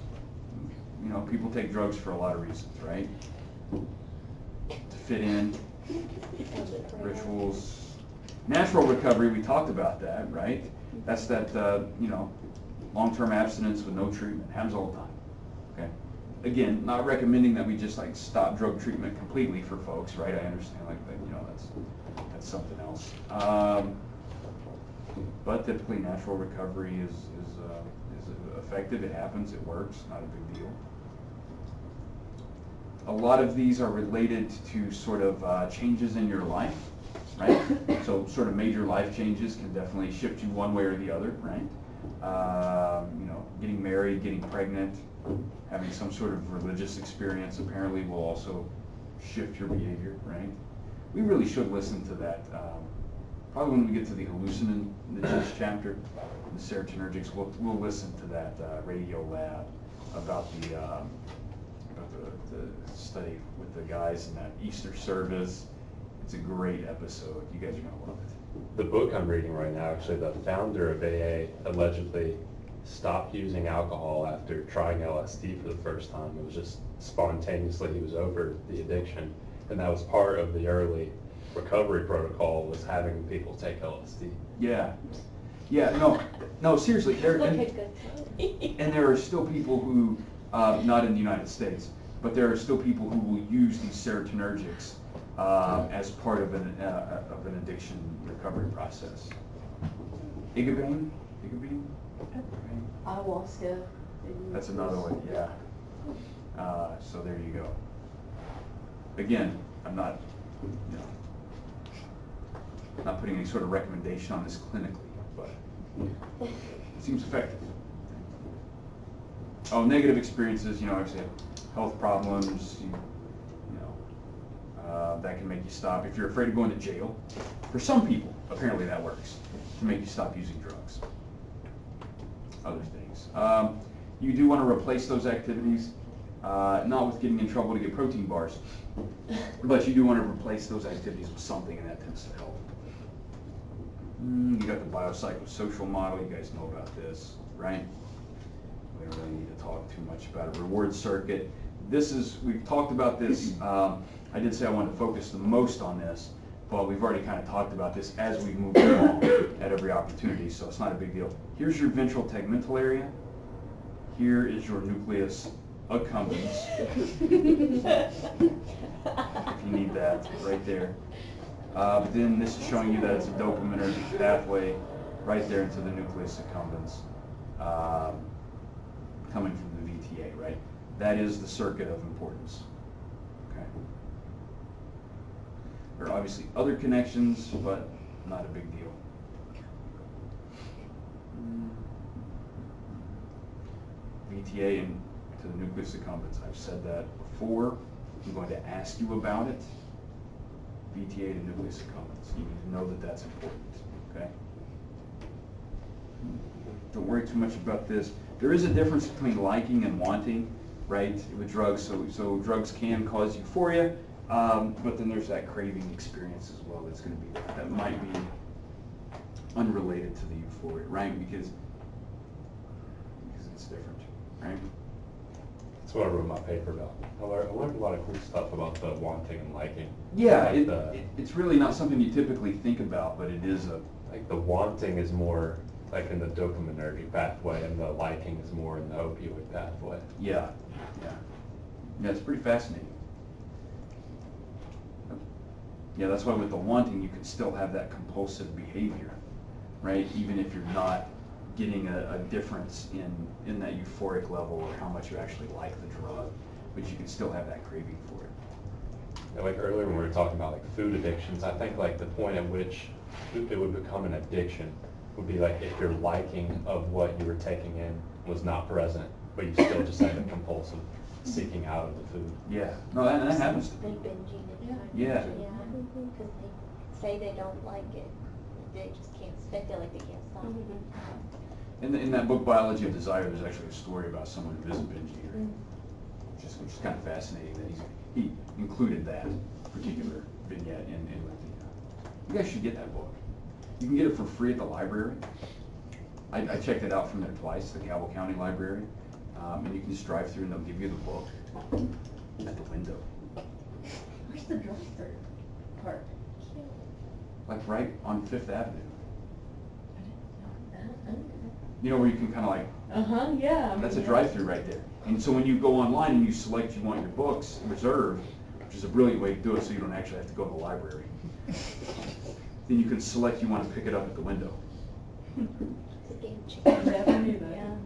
You know, people take drugs for a lot of reasons, right? To fit in, rituals. Natural recovery, we talked about that, right? That's that, you know, long-term abstinence with no treatment. Happens all the time, okay? Again, not recommending that we just like stop drug treatment completely for folks, right? I understand, like, that, you know, that's something else. But typically natural recovery is effective. It happens, it works, not a big deal. A lot of these are related to sort of changes in your life, right? So sort of major life changes can definitely shift you one way or the other, right? You know, getting married, getting pregnant, having some sort of religious experience apparently will also shift your behavior, right? We really should listen to that. Probably when we get to the hallucinogens chapter, the serotonergics, we'll listen to that radio lab about the study with the guys in that Easter service. It's a great episode. You guys are gonna love it. The book I'm reading right now, actually, the founder of AA allegedly stopped using alcohol after trying LSD for the first time. It was just spontaneously, he was over the addiction. And that was part of the early recovery protocol, was having people take LSD. Yeah. Yeah, no, seriously. And there are still people who, not in the United States, but there are still people who will use these serotonergics as part of an addiction recovery process. Igabane? Ayahuasca. That's another one, yeah. So there you go. Again, I'm not, you know, not putting any sort of recommendation on this clinically, but it seems effective. Oh, negative experiences, you know, obviously health problems, you know, that can make you stop. If you're afraid of going to jail, for some people, apparently that works, to make you stop using drugs. Other things. You do want to replace those activities. not with getting in trouble to get protein bars, but you do want to replace those activities with something, and that tends to help. You got the biopsychosocial model. You guys know about this, right? We don't really need to talk too much about it. Reward circuit. We've talked about this. I did say I wanted to focus the most on this, but we've already kind of talked about this as we move along at every opportunity, so it's not a big deal. Here's your ventral tegmental area. Here is your nucleus accumbens. If you need that, right there. But then this is showing you that it's a dopaminergic pathway right there into the nucleus accumbens, coming from the VTA, right? That is the circuit of importance. Okay. There are obviously other connections, but not a big deal. VTA and to the nucleus accumbens. I've said that before. I'm going to ask you about it. VTA to nucleus accumbens. You need to know that that's important. Okay. Don't worry too much about this. There is a difference between liking and wanting, right, with drugs. So drugs can cause euphoria, but then there's that craving experience as well. That might be unrelated to the euphoria, right? Because it's different, right? That's what I wrote my paper about. I learned a lot of cool stuff about the wanting and liking. Yeah, Like it's really not something you typically think about, but it is like the wanting is more like in the dopaminergic pathway, and the liking is more in the opioid pathway. Yeah, it's pretty fascinating. Yeah, that's why with the wanting, you can still have that compulsive behavior, right? Even if you're not getting a difference in that euphoric level or how much you actually like the drug, but you can still have that craving for it. And like earlier when we were talking about like food addictions, I think like the point at which it would become an addiction would be like if your liking of what you were taking in was not present, but you still just had the compulsive seeking out of the food. Yeah, no, that happens to They people. binging it. Yeah. Because they say they don't like it. They just can't, they feel like they can't stop. In that book, Biology of Desire, there's actually a story about someone who is a binge eater, which is kind of fascinating that he included that particular vignette in with the. You guys should get that book. You can get it for free at the library. I checked it out from there twice, the Cabell County Library, and you can just drive through and they'll give you the book at the window. Where's the drive-through part? Like right on Fifth Avenue. You know where you can kind of like, Yeah. that's a drive-through right there. And so when you go online and you select you want your books reserved, which is a brilliant way to do it so you don't actually have to go to the library, then you can select you want to pick it up at the window. It's a game changer. Never knew that. Yeah.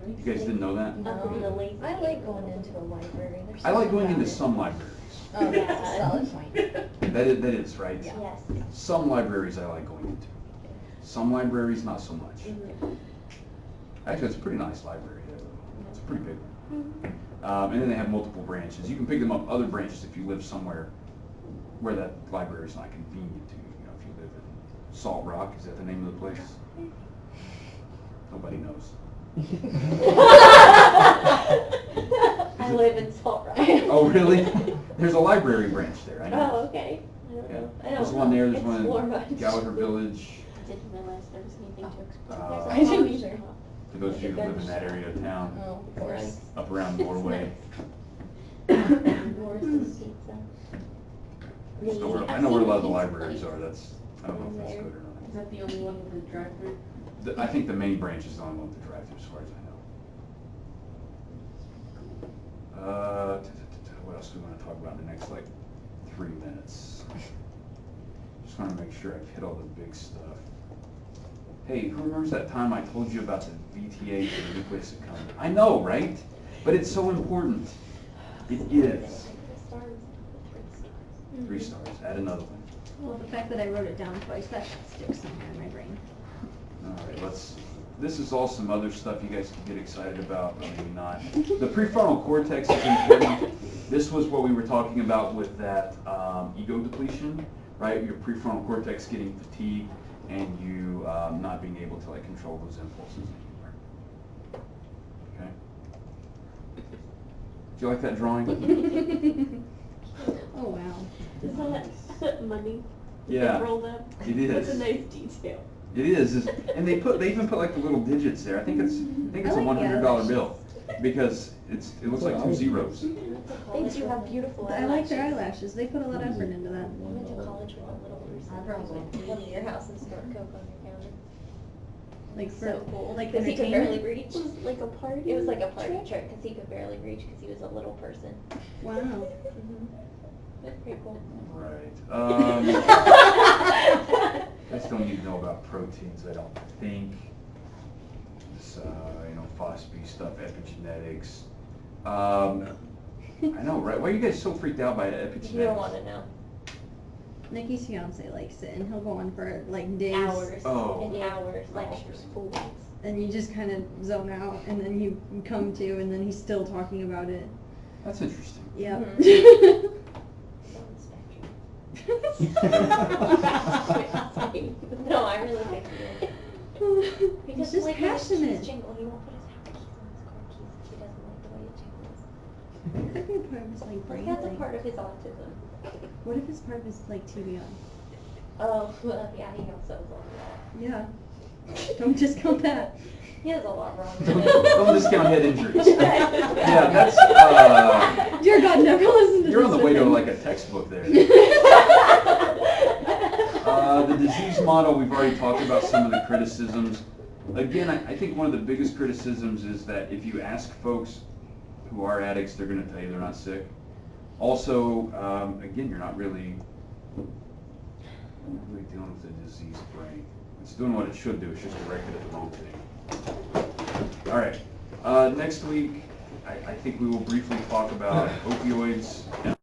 You guys didn't know that? Up in the lazy I like going into a library. There's I like something going about into it. some libraries. Oh, that's a solid point. That is right. Yeah. Yes. Some libraries I like going into. Some libraries not so much. Actually, it's a pretty nice library. It's a pretty big one. And then they have multiple branches. You can pick them up other branches if you live somewhere where that library is not convenient to you. You know, if you live in Salt Rock, is that the name of the place? Nobody knows. I live in Salt Rock. Oh, really? There's a library branch there, I know. Oh, okay. I don't Yeah. know. I don't There's one there, there's one explore in much. Gallagher Village. I didn't realize there was anything to explore. Uh, There's a I didn't coffee either. shop. For those of you who live in that area of town, Oh, of course. up around Norway. Morrison's Pizza. Just over- I I've know where a seen lot of the pizza libraries places. are, I don't know if that's good or Is that the only one with the drive-through? not. I think the main branch is the only one with the drive-through as far as I know. What else do we want to talk about in the next, like, 3 minutes? Just want to make sure I've hit all the big stuff. Hey, who remembers that time I told you about the VTA for the nucleus accumbens? I know, right? But it's so important. It is. 3 stars. Add another one. Well, the fact that I wrote it down twice, that should stick somewhere in my brain. All right, this is all some other stuff you guys can get excited about, but maybe not. The prefrontal cortex is important. This was what we were talking about with that ego depletion, right? Your prefrontal cortex getting fatigued and you not being able to like control those impulses anymore. Okay? you like that drawing? Oh, wow. Is that money? Yeah, Rolled up? it is. That's a nice detail. It is, and they even put like the little digits there. I think it's I a like the $100 eyelashes. bill because it looks like two zeros. They do have beautiful I eyelashes. like their eyelashes. They put a lot of effort into that. I went to college with a little person. I went to come to your house and snort coke on your counter. Like So for cool. like Because he could barely entertainment. reach. It was like a party. It was like a party trick because he could barely reach because he was a little person. Wow. That's pretty cool. Right. I just don't need to know about proteins, I don't think. This, phosphate stuff, epigenetics. I know, right? Why are you guys so freaked out by epigenetics? You don't want to know. Nikki's fiance likes it, and he'll go on for like days. Hours Oh. and hours, lectures, full days. And you just kind of zone out, and then you come to, and then he's still talking about it. That's interesting. Yep. No, I really think he is. He's just passionate. Jingle, he won't put his house keys on his car keys if he doesn't like the way it jingles. Could be a part of his like brain That's a thing. part of his autism. What if it's part of his like TBI? Oh, well, yeah, he also has all that. Yeah. Don't discount that. He has a lot wrong with Don't, him. don't discount head injuries. Yeah, that's, Dear God, never listen to you're on this the way to with like a textbook there. The disease model, we've already talked about some of the criticisms. Again, I think one of the biggest criticisms is that if you ask folks who are addicts, they're going to tell you they're not sick. Also, again, you're not really dealing with a diseased brain. It's doing what it should do, it's just directed at the wrong thing. All right, next week, I think we will briefly talk about opioids.